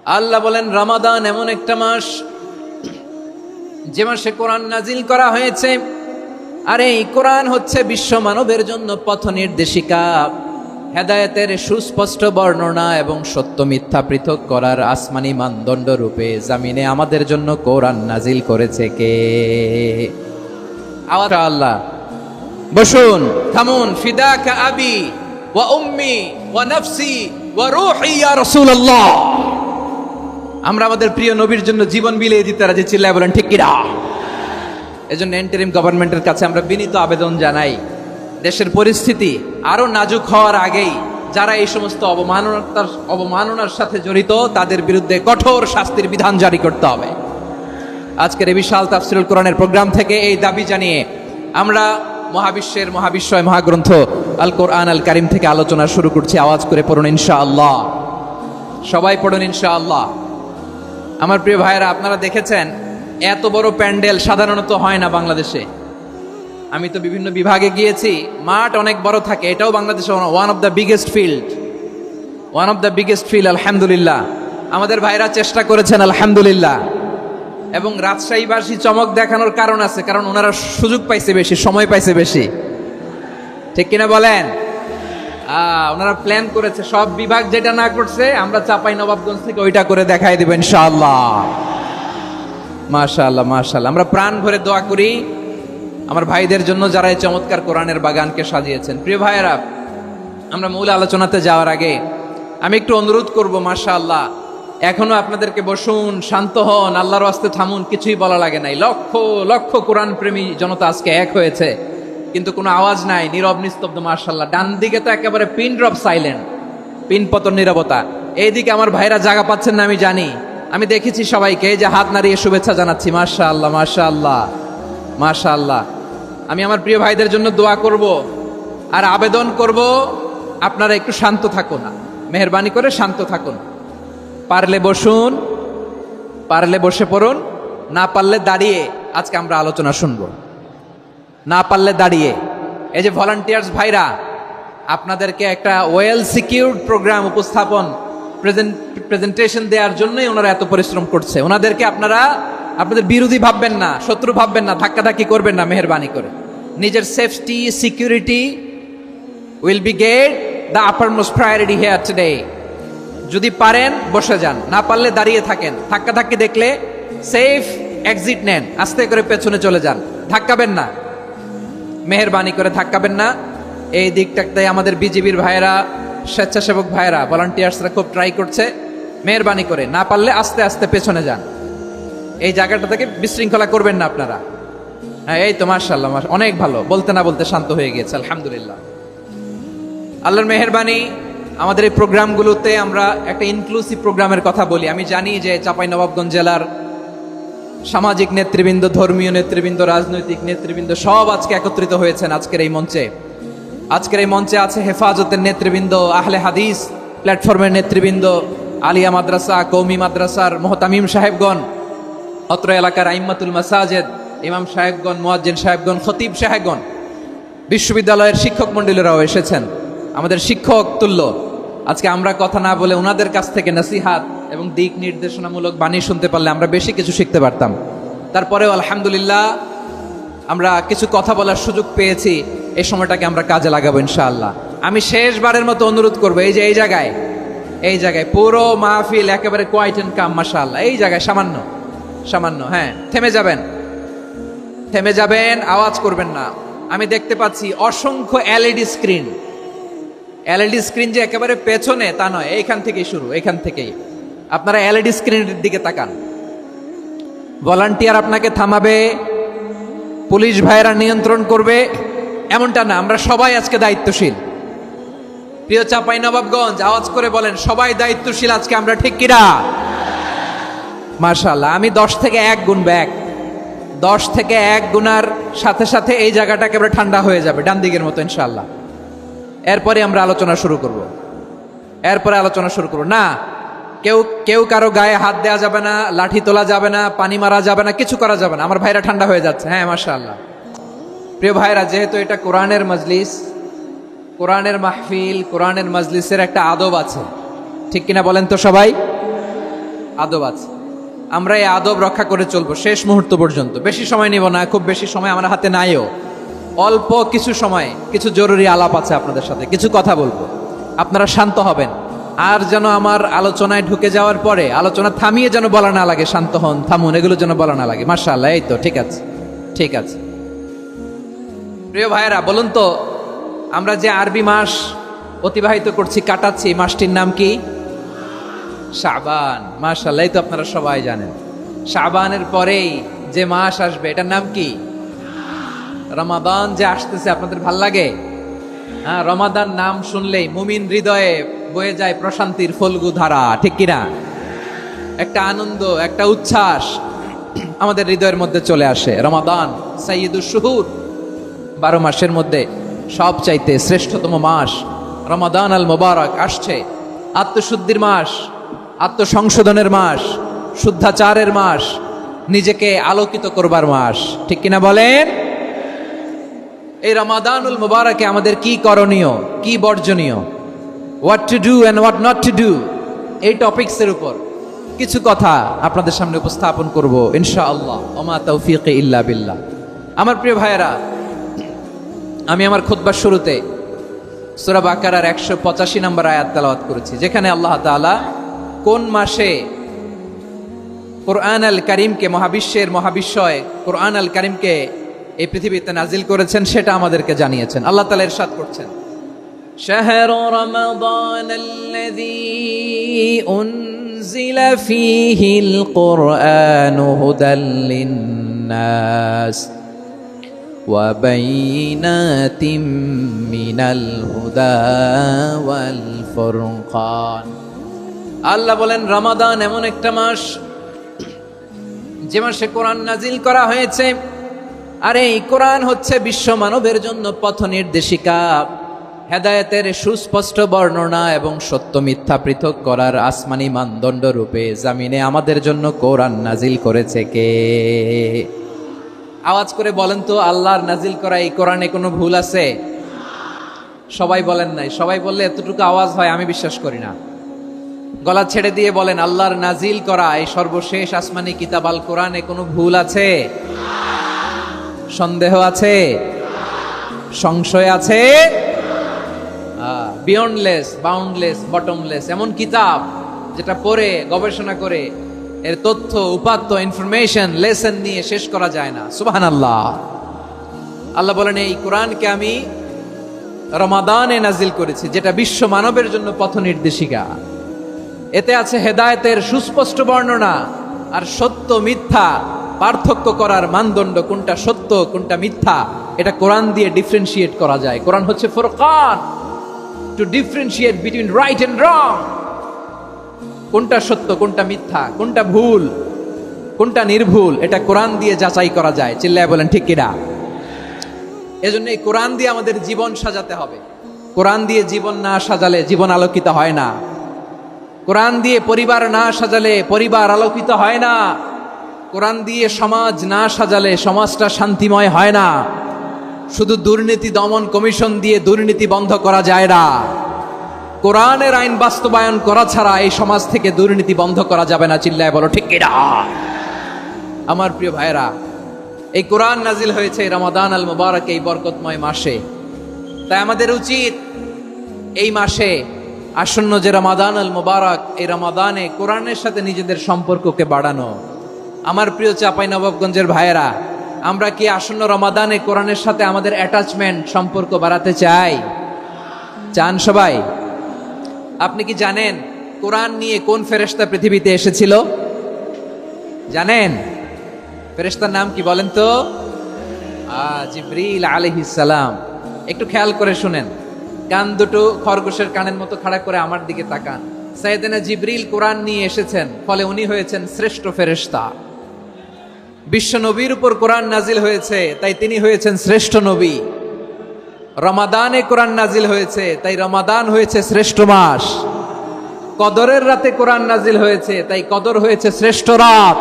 আল্লাহ বলেন রমাদান এমন একটা মাস যে মাসে কোরআন নাজিল করা হয়েছে। আর এই কোরআন হচ্ছে বিশ্ব মানবের জন্য পথ নির্দেশিকা, হেদায়েতের সুস্পষ্ট বর্ণনা এবং সত্য মিথ্যা পৃথক করার আসমানি মানদণ্ড রূপে জামিনে আমাদের জন্য কোরআন নাজিল করেছে কে? আল্লাহ। বসুন, থামুন। ফিদাকা আবি ওয়া উম্মি ওয়া নাফসি ওয়া রূহি ইয়া রাসূলুল্লাহ। আমরা আমাদের প্রিয় নবীর জন্য জীবন বিলিয়ে দিতে রাজি, চিল্লায় বলেন ঠিক কিনা? এজন্য ইন্টারিম গভর্নমেন্টের কাছে আমরা বিনীত আবেদন জানাই, দেশের পরিস্থিতি আরো নাজুক হওয়ার আগেই যারা এই সমস্ত অবমাননার সাথে জড়িত তাদের বিরুদ্ধে কঠোর শাস্তির বিধান জারি করতে হবে। আজকের এই বিশাল তাফসীরুল কোরআনের প্রোগ্রাম থেকে এই দাবি জানিয়ে আমরা মহাবিশ্বের মহাবিশ্বয় মহাগ্রন্থ আল কোরআন আল কারিম থেকে আলোচনা শুরু করছি। আওয়াজ করে পড়ুন ইনশাআল্লাহ। সবাই পড়ুন ইনশাআল্লাহ। আমার প্রিয় ভাইয়েরা, আপনারা দেখেছেন এত বড় প্যান্ডেল সাধারণত হয় না বাংলাদেশে। আমি তো বিভিন্ন বিভাগে গিয়েছি, মাঠ অনেক বড় থাকে। এটাও বাংলাদেশে one of the biggest field. আলহামদুলিল্লাহ, আমাদের ভাইরা চেষ্টা করেছেন আলহামদুলিল্লাহ। এবং রাজশাহীবাসী চমক দেখানোর কারণ আছে, কারণ ওনারা সুযোগ পাইছে বেশি, সময় পাইছে বেশি, ঠিক কিনা বলেন? ওনারা প্ল্যান করেছে, সব বিভাগ যেটা না করছে আমরা চাঁপাইনবাবগঞ্জ থেকে ওইটা করে দেখাই দেব ইনশাআল্লাহ। মাশাআল্লাহ মাশাআল্লাহ। আমরা প্রাণ ভরে দোয়া করি আমার ভাইদের জন্য যারা এই চমৎকার কোরআনের বাগানকে সাজিয়েছেন। প্রিয় ভাইয়েরা, আমরা মূল আলোচনাতে যাওয়ার আগে আমি একটু অনুরোধ করব, মাশাআল্লাহ, এখনো আপনাদেরকে বসুন, শান্ত হন, আল্লাহর ওয়াস্তে থামুন, কিছুই বলা লাগে নাই। লক্ষ লক্ষ কোরআন প্রেমী জনতা আজকে এক হয়েছে, কিন্তু কোনো আওয়াজ নাই, নীরব নিস্তব্ধ। মাশাআল্লাহ, ডান দিকে তো একেবারে পিন ড্রপ সাইলেন্ট, পিন পতন নীরবতা। এইদিকে আমার ভাইরা জায়গা পাচ্ছেন না আমি জানি, আমি দেখেছি সবাইকে, এই যে হাত নাড়িয়ে শুভেচ্ছা জানাচ্ছি। মাশাআল্লাহ মাশাআল্লাহ মাশাআল্লাহ। আমি আমার প্রিয় ভাইদের জন্য দোয়া করব আর আবেদন করব, আপনারা একটু শান্ত থাকুন, মেহেরবানি করে শান্ত থাকুন। পারলে বসুন, পারলে বসে পড়ুন, না পারলে দাঁড়িয়ে আজকে আমরা আলোচনা শুনবো। না পারলে দাঁড়িয়ে। এই যে ভলান্টিয়ার্স ভাইরা, আপনাদেরকে একটা ওয়েল সিকিউরড প্রোগ্রাম উপস্থাপন প্রেজেন্টেশন দেওয়ার জন্যই ওনারা এত পরিশ্রম করছে। ওনাদেরকে আপনারা আপনাদের বিরোধী ভাববেন না, শত্রু ভাববেন না, ধাক্কাধাক্কি করবেন না, মেহেরবানি করে। নিজের safety security will be get the uppermost priority here today. যদি পারেন বসে যান, না পারলে দাঁড়িয়ে থাকেন। ধাক্কাধাক্কি দেখলে সেফ এক্সিট নেন, আস্তে করে পেছনে চলে যান, ধাক্কাবেন না, মেহেরবানি করে ধাক্কাবেন না। এই দিকটাতে আমাদের বিজিবির ভাইয়েরা, স্বেচ্ছাসেবক ভাইয়েরা, ভলান্টিয়ার্সরা খুব ট্রাই করছে। মেহেরবানি করে না পারলে আস্তে আস্তে পেছনে যান। এই জায়গাটা থেকে বিশৃঙ্খলা করবেন না আপনারা। হ্যাঁ, এই তো মাশাআল্লাহ, অনেক ভালো। বলতে না বলতে শান্ত হয়ে গিয়েছে, আলহামদুলিল্লাহ। আল্লাহর মেহেরবানি, আমাদের এই প্রোগ্রামগুলোতে আমরা একটা ইনক্লুসিভ প্রোগ্রামের কথা বলি। আমি জানি যে চাঁপাইনবাবগঞ্জ জেলার সামাজিক নেতৃবৃন্দ, ধর্মীয় নেতৃবৃন্দ, রাজনৈতিক নেতৃবৃন্দ সব আজকে একত্রিত হয়েছেন আজকের এই মঞ্চে। আজকের এই মঞ্চে আছে হেফাজতের নেতৃবৃন্দ, আহলে হাদিস প্ল্যাটফর্মের নেতৃবৃন্দ, আলিয়া মাদ্রাসা, কৌমি মাদ্রাসার মোহতামিম সাহেবগণ, অত্র এলাকার আইম্মাতুল মাসাজিদ, ইমাম সাহেবগণ, মুয়াজ্জিন সাহেবগণ, খতিব সাহেবগণ, বিশ্ববিদ্যালয়ের শিক্ষক মণ্ডলীরাও এসেছেন, আমাদের শিক্ষক তুল্য। আজকে আমরা কথা না বলে ওনাদের কাছ থেকে নসিহাত এবং দিক নির্দেশনামূলক বাণী শুনতে পারলে আমরা বেশি কিছু শিখতে পারতাম। তারপরেও আলহামদুলিল্লাহ আমরা কিছু কথা বলার সুযোগ পেয়েছি। এই সময়টাকে আমরা কাজে লাগাবো ইনশাআল্লাহ। আমি শেষবারের মতো অনুরোধ করবো, এই যে এই জায়গায় পুরো মাহফিল একেবারে কোয়াইট এন্ড কাম, মাশাআল্লাহ। এই জায়গায় সামান্য হ্যাঁ, থেমে যাবেন, আওয়াজ করবেন না। আমি দেখতে পাচ্ছি অসংখ্য এলইডি স্ক্রিন যে একেবারে পেছনে তা নয়, এইখান থেকেই শুরু, এইখান থেকেই আপনারা এলইডি স্ক্রিনের দিকে তাকান। ভলান্টিয়ার আপনাকে থামাবে, পুলিশ ভাইয়েরা নিয়ন্ত্রণ করবে, এমনটা না। আমরা সবাই আজকে দায়িত্বশীল। প্রিয় চাঁপাইনবাবগঞ্জ, আওয়াজ করে বলেন সবাই দায়িত্বশীল আজকে আমরা, ঠিক কিনা? মাশাআল্লাহ। আমি 10 থেকে 1 গুনবো। 10 থেকে 1 গুনার সাথে সাথে এই জায়গাটা একেবারে ঠান্ডা হয়ে যাবে, ডান দিকের মতো ইনশাআল্লাহ। এরপরে আমরা আলোচনা শুরু করব। না, কেউ কারো গায়ে হাত দেওয়া যাবে না, লাঠি তোলা যাবে না, পানি মারা যাবে না, কিছু করা যাবে না। আমার ভাইরা ঠান্ডা হয়ে যাচ্ছে। হ্যাঁ মাশাআল্লাহ। প্রিয় ভাইরা, যেহেতু এটা কোরআনের মজলিস, কোরআনের মাহফিল, কোরআনের মজলিসের একটা আদব আছে, ঠিক কিনা বলেন তো সবাই? আদব আছে, আমরা এই আদব রক্ষা করে চলবো শেষ মুহূর্ত পর্যন্ত। বেশি সময় নিব না, খুব বেশি সময় আমার হাতে নাইও। অল্প কিছু সময় কিছু জরুরি আলাপ আছে আপনাদের সাথে, কিছু কথা বলবো, আপনারা শান্ত হবেন। আর যেন আমার আলোচনায় ঢুকে যাওয়ার পরে আলোচনা থামিয়ে যেন বলা না লাগে শান্ত হন, থামুন, এগুলো যেন বলা না লাগে। মাশাআল্লাহ, এই তো ঠিক আছে, ঠিক আছে। প্রিয় ভাইয়েরা, বলুন তো, আমরা যে আরবি মাস অতিবাহিত করছি, কাটাচ্ছি, মাসটির নাম কি? শাবান। মাশাআল্লাহ, এই তো আপনারা সবাই জানেন। শাবানের পরেই যে মাস আসবে এটার নাম কি? রমাদান। যে আসতেছে, আপনাদের ভাল লাগে? হ্যাঁ, রমাদান নাম শুনলেই মুমিন হৃদয়ে বয়ে যায় প্রশান্তির ফল্গু ধারা, ঠিক কিনা? একটা আনন্দ, একটা উচ্ছ্বাস আমাদের হৃদয়ের মধ্যে চলে আসে। রমাদান সাইয়্যিদুশ শুহুর, 12 মাসের মধ্যে সবচাইতে শ্রেষ্ঠতম মাস রমাদান আল মুবারক আসছে। আত্মশুদ্ধির মাস, আত্মসংশোধনের মাস, শুদ্ধাচারের মাস, নিজেকে আলোকিত করবার মাস, ঠিক কিনা বলেন? এই রমাদানুল মুবারকে আমাদের কি করণীয়, কি বর্জনীয়, what to do and what not to do, এই টপিকসের উপর কিছু কথা আপনাদের সামনে উপস্থাপন করব ইনশাআল্লাহ। ওমা তৌফিক ইল্লা বিল্লাহ। আমার প্রিয় ভাইয়েরা, আমি আমার খুতবার শুরুতে সূরা বাকারার 185 নম্বর আয়াত তেলাওয়াত করেছি, যেখানে আল্লাহ তাআলা কোন মাসে কোরআন আল কারীমকে, মহাবিশ্বের মহাবিশ্বয় কোরআন আল কারীমকে এই পৃথিবীতে নাজিল করেছেন সেটা আমাদেরকে জানিয়েছেন। আল্লাহ তাআলা ইরশাদ করছেন, শাহরু রমাদানাল্লাযী উনজিলা ফীহিল কুরআনু হুদাল লিন্নাস ওয়া বাইনাতিম মিনাল হুদা ওয়াল ফুরকান। আল্লাহ বলেন, রমাদান এমন একটা মাস যে মাসে কোরআন নাজিল করা হয়েছে। আর এই কোরআন হচ্ছে বিশ্ব মানবের জন্য পথ নির্দেশিকা, হেদায়েতের সুস্পষ্ট বর্ণনা এবং সত্য মিথ্যা পৃথক করার আসমানি মানদণ্ড রূপে জামিনে আমাদের জন্য কোরআন নাজিল করেছে কে? আওয়াজ করে বলেন তো, আল্লাহর নাজিল করা এই কোরআনে কোনো ভুল আছে? সবাই বলেন নাই। সবাই বললে এতটুকু আওয়াজ হয় আমি বিশ্বাস করি না। গলা ছেড়ে দিয়ে বলেন, আল্লাহর নাজিল করা এই সর্বশেষ আসমানি কিতাব আল কোরআনে কোনো ভুল আছে? সন্দেহ আছে? সংশয় আছে? বিয়ন্ডলেস, বাউন্ডলেস, বটমলেস এমন কিতাব যেটা পড়ে গবেষণা করে এর তথ্য, উপাত্ত, ইনফরমেশন, লেসন নিয়ে শেষ করা যায় না। সুবহানাল্লাহ। আল্লাহ বলেন, এই কোরআনকে আমি রমাদানে নাজিল করেছি, যেটা বিশ্ব মানবের জন্য পথ নির্দেশিকা। এতে আছে হেদায়েতের সুস্পষ্ট বর্ণনা আর সত্য মিথ্যা পার্থক্য করার মানদণ্ড, কোনটা সত্য কোনটা মিথ্যা এটা কোরআন দিয়ে ডিফারেন্সিয়েট করা যায়। কোরআন হচ্ছে ফুরকান, to differentiate between right and wrong. কোনটা সত্য, কোনটা মিথ্যা, কোনটা ভুল, কোনটা নির্ভুল, এটা কোরআন দিয়ে যাচাই করা যায়। চিল্লায় বলেন ঠিক কিনা? এজন্য এই কোরআন দিয়ে আমাদের জীবন সাজাতে হবে। কোরআন দিয়ে জীবন না সাজালে জীবন আলোকিত হয় না। কোরআন দিয়ে পরিবার না সাজালে পরিবার আলোকিত হয় না। কোরআন দিয়ে সমাজ না সাজালে সমাজটা শান্তিময় হয় না। শুধু দুর্নীতি দমন কমিশন দিয়ে দুর্নীতি বন্ধ করা যায় না। কোরআনের আইন বাস্তবায়ন করা ছাড়া এই সমাজ থেকে দুর্নীতি বন্ধ করা যাবে না। চিল্লায় বলো ঠিক কিনা? আমার প্রিয় ভাইরা, এই কোরআন নাজিল হয়েছে রমাদান আল মুবারক, এই বরকতময় মাসে। তাই আমাদের উচিত এই মাসে আসন্ন যে রমাদান আল মুবারক, এই রমাদানে কোরআনের সাথে নিজেদের সম্পর্ককে বাড়ানো। আমার প্রিয় চাঁপাইনবাবগঞ্জের ভাইয়েরা, আমরা কি আসন্ন রমাদানে কোরআনের সাথে আমাদের অ্যাটাচমেন্ট, সম্পর্ক বাড়াতে চাই? চান সবাই? আপনি কি জানেন কোরআন নিয়ে কোন ফেরেশতা পৃথিবীতে এসেছিল? জানেন? ফেরেশতার নাম কি বলেন তো? জিবরিল আলাইহিস সালাম। একটু খেয়াল করে শুনেন, কান দুটো খরগোশের কানের মতো খাড়া করে আমার দিকে তাকান। সাইয়েদনা জিবরিল কোরআন নিয়ে এসেছেন, ফলে উনি হয়েছেন শ্রেষ্ঠ ফেরেশতা। বিশ্ব নবীর উপর কোরআন নাজিল হয়েছে, তাই তিনি হয়েছেন শ্রেষ্ঠ নবী। রমাদানে কোরআন নাজিল হয়েছে, তাই রমাদান হয়েছে শ্রেষ্ঠ মাস। কদরের রাতে কোরআন নাজিল হয়েছে, তাই কদর হয়েছে শ্রেষ্ঠ রাত।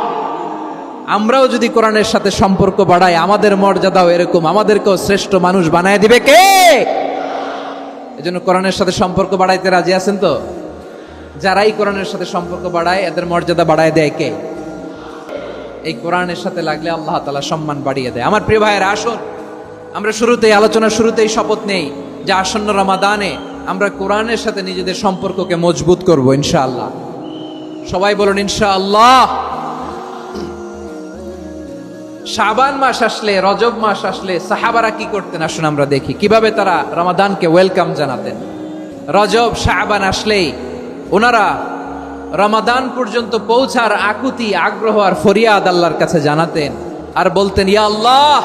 আমরাও যদি কোরআনের সাথে সম্পর্ক বাড়াই, আমাদের মর্যাদাও এরকম, আমাদেরকেও শ্রেষ্ঠ মানুষ বানায় দিবে কে? এজন্য কোরআনের সাথে সম্পর্ক বাড়াইতে রাজি আছেন তো? যারাই কোরআনের সাথে সম্পর্ক বাড়ায় এদের মর্যাদা বাড়ায় দেয় কে? এই কোরআনের সাথে লাগলে আল্লাহ তাআলা সম্মান বাড়িয়ে দেয়। আমার প্রিয় ভাইয়েরা, আসুন আমরা শুরুতেই আলোচনার শুরুতেই শপথ নেই যে আসন্ন রমাদানে আমরা কোরআনের সাথে নিজেদের সম্পর্ককে মজবুত করব ইনশাআল্লাহ। সবাই বলুন ইনশাআল্লাহ। শাবান মাস আসলে, রজব মাস আসলে সাহাবারা কি করতেন আসুন আমরা দেখি কিভাবে তারা রমাদানকে ওয়েলকাম জানাতেন। রজব শাবান আসলেই ওনারা রমাদান পর্যন্ত পৌঁছার আকুতি, আগ্রহ আর ফরিয়াদ আল্লাহর কাছে জানাতেন আর বলতেন, ইয়া আল্লাহ,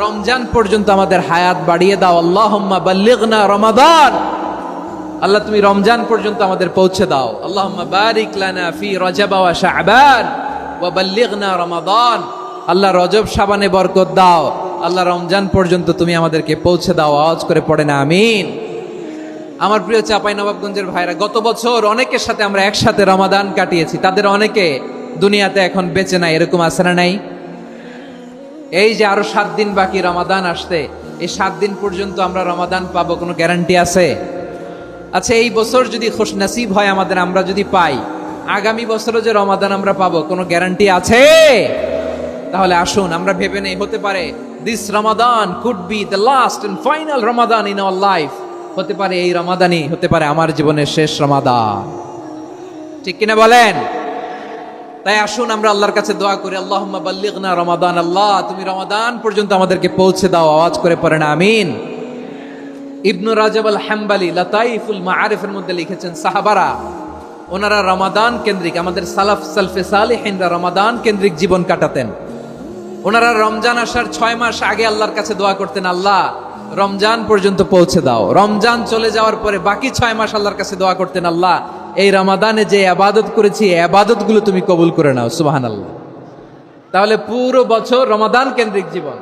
রমজান পর্যন্ত আমাদের হায়াত বাড়িয়ে দাও। আল্লাহুম্মা বাল্লিগনা রমাদান, আল্লাহ তুমি রমজান পর্যন্ত আমাদের পৌঁছে দাও। আল্লাহুম্মা বারিক লানা ফি রজব ওয়া শাবান ওয়া বাল্লিগনা রমাদান, আল্লাহ রজব শাবানে বরকত দাও, আল্লাহ রমজান পর্যন্ত তুমি আমাদেরকে পৌঁছে দাও। আওয়াজ করে পড়েন আমিন। আমার প্রিয় চাঁপাইনবাবগঞ্জের ভাইরা, গত বছর অনেকের সাথে আমরা একসাথে রমাদান কাটিয়েছি, তাদের অনেকে দুনিয়াতে এখন বেঁচে নাই, এরকম আছে না নাই? এই যে আরো 7 দিন বাকি রমাদান আসতে, এই 7 দিন পর্যন্ত আমরা রমাদান পাবো, কোনো গ্যারান্টি আছে? আচ্ছা, এই বছর যদি খুশনসিব হয় আমাদের, আমরা যদি পাই, আগামী বছরও যে রমাদান আমরা পাবো, কোনো গ্যারান্টি আছে? তাহলে আসুন আমরা ভেবে নেই, হতে পারে this Ramadan could be the last and final Ramadan in our life. হতে পারে এই রমাদানই হতে পারে আমার জীবনের শেষ রমাদান। ঠিক কিনা বলেন? তাই আসুন আমরা আল্লাহর কাছে দোয়া করি, আল্লাহুম্মা বাল্লিগনা রমাদান, আল্লাহ তুমি রমাদান পর্যন্ত আমাদেরকে পৌঁছে দাও। আওয়াজ করে পড়েন আমিন। ইবনু রাজব আল হাম্বালি লাতাইফুল মাআরিফের মধ্যে লিখেছেন, সাহাবারা ওনারা রমাদান কেন্দ্রিক, আমাদের সালাফ সালফে সালেহিনরা রমাদান কেন্দ্রিক জীবন কাটাতেন। ওনারা রমজান আসার 6 মাস আগে আল্লাহর কাছে দোয়া করতেন, আল্লাহ রমজান পর্যন্ত পৌঁছে দাও। রমজান চলে যাওয়ার পরে বাকি 6 মাস আল্লাহর কাছে দোয়া করতেন, আল্লাহ এই রমাদানে যে ইবাদত করেছি এই ইবাদতগুলো তুমি কবুল করে নাও। সুবহানাল্লাহ। তাহলে পুরো বছর রমাদান কেন্দ্রিক জীবন।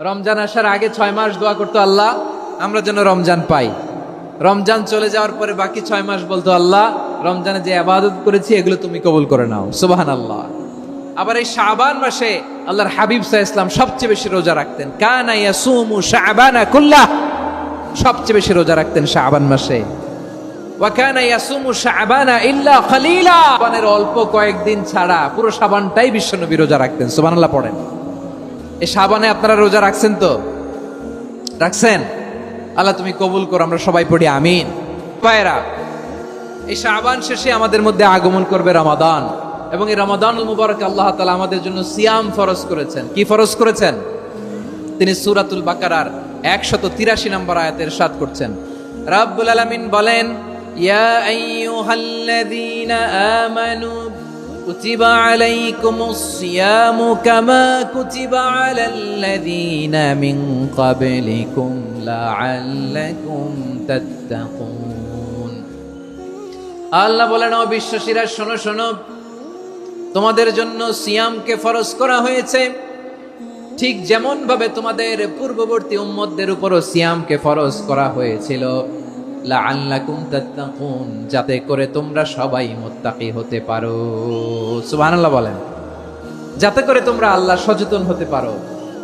রমজান আসার আগে 6 মাস দোয়া করতো, আল্লাহ আমরা যেন রমজান পাই। রমজান চলে যাওয়ার পরে বাকি 6 মাস বলতো, আল্লাহ রমজানে যে ইবাদত করেছি এগুলো তুমি কবুল করে নাও। সুবহানাল্লাহ। আবার এই শাবান মাসে আল্লাহর হাবিব সাল্লাল্লাহু আলাইহি ওয়াসাল্লাম সবচেয়ে বেশি রোজা রাখতেন। কানা ইয়াসুমু শাবানা কুল্লাহ, সবচেয়ে বেশি রোজা রাখতেন শাবান মাসে। ওয়া কানা ইয়াসুমু শাবানা ইল্লা খলিলা, শাবানের অল্প কয়েকদিন ছাড়া পুরো শাবানটাই বিশ্বনবী রোজা রাখতেন। সুবহানাল্লাহ পড়েন। এই শাবানে আপনারা রোজা রাখছেন তো? রাখছেন? আল্লাহ তুমি কবুল করো, আমরা সবাই পড়ি আমিন। পায়রা, এই শাবান শেষে আমাদের মধ্যে আগমন করবে রমাদান, এবং এই রমাদানুল মুবারকে আল্লাহ তাআলা আমাদের জন্য সিয়াম ফরজ করেছেন। কি ফরজ করেছেন? তিনি সূরাতুল বাকারার 183 নম্বর আয়াতে ইরশাদ করছেন, রাব্বুল আলামিন বলেন, ইয়া আইয়ুহাল্লাযীনা আমানু কুতিবা আলাইকুমুস সিয়ামু কামা কুতিবা আলাল্লাযীনা মিন ক্বাবলিকুম লাআল্লাকুম তাত্তাকুন। আল্লাহ বলেন, ও বিশ্বাসীরা শোনো শোনো, তোমাদের জন্য সিয়ামকে ফরজ করা হয়েছে, ঠিক যেমন ভাবে তোমাদের পূর্ববর্তী উম্মতদের উপরও সিয়ামকে ফরজ করা হয়েছিল, লাআল্লাকুম তাত্তাকুন, যাতে করে তোমরা সবাই মুত্তাকি হতে পারো। সুবহানাল্লাহ বলেন, যাতে করে তোমরা আল্লাহ সচেতন হতে পারো।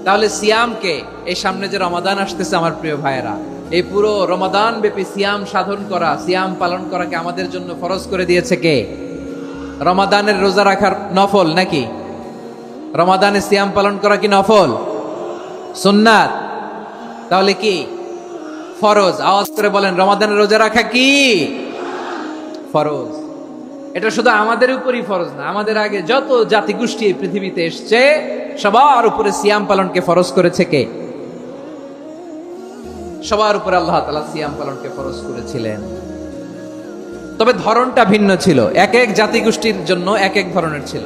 তাহলে সিয়ামকে, এই সামনে যে রমাদান আসতেছে আমার প্রিয় ভাইয়েরা, এই পুরো রমাদান ব্যাপী সিয়াম সাধন করা, সিয়াম পালন করাকে আমাদের জন্য ফরজ করে দিয়েছে কে? রমাদানের রোজা রাখার নফল নাকি? রমাদানে সিয়াম পালন করা কি নফল? সুন্নাত? তাহলে কি ফরজ? আওয়াজ করে বলেন, রমাদানের রোজা রাখা কি ফরজ? এটা শুধু আমাদের উপরই ফরজ না, আমাদের আগে যত জাতিগোষ্ঠী এই পৃথিবীতে এসছে সবার উপরে সিয়াম পালনকে ফরজ করেছে কে? সবার উপরে আল্লাহ তাআলা সিয়াম পালনকে ফরজ করেছিলেন। তবে ধরনটা ভিন্ন ছিল, এক এক জাতিগোষ্ঠীর জন্য এক এক ধরনের ছিল।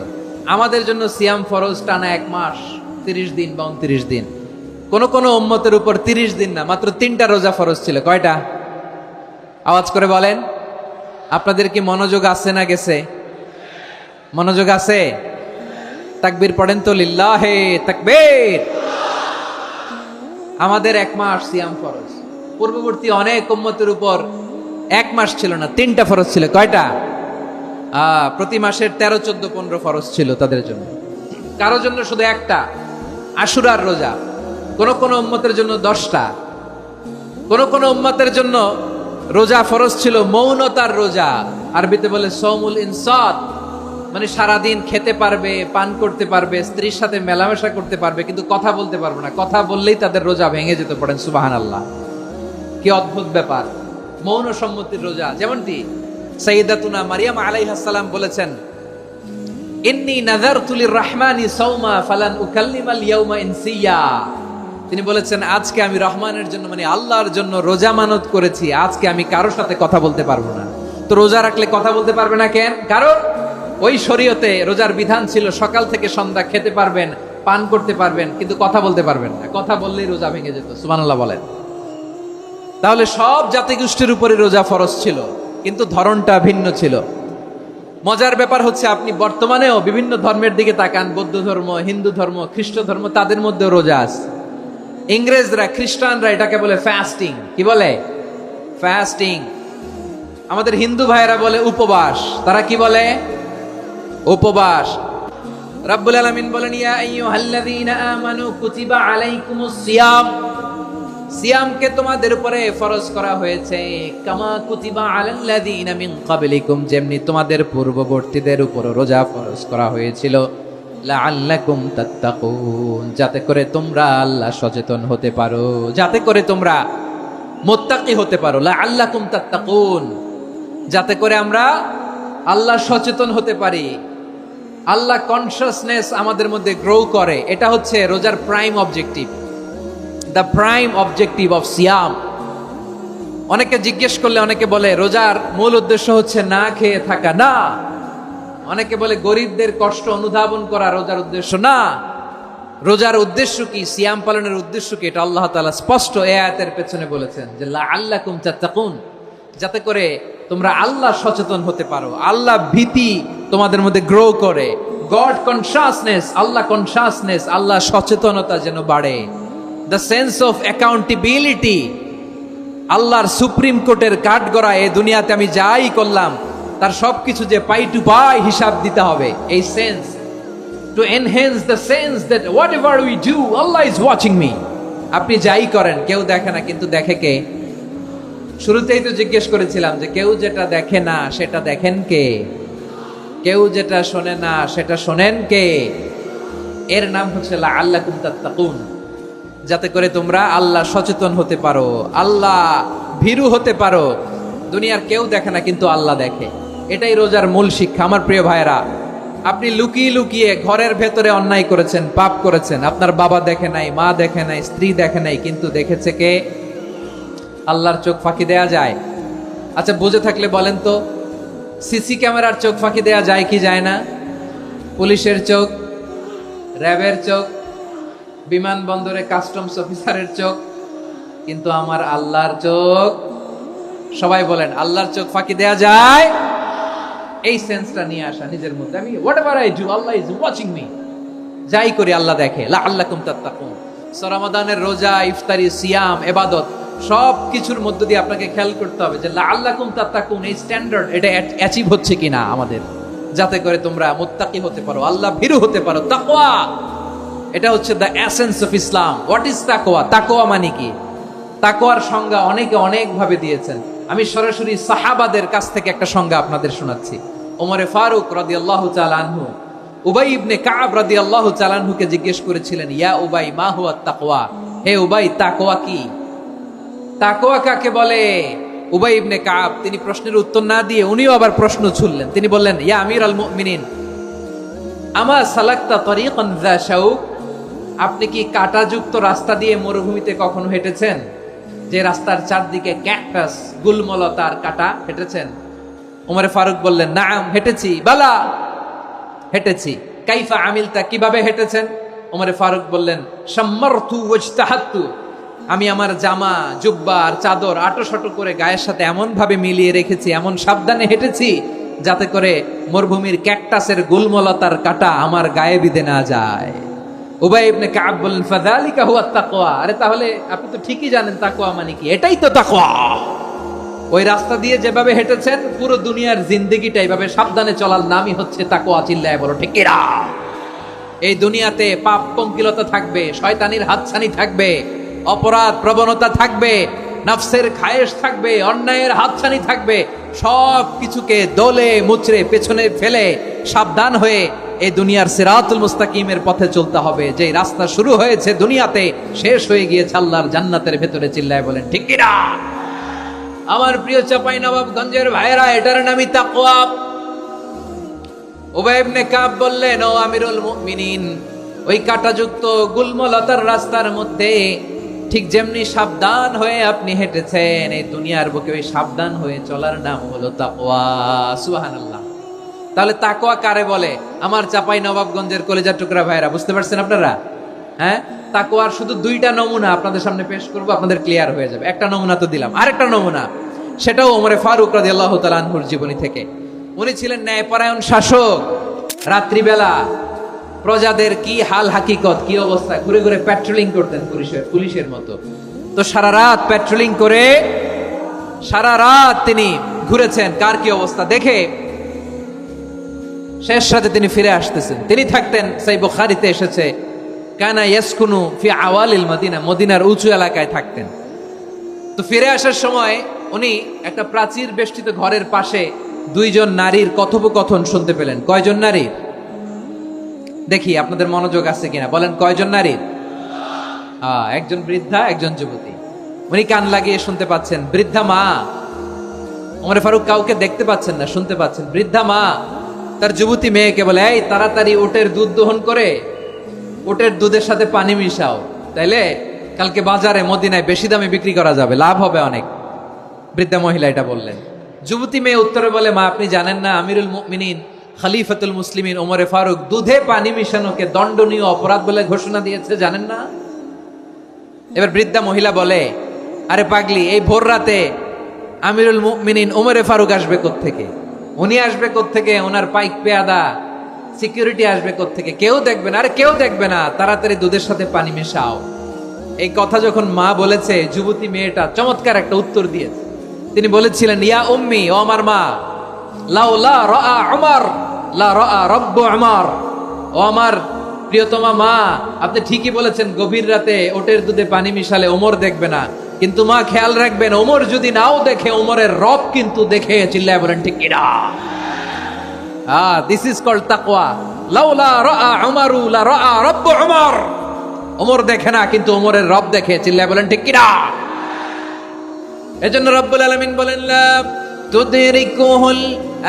আমাদের জন্য সিয়াম ফরজ টানা 1 মাস 30 দিন বা 29 দিন। কোন কোন উম্মতের উপর 30 দিন না, মাত্র 3টা রোজা ফরজ ছিল। কয়টা? আওয়াজ করে বলেন। আপনাদের কি মনোযোগ আছে না গেছে? মনোযোগ আছে? তাকবীর পড়েন তো, লিল্লাহে তাকবীর। আমাদের 1 মাস সিয়াম ফরজ। পূর্ববর্তী অনেক উম্মতের উপর 1 মাস ছিল না, 3টা ফরজ ছিল। কয়টা? প্রতি মাসের 13, 14, 15 ফরজ ছিল তাদের জন্য। কারো জন্য শুধু একটা, আশুরার রোজা। কোন কোন উম্মতের জন্য 10টা, কোন কোন উম্মতের জন্য রোজা ফরজ ছিল মৌনতার রোজা, আরবিতে বলে সৌমুল ইনসাত, মানে সারাদিন খেতে পারবে, পান করতে পারবে, স্ত্রীর সাথে মেলামেশা করতে পারবে, কিন্তু কথা বলতে পারবে না। কথা বললেই তাদের রোজা ভেঙে যেতে। পড়েন সুবহানাল্লাহ, কি অদ্ভুত ব্যাপার! মৌন সম্মতির রোজা। যেমনটি সাইয়্যিদাতুনা মারিয়াম আলাইহিস সালাম বলেছেন, ইন্নী নাযারতু লির-রাহমানি সাওমা ফালান উকাল্লিমাল ইয়াওমা ইনসিয়া। তিনি বলেছেন, আজকে আমি রহমানের জন্য, মানে আল্লাহর জন্য রোজা মানত করেছি, আজকে আমি কারোর সাথে কথা বলতে পারবো না। তো রোজা রাখলে কথা বলতে পারবে না কেন? কারণ ওই শরীয়তে রোজার বিধান ছিল সকাল থেকে সন্ধ্যা খেতে পারবেন, পান করতে পারবেন, কিন্তু কথা বলতে পারবেন না। কথা বললেই রোজা ভেঙে যেত। সুবহানাল্লাহ বলেন। তাহলে সব জাতিগোষ্ঠীর উপরে রোজা ফরজ ছিল, কিন্তু ধরনটা ভিন্ন ছিল। মজার ব্যাপার হচ্ছে, আপনি বর্তমানেও বিভিন্ন ধর্মের দিকে তাকান, বৌদ্ধ ধর্ম, হিন্দু ধর্ম, খ্রিস্ট ধর্ম, তাদের মধ্যেও রোজা আছে। ইংরেজরা, খ্রিস্টানরা এটাকে বলে ফাস্টিং। কি বলে? ফাস্টিং। আমাদের হিন্দু ভাইয়েরা বলে উপবাস। তারা কি বলে? উপবাস। রাব্বুল আলামিন বলেন, ইয়া আইয়ুহাল্লাযীনা আমানু কুতিবা আলাইকুমুস সিয়াম। সিয়ামকে তোমাদের উপরে ফরজ করা হয়েছে, কামা কুতিবা আলাল্লাযীনা মিন ক্বাবলিকুম, যেমনি তোমাদের পূর্ববর্তীদের উপর রোজা ফরজ করা হয়েছিল, লাআল্লাকুম তাত্তাকুন, যাতে করে তোমরা আল্লাহ সচেতন হতে পারো, যাতে করে তোমরা মুত্তাকি হতে পারো। লাআল্লাকুম তাত্তাকুন, যাতে করে আমরা আল্লাহ সচেতন হতে পারি, আল্লাহ কনসিয়াসনেস আমাদের মধ্যে গ্রো করে। এটা হচ্ছে রোজার prime objective, the prime objective of সিয়াম। অনেকে জিজ্ঞেস করলে অনেকে বলে রোজার মূল উদ্দেশ্য হচ্ছে না খেয়ে থাকা। না। অনেকে বলে গরিবদের কষ্ট অনুধাবন করা রোজার উদ্দেশ্য। না। রোজার উদ্দেশ্য কি, সিয়াম পালনের উদ্দেশ্য কি, এটা আল্লাহ তাআলা স্পষ্ট এই আয়াতের পেছনে বলেছেন যে লাআল্লাকুম তাত্তাকুন, যাতে করে তোমরা আল্লাহ সচেতন হতে পারো, আল্লাহ ভীতি তোমাদের মধ্যে গ্রো করে, গড কনসিয়াসনেস, আল্লাহ কনসিয়াসনেস, আল্লাহ সচেতনতা যেন বাড়ে, দ্য সেন্স অফ অ্যাকাউন্টেবিলিটি। আল্লাহর সুপ্রিম কোর্টের কাঠগড়া এই দুনিয়াতে আমি যাই করলাম তার সবকিছু যে পাই টু পাই হিসাব দিতে হবে, এই sense, to enhance the sense that what ever we do Allah is watching me. আপনি যাই করেন কেউ দেখে না, কিন্তু দেখে কে? শুরুতেই তো জিজ্ঞেস করেছিলাম যে কেউ যেটা দেখে না সেটা দেখেন কে? কেউ যেটা শোনে না সেটা শোনেন কে? এর নাম হচ্ছে লাআল্লাকুম তাত্তাকুন, যাতে করে তোমরা আল্লাহ সচেতন হতে পারো, আল্লাহ ভীরু হতে পারো। দুনিয়ার কেউ দেখে না, কিন্তু আল্লাহ দেখে। এটাই রোজার মূল শিক্ষা। আমার প্রিয় ভাইরা, আপনি লুকিয়ে লুকিয়ে ঘরের ভেতরে অন্যায় করেছেন, পাপ করেছেন, আপনার বাবা দেখে নাই, মা দেখে নাই, স্ত্রী দেখে নাই, কিন্তু দেখেছে কে? আল্লাহর চোখ ফাঁকি দেয়া যায়? আচ্ছা, বুঝে থাকলে বলেন তো, সিসি ক্যামেরার চোখ ফাঁকি দেয়া যায় কি যায় না? পুলিশের চোখ, র্যাবের চোখ, বিমানবন্দরে কাস্টমস অফিসারের চোখ, কিন্তু আমার আল্লাহর চোখ? সবাই বলেন, আল্লাহর চোখ ফাঁকি দেয়া যায়? এই সেন্সটা নিয়ে আসা নিজের মধ্যে, আমি whatever I do Allah is watching me, যাই করি আল্লাহ দেখে। লাআল্লাকুম তাত্তাকুন। রমাদানের রোজা, ইফতারি, সিয়াম, ইবাদত সব কিছুর মধ্য দিয়ে আপনাকে খেয়াল করতে হবে যে লাআল্লাকুম তাত্তাকুন, এই স্ট্যান্ডার্ড এটা অ্যাচিভ হচ্ছে কিনা আমাদের, যাতে করে তোমরা মুত্তাকি হতে পারো, আল্লাহ ভীরু হতে পারো। তাকওয়া, এটা হচ্ছে the essence of Islam. What is তাকওয়া? তাকওয়া মানে কি? তাকওয়ার সংজ্ঞা অনেকে অনেক ভাবে দিয়েছেন। আমি সরাসরি সাহাবাদের কাছ থেকে একটা সংজ্ঞা আপনাদের শোনাচ্ছি। ওমরে ফারুক রাদিয়াল্লাহু তাআলা আনহু উবাই ইবনে কাব রাদিয়াল্লাহু তাআলা আনহুকে জিজ্ঞেস করেছিলেন, ইয়া উবাই মা হুয়া তাকওয়া, হে উবাই তাকওয়া কি? তাকওয়া কাকে বলে? উবাই ইবনে কাব তিনি প্রশ্নের উত্তর না দিয়ে উনিও আবার প্রশ্ন ছুড়লেন। তিনি বললেন, ইয়া আমিরাল মুমিনিন, আমা সালাকতা তরিকান যা শাউক, আপনি কি কাঁটাযুক্ত রাস্তা দিয়ে মরুভূমিতে কখনো হেঁটেছেন? যে রাস্তার চারদিকে ক্যাকটাস, গুলমলতার কাঁটা, হেঁটেছেন? ওমরে ফারুক বললেন, নাম, হেঁটেছি। বালা, হেঁটেছি। কাইফা আমিলতা, কিভাবে হেঁটেছেন? ওমরে ফারুক বললেন, শাম্মারতু ওয়াজতাহাতু, আমি আমার জামা, জুব্বা আর চাদর আটোসাটো করে গায়ের সাথে এমন ভাবে মিলিয়ে রেখেছি, এমন সাবধানে হেঁটেছি যাতে করে মরুভূমির ক্যাকটাসের গুলমলতার কাঁটা আমার গায়ে বিঁধে না যায়। উবাই ইবনে কাব বললেন, ফাযালিকা হুয়া তাকওয়া। আরে তাহলে আপনি তো ঠিকই জানেন তাকওয়া মানে কি, এটাই তো তাকওয়া। ওই রাস্তা দিয়ে যেভাবে হেঁটেছেন, পুরো দুনিয়ার জিন্দেগিটা এইভাবে সাবধানে চলার নামই হচ্ছে তাকওয়া। চিল্লায় বলো ঠিক কিনা? এই দুনিয়াতে পাপ পঙ্কিলতা থাকবে, শয়তানির হাতছানি থাকবে, অপরাধ প্রবণতা থাকবে, নফসের খায়েশ থাকবে, অন্যায়ের হাতছানি থাকবে, সব কিছুকে দলে মুচড়ে পেছনে ফেলে সাবধান হয়ে এই দুনিয়ার সিরাতুল মুস্তাকিমের পথে চলতে হবে। যে রাস্তা শুরু হয়েছে দুনিয়াতে, শেষ হয়ে গিয়েছে আল্লাহর জান্নাতের ভেতরে। চিল্লায় বলেন ঠিক কি না? আমার প্রিয় চাঁপাইনবাবগঞ্জের ভাইরা, এটার নামই তাকওয়া। উবাই ইবনে কাব বললেন, ও আমিরুল মুমিনিন, ওই কাঁটাযুক্ত গুল্মলতার রাস্তার মধ্যে ঠিক যেমনি সাবধান হয়ে আপনি হেঁটেছেন, এই দুনিয়ার বুকে ওই সাবধান হয়ে চলার নাম হলো তাকওয়া। সুবহানাল্লাহ। তাহলে তাকওয়া কারে বলে? আমার চাঁপাইনবাবগঞ্জের কলেজার টুকরা ভাইরা, বুঝতে পারছেন আপনারা? হ্যাঁ, তাকওয়ার শুধু দুইটা নমুনা আপনাদের সামনে পেশ করব, আপনাদের ক্লিয়ার হয়ে যাবে। একটা নমুনা তো দিলাম, আরেকটা নমুনা, সেটাও ওমরে ফারুক রাদিয়াল্লাহু তাআলা আনহুর জীবনী থেকে। উনি ছিলেন ন্যায়পরায়ণ শাসক। রাত্রিবেলা প্রজাদের কি হাল হাকিকত, কি অবস্থা, ঘুরে ঘুরে প্যাট্রোলিং করতেন পুলিশের মতো। তো সারা রাত প্যাট্রোলিং করে সারা রাত তিনি ঘুরেছেন কার কি অবস্থা দেখে। শেষ রাতে তিনি ফিরে আসতেছেন। তিনি থাকতেন, সেই বুখারীতে এসেছে, কানা ইয়াসকুনু ফি আওয়ালিল মদিনা, মদিনার উঁচু এলাকায় থাকতেন। তো ফিরে আসার সময় উনি একটা প্রাচীর বেষ্টিত ঘরের পাশে দুইজন নারীর কথোপকথন শুনতে পেলেন। কয়জন নারীর? দেখি আপনাদের মনোযোগ আছে কিনা, বলেন কয়জন নারীর? একজন বৃদ্ধা, একজন যুবতী। উনি কান লাগিয়ে শুনতে পাচ্ছেন। বৃদ্ধা মা, ওমর ফারুক কাউকে দেখতে পাচ্ছেন না, শুনতে পাচ্ছেন। বৃদ্ধা মা তার যুবতী মেয়েকে বলে, এই তাড়াতাড়ি উটের দুধ দহন করে উটের দুধের সাথে পানি মিশাও, তাইলে কালকে বাজারে মদিনায় বেশি দামে বিক্রি করা যাবে, লাভ হবে অনেক। বৃদ্ধা মহিলা এটা বললেন। যুবতী মেয়ে উত্তরে বলে, মা আপনি জানেন না আমিরুল মুমিনিন খলিফাতুল মুসলিমিন ওমরে ফারুক দুধে পানি মিশানোকে দণ্ডনীয় অপরাধ বলে ঘোষণা দিয়েছে, জানেন না? এবার বৃদ্ধা মহিলা বলে, আরে পাগলি, এই ভোর রাতে আমিরুল মুমিনিন ওমরে ফারুক আসবে কোত্থেকে? উনি আসবে কোত্থেকে? ওনার পাইক পেয়াদা সিকিউরিটি আসবে কোত্থেকে? কেউ দেখবে না। আরে কেউ দেখবে না, তাড়াতাড়ি দুধের সাথে পানি মেশাও। এই কথা যখন মা বলেছে, যুবতী মেয়েটা চমৎকার একটা উত্তর দিয়েছে। তিনি বলেছিলেন, ইয়া উম্মি, ও আমার মা, লাউলা রাআ উমর লা রাআ রাব্বু উমর। ও আমার প্রিয়তমা মা, আপনি ঠিকই বলেছেন, গভীর রাতে ওটের দুধে পানি মিশালে ওমর দেখবে না, কিন্তু মা খেয়াল রাখবেন, ওমর যদি নাও দেখে, ওমরের রব কিন্তু দেখে। চিল্লায় বলেন ঠিক কি না? দিস ইজ কল্ড তাকওয়া। লাউলা রাআ উমরু লা রাআ রাব্বু উমর। ওমর দেখে না, কিন্তু ওমরের রব দেখে। চিল্লায় বলেন ঠিক কি না? এজন্য রব্বুল আলামিন বলেন, লা তুদরিকুহুল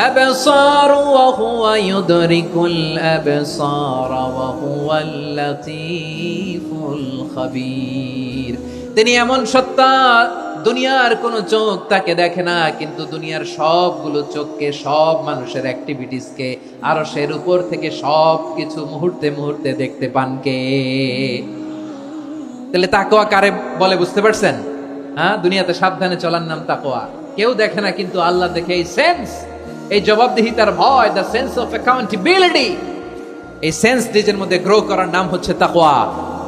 আবসার ওয়া হুয়া ইউদরিকুল আবসার ওয়া হুয়াল লাতীফুল খাবীর। তিনি এমন সত্তা, দুনিয়ার কোন চোখ তাকে দেখে না, কিন্তু দুনিয়ার সবগুলো চোখকে, সব মানুষের অ্যাক্টিভিটিসকে আরশের উপর থেকে সব কিছু মুহূর্তে মুহূর্তে দেখতে পান কে? তাহলে তাকওয়া কারে বলে, বুঝতে পারছেন? হ্যাঁ, দুনিয়াতে সাবধানে চলার নাম তাকওয়া। কেউ দেখে না, কিন্তু আল্লাহ দেখে। এই সেন্স, এই জবাবদিহিতার ভয়, দ্য সেন্স অফ অ্যাকাউন্টেবিলিটি, এই সেন্স নিজের মধ্যে গ্রো করার নাম হচ্ছে তাকওয়া।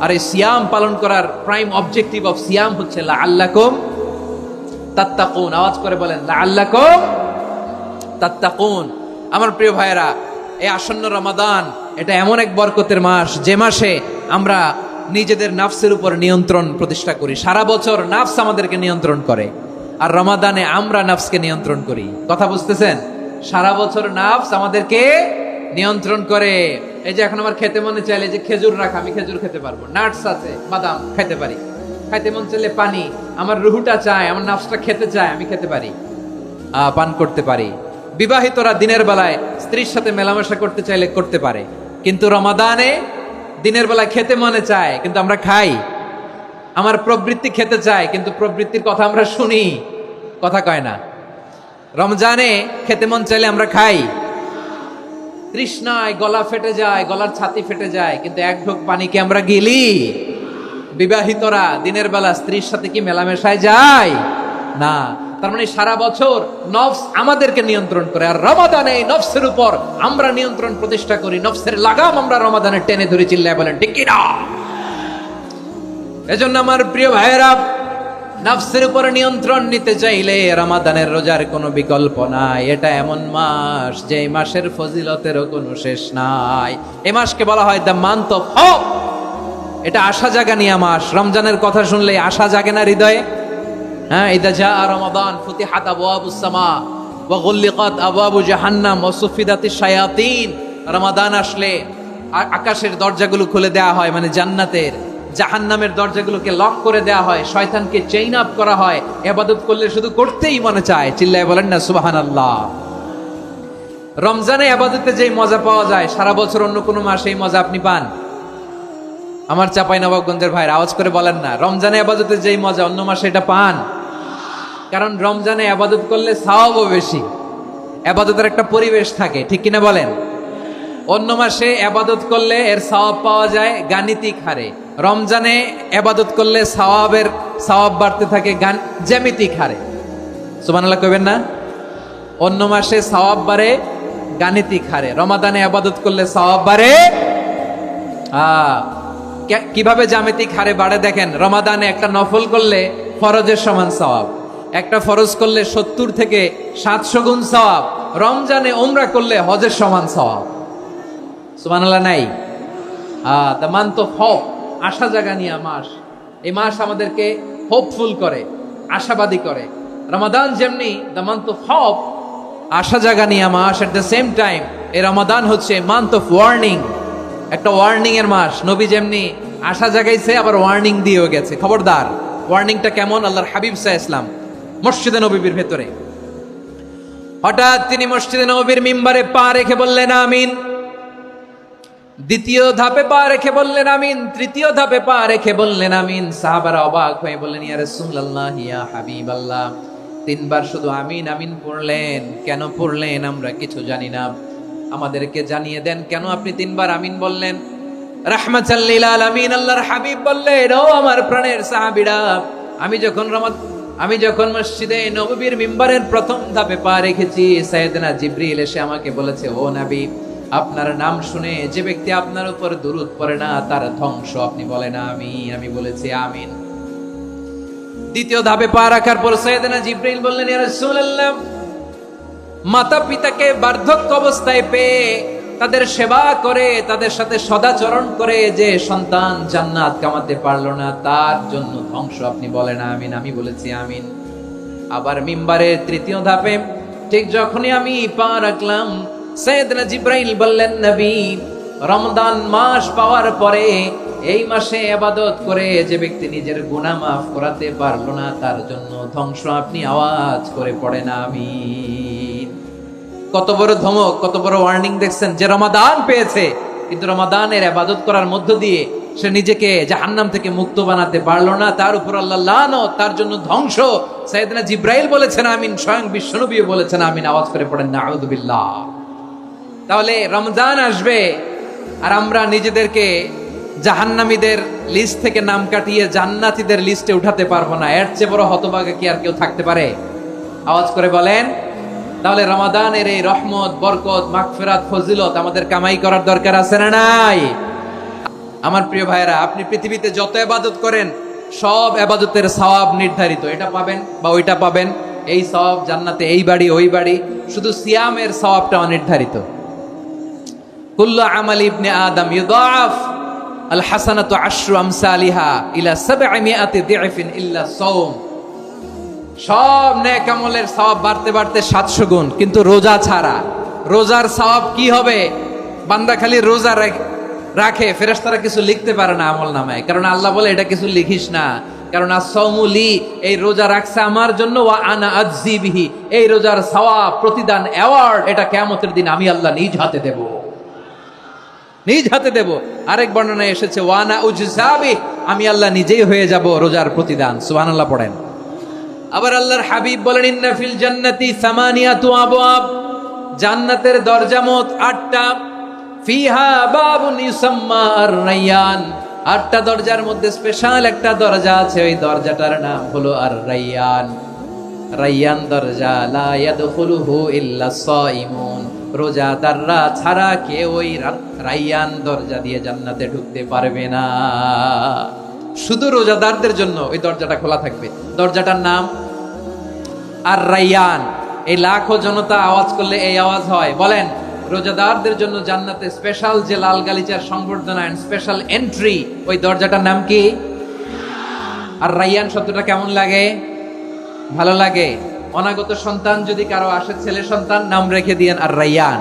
আর এই সিয়াম পালন করার প্রাইম অবজেক্টিভ অফ সিয়াম হচ্ছে লাআল্লাকুম তাত্তাকুন। আওয়াজ করে বলেন, লাআল্লাকুম তাত্তাকুন। আমার প্রিয় ভাইয়েরা, এই আসন্ন রমাদান, এটা এমন এক বরকতের মাস, যে মাসে আমরা নিজেদের নাফসের উপর নিয়ন্ত্রণ প্রতিষ্ঠা করি। সারা বছর নাফস আমাদেরকে নিয়ন্ত্রণ করে, আর রমাদানে আমরা নাফসকে নিয়ন্ত্রণ করি। কথা বুঝতেছেন? সারা বছর নাফস আমাদেরকে নিয়ন্ত্রণ করে। এই যে এখন আমার খেতে মনে চাইলে যে খেজুর রাখা, আমি খেজুর খেতে পারবো, নাটস আছে, বাদাম খেতে পারি। খাইতে মন চাইলে পানি, আমার রুহুটা চায়, আমার নাফসটা খেতে চায়, আমি খেতে পারি, পান করতে পারি। বিবাহিতরা দিনের বেলায় স্ত্রীর সাথে মেলামেশা করতে চাইলে করতে পারে, কিন্তু রমাদানে দিনের বেলায় খেতে মনে চায়, কিন্তু আমরা খাই। আমার প্রবৃত্তি খেতে চায়, কিন্তু প্রবৃত্তির কথা আমরা শুনি, কথা কয় না। রমজানে খেতে মন চাইলে আমরা খাই, তৃষ্ণায় গলা ফেটে যায়, গলার ছাতি ফেটে যায়, কিন্তু এক ঢোক পানিকে আমরা গিলি। বিবাহিতরা দিনের বেলা স্ত্রীর সাথে কি মেলামেশায় যায়? না। তার মানে সারা বছর নফস আমাদেরকে নিয়ন্ত্রণ করে, আর রমাদানে এই নফসের উপর আমরা নিয়ন্ত্রণ প্রতিষ্ঠা করি। নফসের লাগাম আমরা রমাদানে টেনে ধরে। চিল্লায় বলেন ঠিক কি না? এজন্য আমার প্রিয় ভাইয়েরা, নফসের উপর নিয়ন্ত্রণ নিতে চাইলে রমাদানের রোজার কোনো বিকল্প নাই। এটা এমন মাস, যে মাসের ফজিলতেরও কোনো শেষ নাই। এই মাসকে বলা হয় দ্য মান্থ অফ হোপ। এটা আশা জাগানিয়া মাস। রমজানের কথা শুনলে আশা জাগে না হৃদয়ে? হ্যাঁ, ইদা জাআ রমাদান ফুতিহাত আবওয়াবুস সামা ওয়া গুল্লিকাত আবওয়াবু জাহান্নাম ওয়া সুফিদাতিশ শায়াতিন। রমাদান আসলে আকাশের দরজাগুলো খুলে দেয়া হয়, মানে জান্নাতের। জাহান্নামের দরজাগুলোকে লক করে দেয়া হয়, শয়তানকে চেইন আপ করা হয়। ইবাদত করলে শুধু করতেই মনে চায়। চিল্লায় বলেন না সুবহানাল্লাহ। রমজানে ইবাদতে যেই মজা পাওয়া যায়, সারা বছর অন্য কোনো মাসে এই মজা আপনি পান? আমার চাঁপাইনবাবগঞ্জের ভাইরা আওয়াজ করে বলেন না, রমজানে ইবাদতে যেই মজা অন্য মাসে এটা পান? কারণ রমজানে ইবাদত করলে সওয়াবও বেশি, ইবাদতের একটা পরিবেশ থাকে, ঠিক কিনা বলেন? অন্য মাসে ইবাদত করলে এর সওয়াব পাওয়া যায় গাণিতিক হারে, রমজানে ইবাদত করলে সওয়াব বাড়তে থাকে জ্যামিতিক হারে। সুবহানাল্লাহ কইবেন না? অন্য মাসে সওয়াব বাড়ে গাণিতিক হারে, রমাদানে ইবাদত করলে সওয়াব বাড়ে কিভাবে জ্যামিতিক হারে বাড়ে দেখেন। রমাদানে একটা নফল করলে ফরজের সমান সওয়াব, একটা ফরজ করলে 70 থেকে 700 গুণ সওয়াব। রমজানে উমরা করলে হজের সমান সওয়াব। সুবহানাল্লাহ নাই? দ্য মান্থ অফ হোপ, আশা জাগানিয়া মাস। এই মাস আমাদেরকে হোপফুল করে, আশাবাদী করে। রমাদান যেমনি দ্য মান্থ অফ হোপ, আশা জাগানিয়া মাস, এট দ্য সেম টাইম এই রমাদান হচ্ছে মান্থ অফ ওয়ার্নিং, একটা ওয়ার্নিং এর মাস। নবী যেমনি আশা জাগাইছে, আবার ওয়ার্নিং দিয়েও গেছে, খবরদার। ওয়ার্নিংটা কেমন? আল্লাহর হাবিব সাল্লাল্লাহু আলাইহি ওয়াসাল্লাম মসজিদে নববীর ভেতরে হঠাৎ তিনি মসজিদে নববীর মিম্বারে পা রেখে বললেন আমিন। দ্বিতীয় ধাপে পা রেখে বললেন আমিন, তৃতীয় ধাপে পা রেখে বললেন আমিন। সাহাবারা অবাক হয়ে বললেন, ইয়া রাসূলুল্লাহ, ইয়া হাবিবাল্লাহ, 3 বার শুধু আমিন আমিন পড়লেন, কেন পড়লেন আমরা কিছু জানি না, আমাদেরকে জানিয়ে দেন কেন আপনি 3 বার আমিন বললেন। রাহমাতাল লিল আলামিন আল্লাহর হাবিব বললেন, ও আমার প্রাণের সাহাবীরা, আমি যখন মসজিদে নববীর মিম্বারের প্রথম ধাপে পা রেখেছি, সাইয়েদনা জিবরিল এসে আমাকে বলেছে, ও নবী, আপনার নাম শুনে যে ব্যক্তি আপনার উপর দুরূদ পড়ে না তার ধ্বংস। আপনি বলেন আমিন। আমি বলেছি আমিন। দ্বিতীয় ধাপে পা রাখার পর সাইয়েদনা জিবরিল বললেন, ইয়া রাসূলুল্লাহ, মাতা পিতাকে বার্ধক্য অবস্থায় পেয়ে তাদের সেবা করে, তাদের সাথে সদাচরণ করে যে সন্তান জান্নাত কামাতে পারলো না, তার জন্য ধ্বংস। আপনি বলেন আমিন। আমি বলেছি আমিন। আবার মিম্বারের তৃতীয় ধাপে ঠিক যখনই আমি পা রাখলাম, সাইয়েদনা জিবরাইল বললেন, নবী, রমজান মাস পাওয়ার পরে এই মাসে ইবাদত করে যে ব্যক্তি নিজের গুনাহ মাফ করাতে পারলো না, তার জন্য ধ্বংস। আপনি আওয়াজ করে পড়েন আমিন। কত বড় ধমক, কত বড় ওয়ার্নিং দেখছেন। যে রমাদান পেয়েছে, কিন্তু রমাদানের ইবাদত করার মধ্য দিয়ে সে নিজেকে জাহান্নাম থেকে মুক্ত বানাতে পারলো না, তার উপর আল্লাহ লানত, তার জন্য ধ্বংস। সাইয়েদনা জিবরাইল বলেছেন আমিন, স্বয়ং বিশ্বনবীও বলেছেন আমিন। আওয়াজ করে পড়েন নাউযু বিল্লাহ। তাহলে রমজান আসবে আর আমরা নিজেদেরকে জাহান্নামীদের লিস্ট থেকে নাম কাটিয়ে জান্নাতীদের লিস্টে উঠাতে পারবো না। এর চেয়ে বড় হতভাগা কি আর কেউ থাকতে পারে? আওয়াজ করে বলেন। তাহলে রমাদানের এই রহমত, বরকত, মাগফিরাত, ফজিলত আমাদের কামাই করার দরকার আছে না নাই? আমার প্রিয় ভাইরা, আপনি পৃথিবীতে যত ইবাদত করেন সব ইবাদতের সওয়াব নির্ধারিত। এটা পাবেন বা ওইটা পাবেন, এই সওয়াব জান্নাতে, এই বাড়ি ওই বাড়ি। শুধু সিয়ামের সওয়াবটা অনির্ধারিত। কুল্লু আমালি ইবনে আদম ইউদাআফ আল হাসানাতু আশরু আমসালিহা ইলা 700 দি'ফিন ইল্লা সাওম। সব নেক আমলের সওয়াব বাড়তে বাড়তে 700 গুণ, কিন্তু রোজা ছাড়া। রোজার সওয়াব কি হবে? বান্দা খালি রোজা রাখে, ফেরেশতারা কিছু লিখতে পারে না আমল নামায়, কারণ আল্লাহ বলে এটা কিছু লিখিস না, কারণ as-সাওমু লি, এই রোজা রাখছে আমার জন্য, ওয়া আনা আজজি বিহি, এই রোজার সওয়াব, প্রতিদান, অ্যাওয়ার্ড, এটা কিয়ামতের দিন আমি আল্লাহ নিজ হাতে দেব, নিজ হাতে দেব। আরেক বর্ণনায় এসেছে ওয়ানা উজজাবি, আমি আল্লাহ নিজেই হয়ে যাব রোজার প্রতিদান। সুবহানাল্লাহ পড়েন। আবার আল্লাহর হাবিব বলেন, ইন্না ফিল জান্নাতি সামানিয়াতু আবওয়াব, জান্নাতের দরজা মোট 8টা। ফিহা বাবুন ইউসাম্মা আর-রায়্যান, 8টা দরজার মধ্যে স্পেশাল একটা দরজা আছে, ওই দরজাটার নাম হলো আর-রায়্যান। রায়্যান দরজা, লা ইয়াদখুলুহু ইল্লা সাইমুন, রোজাদাররা ছাড়া কেউ ওই রায়্যান দরজা দিয়ে জান্নাতে ঢুকতে পারবে না। শুধু রোজাদারদের জন্য ওই দরজাটা খোলা থাকবে। দরজাটার নাম আর-রায়্যান। এই লাখো জনতা আওয়াজ করলে এই আওয়াজ হয়, বলেন। রোজাদারদের জন্য জান্নাতে স্পেশাল যে লাল গালিচার সংবর্ধনা এন্ড স্পেশাল এন্ট্রি, ওই দরজাটার নাম কি? আর-রায়্যান শব্দটা কেমন লাগে? ভালো লাগে? অনাগত সন্তান যদি কারো আসে, ছেলে সন্তান, নাম রেখে দিয়েন আর রাইয়ান।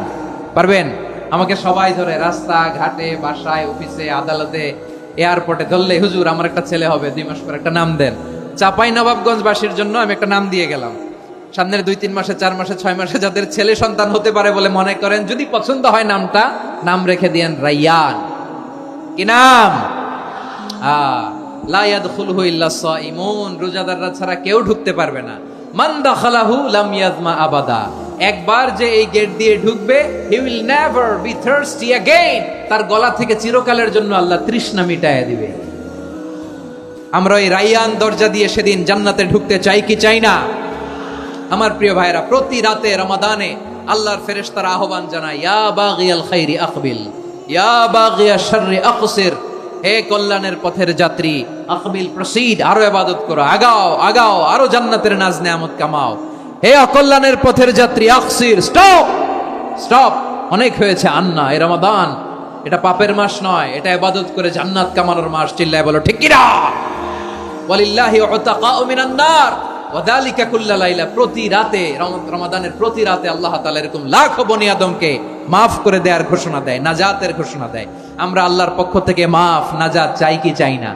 পারবেন? আমাকে সবাই ধরে রাস্তা ঘাটে, বাসায়, অফিসে, আদালতে, এয়ারপোর্টে ধরলে, হুজুর আমার একটা ছেলে হবে, 2 মাস পর একটা নাম দেন। চাপাই নবাবগঞ্জবাসীর জন্য আমি একটা নাম দিয়ে গেলাম। সামনের 2-3 মাসে, 4 মাসে, 6 মাসে যাদের ছেলে সন্তান হতে পারে বলে মনে করেন, যদি পছন্দ হয় নামটা, নাম রেখে দিয়েন রাইয়ান। কি নাম? লা ইয়াদখুলহু ইল্লা সাইমুন, রোজাদাররা ছাড়া কেউ ঢুকতে পারবে না। মান দাখালাহু লাম ইয়াজমা আবাদা, একবার যে এই গেট দিয়ে ঢুকবে, he will never be thirsty again, তার গলা থেকে চিরকালের জন্য আল্লাহ তৃষ্ণা মিটায়া দিবে। আমরা এই রাইয়ান দরজা দিয়ে সেদিন জান্নাতে ঢুকতে চাই কি চাই না? আমার প্রিয় ভাইরা, প্রতি রাতে রমাদানে আল্লাহর ফেরেশতারা আহ্বান জানায়, ইয়া বাগিয়াল খাইরি আকবিল, ইয়া বাগিয়াশ শাররি আকসির, হে কল্যাণের পথের যাত্রী, আকবিল প্রসিড, আরো ইবাদত করো, আগাও আগাও, আরো জান্নাতের নাজ নেয়ামত কামাও। হে অকল্যাণের পথের যাত্রী, আকসির, স্টপ স্টপ, অনেক হয়েছে। আন্না, এই রমাদান এটা পাপের মাস নয়, এটা ইবাদত করে জান্নাত কামানোর মাস। চিল্লায় বলো ঠিক কিনা? ওয়ালিল্লাহি উতাকাউ মিনান নার ওয়া যালিকা কুল্লা লাইলা, প্রতি রাতে, রমাদানের প্রতি রাতে আল্লাহ তাআলা এরকম লাখো বনি আদমকে মাফ করে দেওয়ার ঘোষণা দেয়, নাজাতের ঘোষণা দেয়। আমরা আল্লাহর পক্ষ থেকে মাফ, নাজাত চাই কি চাই না?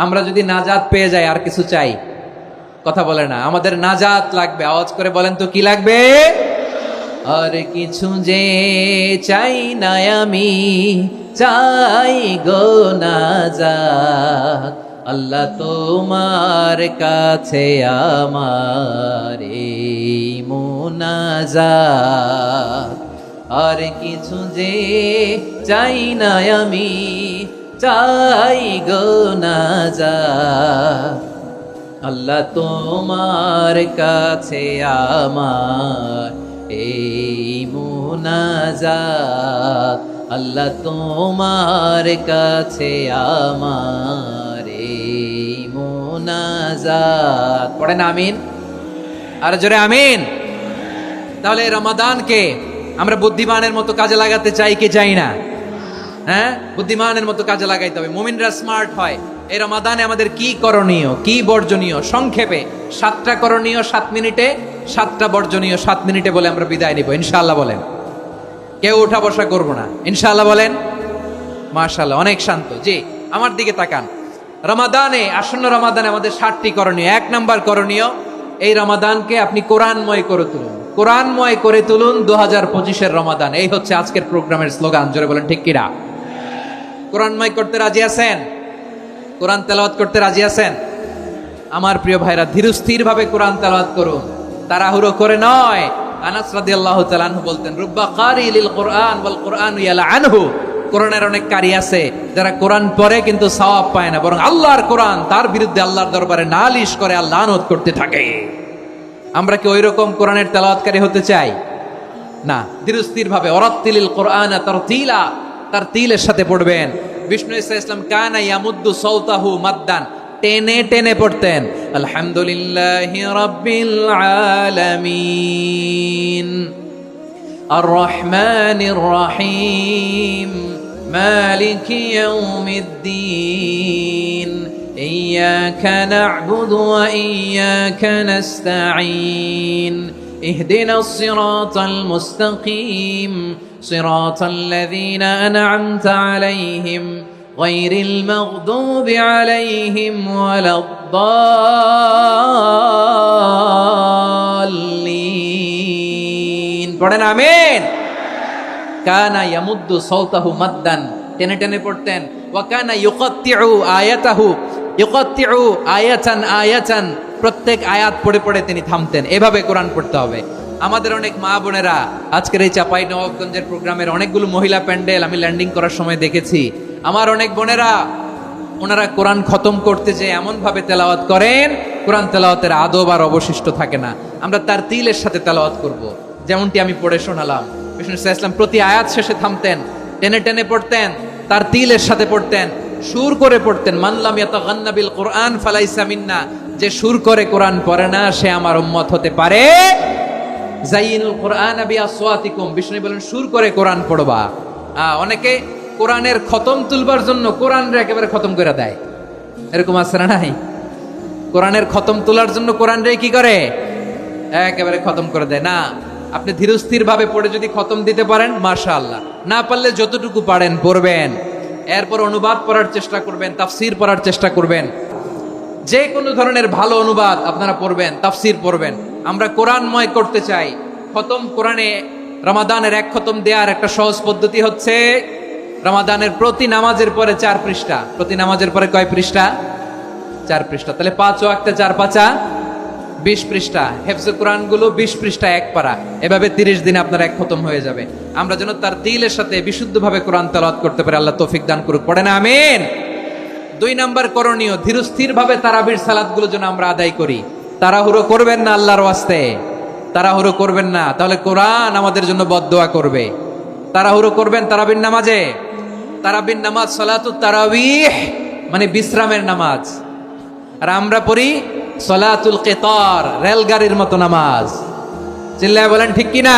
আমরা যদি নাজাত পেয়ে যাই আর কিছু চাই? কথা বলে না। আমাদের নাজাত লাগবে, আওয়াজ করে বলেন তো কি লাগবে? আর কিছু যে চাই না আমি, চাই গো নাজাত, আল্লাহ তোমার কাছে আমার এই মুনাজাত। আর কিছু যে চাই না আমি, চাই গো নাজাত, আল্লাহ তোমার কাছে আমার এই মুনাজাত, আল্লাহ তোমার কাছে আমার এই মুনাজাত। পড়েন আমিন, আর জোরে আমিন। তাহলে রমাদানকে আমরা বুদ্ধিমানের মতো কাজে লাগাতে চাই কি চাই না? হ্যাঁ, বুদ্ধিমানের মতো কাজে লাগাইতে হবে। মুমিনরা স্মার্ট হয়। এই রমাদানে আমাদের কি করণীয়, কি বর্জনীয়, সংক্ষেপে 7টা করণীয় 7 মিনিটে, 7টা বর্জনীয় 7 মিনিটে বলে আমরা বিদায় নিব ইনশাআল্লাহ। বলেন, কেউ উঠা বসা করবো না ইনশাআল্লাহ। বলেন মাশাআল্লাহ, অনেক শান্ত। জি, আমার দিকে তাকান। রমাদানে, আসন্ন রমাদানে আমাদের 7টি করণীয়। 1 নাম্বার করণীয়, এই রমাদানকে আপনি কোরআনময় করে তুলুন। কোরআনময় করে তুলুন 2025-এর রমাদান। এই হচ্ছে আজকের প্রোগ্রামের স্লোগান। জোরে বলেন ঠিক কিনা? কোরআনময় করতে রাজি আছেন? কোরআন তেলাওয়াত করতে রাজি আছেন? আমার প্রিয় ভাইরা, ধীরস্থির ভাবে কোরআন তেলাওয়াত করুন, তাড়াহুড়ো করে নয়। আনাস রাদিয়াল্লাহু তাআলা আনহু বলতেন, রুব্বা কারি লিল কোরআন ওয়াল কোরআন ইয়ালআনহু, কোরআনের অনেক কারি আছে যারা কোরআন পড়ে কিন্তু সওয়াব পায় না, বরং আল্লাহর কোরআন তার বিরুদ্ধে আল্লাহর দরবারে নালিশ করে আর লানত করতে থাকে। আমরা কি ওই রকম কোরআনের তেলাওয়াতকারী হতে চাই? না। ধীরস্থির ভাবে, ওয়ারাত্তিলিল কোরআন তারতিলা, তারতিলের সাথে পড়বেন। বিষ্ণু ইসা ইসলাম কানা ইয়ামুদ্দু সাওতাহু মাদ্দান, টেনে টেনে পড়তেন। আলহামদুলিল্লাহি রাব্বিল আলামিন আর রহমানির রহিম মালিকি ইয়াউমিদ্দিন ইয়্যাকা না'বুদু ওয়া ইয়্যাকা নাস্তাঈন ইহদিনাস সিরাতাল মুস্তাকিম সিরাতাল লাযীনা আন'আমতা আলাইহিম গায়রিল মাগদুবি আলাইহিম ওয়ালাদ-দাল্লিন। পড়েন আমিন। কানা ইয়ামুদ্দু সাওতাহু মাদ্দান, টেনে টেনে পড়তেন। ওয়া কানা ইউকাত্তিউ আয়াতাহু, ইউকাত্তিউ আয়াতান আয়াতান, প্রত্যেক আয়াত পড়ে পড়ে তিনি থামতেন। এভাবে কোরআন পড়তে হবে। আমাদের অনেক মা বোনেরা আজকের এই চাপাই নবাবগঞ্জের প্রোগ্রামের অনেকগুলো মহিলা প্যান্ডেল আমি ল্যান্ডিং করার সময় দেখেছি। আমার অনেক বোনেরা, ওনারা কোরআন খতম করতে যে এমন ভাবে তেলাওয়াত করেন, কোরআন তেলাওয়াতের আদব আর অবশিষ্ট থাকে না। আমরা তার তিলের সাথে তেলাওয়াত করব, যেমনটি আমি পড়ে শোনালাম। বিষ্ণু ইসলাম প্রতি আয়াত শেষে থামতেন, টেনে টেনে পড়তেন, তার তিলের সাথে পড়তেন, সুর করে পড়তেন। মানলাম ইয়াতাগান্না বিল কোরআন ফালাইসা মিন্না, যে সুর করে কোরআন পড়ে না সে আমার উম্মত হতে পারে। যাইনুল কোরআন বিআসওয়াতিকুম, বিষ্ণু বলেন সুর করে কোরআন পড়বা। অনেকে কোরআনের খতম তুলবার জন্য কোরআনরে একেবারে খতম করে দেয়, এরকম আছে না নাই? কোরআনের খতম তোলার জন্য কোরআন রে কি করে, একেবারে খতম করে দেয় না। আপনি ধীরস্থির ভাবে পড়ে যদি খতম দিতে পারেন মাশাআল্লাহ, না পারলে যতটুকু পারেন পড়বেন, এরপর অনুবাদ পড়ার চেষ্টা করবেন, তাফসির পড়ার চেষ্টা করবেন, যে কোনো ধরনের ভালো অনুবাদ আপনারা পড়বেন, তাফসির পড়বেন। আমরা কোরআনময় করতে চাই। খতম কোরআনে রমাদানের এক খতম দেওয়ার একটা সহজ পদ্ধতি হচ্ছে রমাদানের প্রতি নামাজের পরে 4 পৃষ্ঠা, প্রতি নামাজের পরে কয় পৃষ্ঠা, 4 পৃষ্ঠা। তাহলে 5 ওয়াক্তে 4 পাঁচা 20 পৃষ্ঠা। হেফজে কোরআন গুলো 20 পৃষ্ঠা এক পারা, এভাবে 30 দিনে আপনার এক খতম হয়ে যাবে। আমরা যেন তার দিলের সাথে বিশুদ্ধভাবে কোরআন তেলাওয়াত করতে পারি, আল্লাহ তৌফিক দান করুক। পড়ে না আমিন। 2 নাম্বার করণীয়, ধীরস্থির ভাবে তারাবির সালাত গুলো যেন আমরা আদায় করি। তাড়াহুড়ো করবেন না আল্লাহর ওয়াস্তে, তাড়াহুড়ো করবেন না, তাহলে কোরআন আমাদের জন্য বদদোয়া করবে। তাড়াহুড়ো করবেন তারাবির নামাজে। তারাবির নামাজ সালাতুত তারাবিহ মানে বিশ্রামের নামাজ, আর আমরা পড়ি সালাতুল কিতার, রেলগাড়ির মতো নামাজ। চিল্লায় বলেন ঠিক কিনা?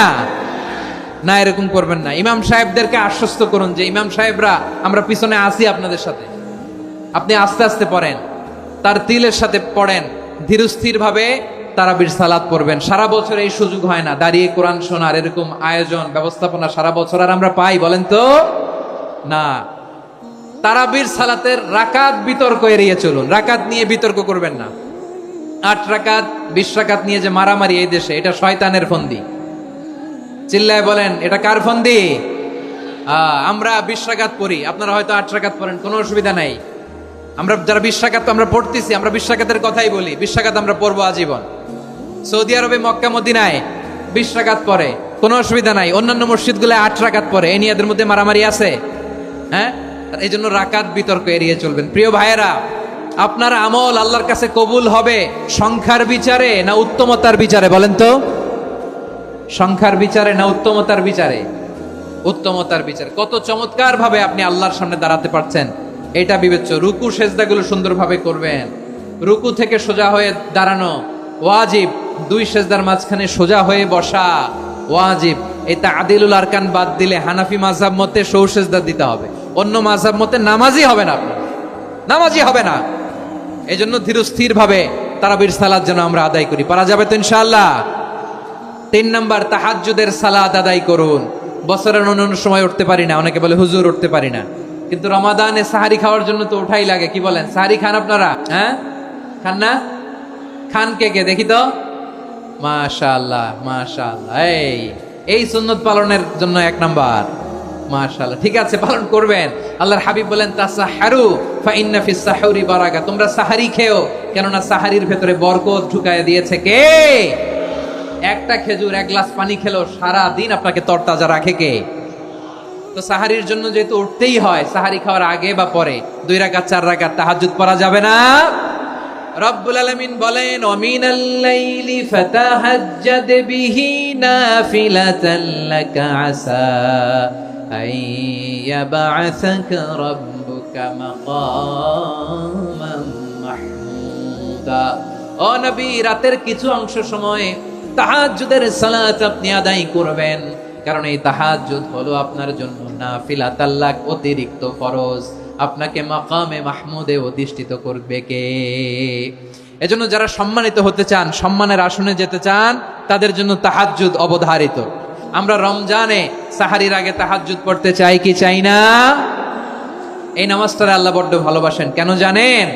না, এরকম করবেন না। ইমাম সাহেবদেরকে আশ্বস্ত করুন যে ইমাম সাহেবরা আমরা পিছনে আসি আপনাদের সাথে, আপনি আস্তে আস্তে পড়েন, তার তিলের সাথে পড়েন, ধীরস্থির ভাবে তারাবির সালাত পড়বেন। সারা বছর এই সুযোগ হয় না দাঁড়িয়ে কোরআন শোনার, এরকম আয়োজন ব্যবস্থাপনা সারা বছর আর আমরা পাই বলেন তো না। তারাবির সালাতের রাকাত বিতর্ক এড়িয়ে চলুন, রাকাত নিয়ে বিতর্ক করবেন না। 8 রাকাত 20 রাকাত নিয়ে যে মারামারি এই দেশে, এটা শয়তানের ফন্দি। চিল্লায় বলেন এটা কার ফন্দি? আমরা 20 রাকাত পড়ি, আপনারা হয়তো 8 রাকাত পড়েন, কোনো অসুবিধা নাই। আমরা যারা 20 রাকাত আমরা পড়তেছি, আমরা 20 রাকাতের কথাই বলি, 20 রাকাত আমরা পড়বো আজীবন। সৌদি আরবে মক্কা মদিনায় 20 রাকাত পড়ে, কোনো অসুবিধা নাই। অন্যান্য মসজিদগুলো 8 রাকাত পড়ে, এই নিয়ে এদের মধ্যে মারামারি আছে? হ্যাঁ, এই জন্য রাকাত বিতর্ক এড়িয়ে চলবেন। প্রিয় ভাইয়েরা, আপনার আমল আল্লাহর কাছে কবুল হবে সংখ্যার বিচারে না উত্তমতার বিচারে বলেন তো? সংখ্যার বিচারে না উত্তমতার বিচারে? উত্তমতার বিচারে। কত চমৎকার ভাবে আপনি আল্লাহর সামনে দাঁড়াতে পারছেন এটা বিবেচ্য। রুকু সেজদাগুলো সুন্দরভাবে করবেন, রুকু থেকে সোজা হয়ে দাঁড়ানো ওয়াজিব, 2 সেজদার মাঝখানে সোজা হয়ে বসা ওয়াজিব। এই তাআদিলুল আরকান বাদ দিলে হানাফি মাযহাব মতে সৌ সেজদা দিতে হবে, অন্য মাযহাব মতে নামাজই হবে না, আপনার নামাজই হবে না। এই জন্য ধীরস্থির ভাবে তারাবির সালাত যেন আমরা আদায় করি। পারা যাবে তো ইনশাআল্লাহ? 3 নাম্বার, তাহাজ্জুদের সালাত আদায় করুন। বছরের অন্য সময় উঠতে পারি না, অনেকে বলে হুজুর উঠতে পারি না, কিন্তু রমাদানে সাহারি খাওয়ার জন্য তো ওঠাই লাগে। কি বলেন, সাহারি খান আপনারা? হ্যাঁ, খান না? খান কে কে দেখি তো? মাশাআল্লাহ মাশাআল্লাহ, এই সুন্নত পালনের জন্য 1 নাম্বার। মাশাআল্লাহ, ঠিক আছে, পালন করবেন। আল্লাহর হাবিব বলেন তাসাহারু ফা ইন্না ফিস সাহুরি বারাকা, তোমরা সাহারি খেও, কেননা সাহারির ভেতরে বরকত ঢুকায় দিয়েছে কে? একটা খেজুর 1 গ্লাস পানি খেলো সারা দিন আপনাকে তরতাজা রাখে কে? তো সাহারির জন্য যেহেতু উঠতেই হয়, সাহারি খাওয়ার আগে বা পরে 2 রাকাত 4 রাকাত তাহাজ্জুদ পড়া যাবে না? রব্বুল আলামিন বলেন ওয়ামিনাল লাইলি ফাতাহাজ্জাদ বিহি নাফিলাতান লাকা আসা আইয়াবআসাকা রাব্বুকা মাকামান মাহমুদা। ও নবী, রাতের কিছু অংশ সময় তাহাজ্জুদের সালাত আপনি আদায় করবেন, কারণ এই তাহাজ্জুদ হলো আপনার জন্য নাফিলাতাল লাক, অতিরিক্ত ফরজ। আপনাকে মাকামে মাহমুদে অধিষ্ঠিত করবে কে? এজন্য যারা সম্মানিত হতে চান, সম্মানের আসনে যেতে চান, তাদের জন্য তাহাজ্জুদ অবধারিত। আমরা রমজানে সাহারির আগে তাহাজ্জুদ পড়তে চাই কি চাই না? এই নামাজটা আল্লাহ বড্ড ভালোবাসেন, কেন জানেন?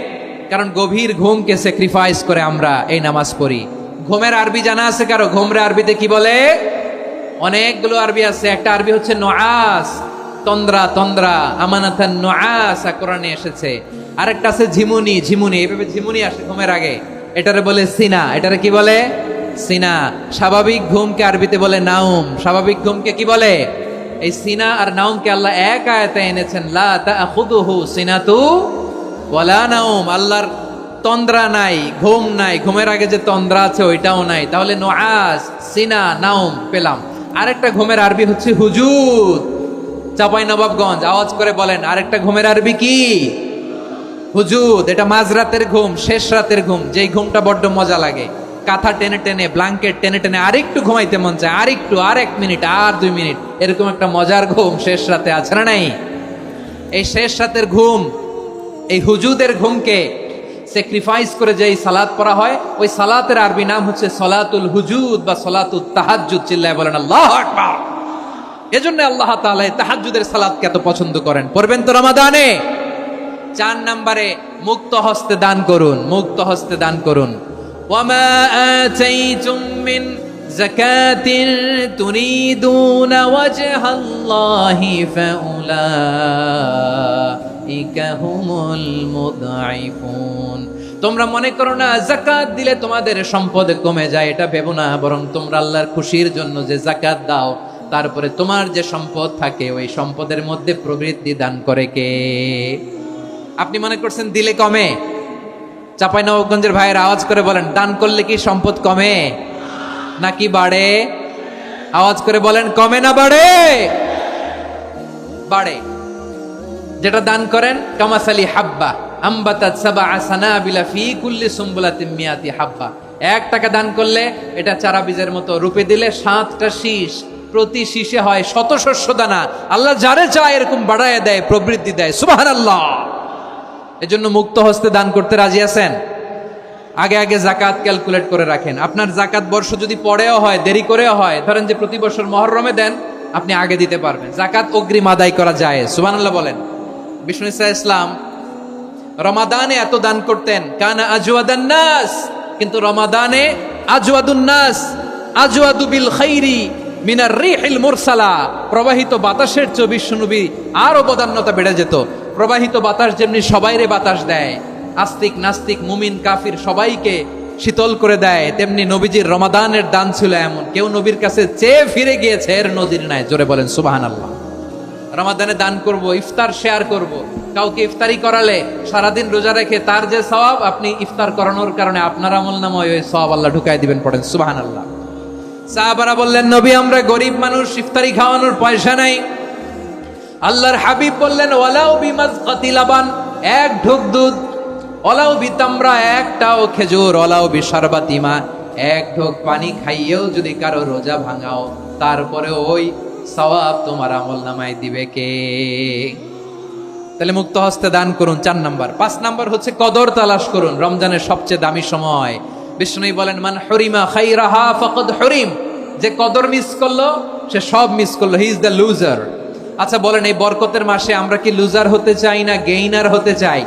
কারণ গভীর ঘুমকে স্যাক্রিফাইস করে আমরা এই নামাজ পড়ি। ঘুমের আরবি জানা আছে কারো? ঘুমরে আরবিতে কি বলে? অনেকগুলো আরবি আছে। একটা আরবি হচ্ছে নুআস, তন্দ্রা, তন্দ্রা, আমানাতান নুআস কোরআনে এসেছে। আরেকটা আছে ঝিমুনি, ঝিমুনি, এইভাবে ঝিমুনি আসে ঘুমের আগে, এটারে বলে সিনা। এটারে কি বলে? সিনা। স্বাভাবিক ঘুমকে আরবিতে বলে নাউম। স্বাভাবিক ঘুমকে কি বলে? এই সিনা আর নাউমকে আল্লাহ এক আয়াতে এনেছেন, লা তাখুযুহু সিনাতু ওয়ালা নাউম। আল্লাহর তন্দ্রা নাই, ঘুম নাই, ঘুমের আগে যে তন্দ্রা আছে ওইটাও নাই। তাহলে নুআস, সিনা, নাউম পেলাম। আরেকটা ঘুমের আরবি হচ্ছে হুজুদ। চাঁপাইনবাবগঞ্জ আওয়াজ করে বলেন, আরেকটা ঘুমের আরবি কি? হুজুদ। এটা মাঝরাতের ঘুম, শেষ রাতের ঘুম, যেই ঘুমটা বড্ড মজা লাগে। কাঁথা টেনে টেনে, ব্ল্যাঙ্কেট টেনে টেনে আরেকটু ঘুমাইতে মন চায়, আরেকটু, আর 1 মিনিট, আর 2 মিনিট, এরকম একটা মজার ঘুম শেষ রাতে আছে না নাই? এই শেষ রাতের ঘুম, এই হুজুদের ঘুমকে স্যাক্রিফাইস করে যে সালাত পড়া হয়, ওই সালাতের আরবি নাম হচ্ছে সলাতুল হুজুদ বা সলাতুত তাহাজ্জুদ। চিল্লায় বলেন আল্লাহু আকবার। এজন্য আল্লাহ তাআলা তাহাজ্জুদের সালাতকে এত পছন্দ করেন। পড়বেন তো রমাদানে। 4 নম্বরে মুক্ত হস্তে দান করুন, মুক্ত হস্তে দান করুন। ওয়ামা আতাইতুম মিন যাকাতিন তুরিদুনা ওয়াজহাল্লাহি ফাউলাইকা হুমুল মুদঈফুন। তোমরা মনে করো না যাকাত দিলে তোমাদের সম্পদ কমে যায়, এটা ভেবো না, বরং তোমরা আল্লাহর খুশির জন্য যে যাকাত দাও, তারপরে তোমার যে সম্পদ থাকে ওই সম্পদের মধ্যে প্রবৃদ্ধি দান করে কে? আপনি মনে করছেন দিলে কমে? চাঁপাইনবাবগঞ্জের ভাইয়ের আওয়াজ করে বলেন, দান করলে কি সম্পদ কমে নাকি বাড়ে? আওয়াজ করে বলেন, কমে না বাড়ে? বাড়ে। যেটা দান করেন কামাসালি হাব্বা আম্বাতাত সাবআ সানাবিলা ফি কুল্লি সুমবুলাতিন মিয়াতি হাব্বা। 1 টাকা দান করলে এটা চারা বীজের মতো, রূপে দিলে 7টা শীষ, প্রতি শীষে হয় 100 শস্য দানা। আল্লাহ যারে চায় এরকম বাড়ায় দেয়, প্রবৃদ্ধি দেয়। সুবহানাল্লাহ। এজন্য মুক্ত হস্তে দান করতে রাজি আছেন? আগে আগে যাকাত ক্যালকুলেট করে রাখেন। আপনার যাকাত বর্ষ যদি পরেও হয়, দেরি করেও হয়, ধরেন যে প্রতি বছর মুহররমে দেন, আপনি আগে দিতে পারবেন। যাকাত অগ্রিম আদায় করা যায়। সুবহানাল্লাহ বলেন। বিষ্ণু ইসা ইসলাম রমাদানে এত দান করতেন, কানা আজওয়াদান নাস, কিন্তু রমাদানে আজওয়াদুন নাস আজওয়াদু বিল খাইরি মিনার রিহিল মুরসালা। প্রবাহিত বাতাসের চেয়ে বিশ্বনবী আরো বদান্যতা বেড়ে যেত। প্রবাহিত বাতাস যেমনি সবাইরে বাতাস দেয়, আস্তিক নাস্তিক মুমিন কাফির সবাইকে শীতল করে দেয়, তেমনি নবীজির রমাদানের দান ছিল এমন, কেউ নবীর কাছে চেয়ে ফিরে গিয়েছে এর নজির নাই। জোরে বলেন সুবহানাল্লাহ। রমাদানে দান করব, ইফতার শেয়ার করব। কাউকে ইফতারি করালে সারাদিন রোজা রেখে তার যে সওয়াব, আপনি ইফতার করানোর কারণে আপনার আমলনামায় ওই সওয়াব আল্লাহ ঢুকাই দিবেন। পড়েন সুবহানাল্লাহ। সাহাবারা বললেন, নবী আমরা গরিব মানুষ, ইফতারি খাওয়ানোর পয়সা নাই। আল্লাহর হাবিব বললেন, ওয়ালাউ বিমাজকাতি লাবান, 1 ঢোক দুধ, ওয়ালাউ বিতামরা, 1টাও খেজুর, ওয়ালাউ বিশারবাতিমা, 1 ঢোক পানি খাইয়েও যদি কারো রোজা ভাঙাও, তারপরে ওই সওয়াব তোমার আমলনামায় দিবে কে? তাহলে মুক্ত হস্তে দান করুন, 4 নাম্বার। 5 নাম্বার হচ্ছে কদর তালাশ করুন। রমজানের সবচেয়ে দামি সময়। বিষ্ণু বলেন, মান হুরিমা খাইরাহা ফাকাদ হুরিম, যে কদর মিস করলো সে সব মিস করলো, হি ইজ দ্য লুজার। আচ্ছা বলেন, এই বরকতের মাসে আমরা কি লুজার হতে চাই না গেইনার হতে চাই?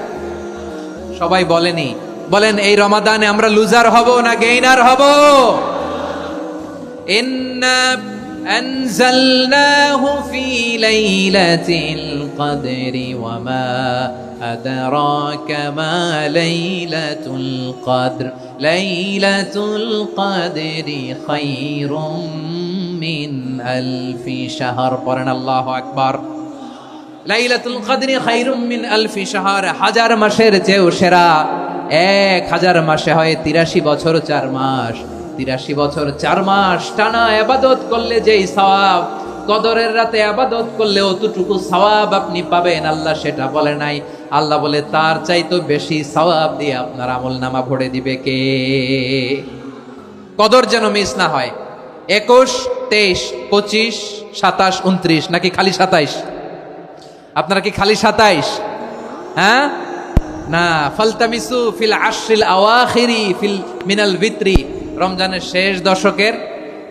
সবাই বলেনি, বলেন এই রমাদানে আমরা লুজার হব না গেইনার হব? ইন্না আনজালনাহু ফি লাইলাতিল কদরি ওয়া মা আদরাকা মা লাইলাতুল কদর লাইলাতুল কদরি খায়রুম মিন আলফি শাহর। পড়েন আল্লাহু আকবার। লাইলাতুল কদরি খায়রুম মিন আলফি শাহর, 1000 মাসের চেয়েও সেরা। 1000 মাসে হয় 83 বছর 4 মাস। 83 বছর 4 মাস টানা ইবাদত করলে যেই সওয়াব, কদরের রাতে ইবাদত করলে অতটুকু সওয়াব আপনি পাবেন, আল্লাহ সেটা বলে নাই। আল্লাহ বলে তার চাইতো বেশি সওয়াব দিয়ে আপনার আমলনামা ভরে দিবে কে? কদর যেন মিস না হয়। 21, 23, 25, 27, 29 নাকি খালি 27? আপনারা কি খালি 27? হ্যাঁ না। ফালতামিসু ফিল আশরিল আওয়াখিরি ফিল মিনাল ভিতরি, রমজানের শেষ দশকের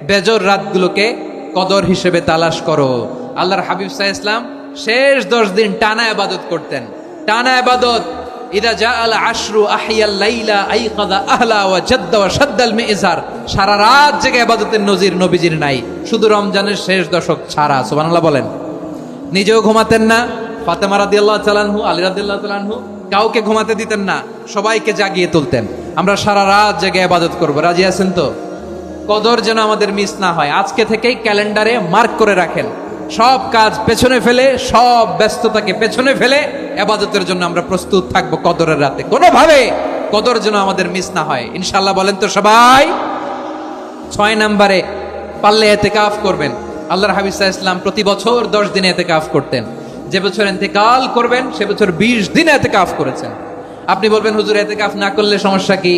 বেজর রাতগুলোকে কদর হিসেবে তালাশ করো। আল্লাহর হাবিব সাল্লাল্লাহু আলাইহি ওয়াসাল্লাম শেষ 10 দিন টানা ইবাদত করতেন, টানা ইবাদত। ইদা জাআল আশরু আহিয়াল লাইলা আইকাদা আহলা ওয়া জাদ্দা ওয়া শাদ্দাল মিজার। সারা রাত জেগে ইবাদতের নজির নবীজির নাই, শুধু রমজানের শেষ দশক ছাড়া। সুবহানাল্লাহ বলেন। নিজেও ঘুমাতেন না। ফাতেমা রাদিয়াল্লাহু তাআলা আনহু, আলী রাদিয়াল্লাহু তাআলা আনহু কাউকে ঘুমাতে দিতেন না, সবাইকে জাগিয়ে তুলতেন। আমরা সারা রাত জেগে ইবাদত করব। রাজি আছেন তো? কদর যেন আমাদের মিস না হয়। আজকে থেকেই ক্যালেন্ডারে মার্ক করে রাখেন, সব কাজ পেছনে ফেলে, সব ব্যস্ততাকে পেছনে ফেলে ইবাদতের জন্য আমরা প্রস্তুত থাকবো কদরের রাতে। কোনোভাবে কদর যেন আমাদের মিস না হয়, ইনশাআল্লাহ। বলেন তো সবাই। 6 নম্বরে পারলে ইতিকাফ করবেন। আল্লাহর হাবিব সাল্লাল্লাহু আলাইহি ওয়াসাল্লাম প্রতি বছর 10 দিনে ইতিকাফ করতেন। যে বছর ইন্তেকাল করবেন সে বছর 20 দিন ইতিকাফ করেছেন। আপনি বলবেন, হুজুর ইতিকাফ না করলে সমস্যা কি?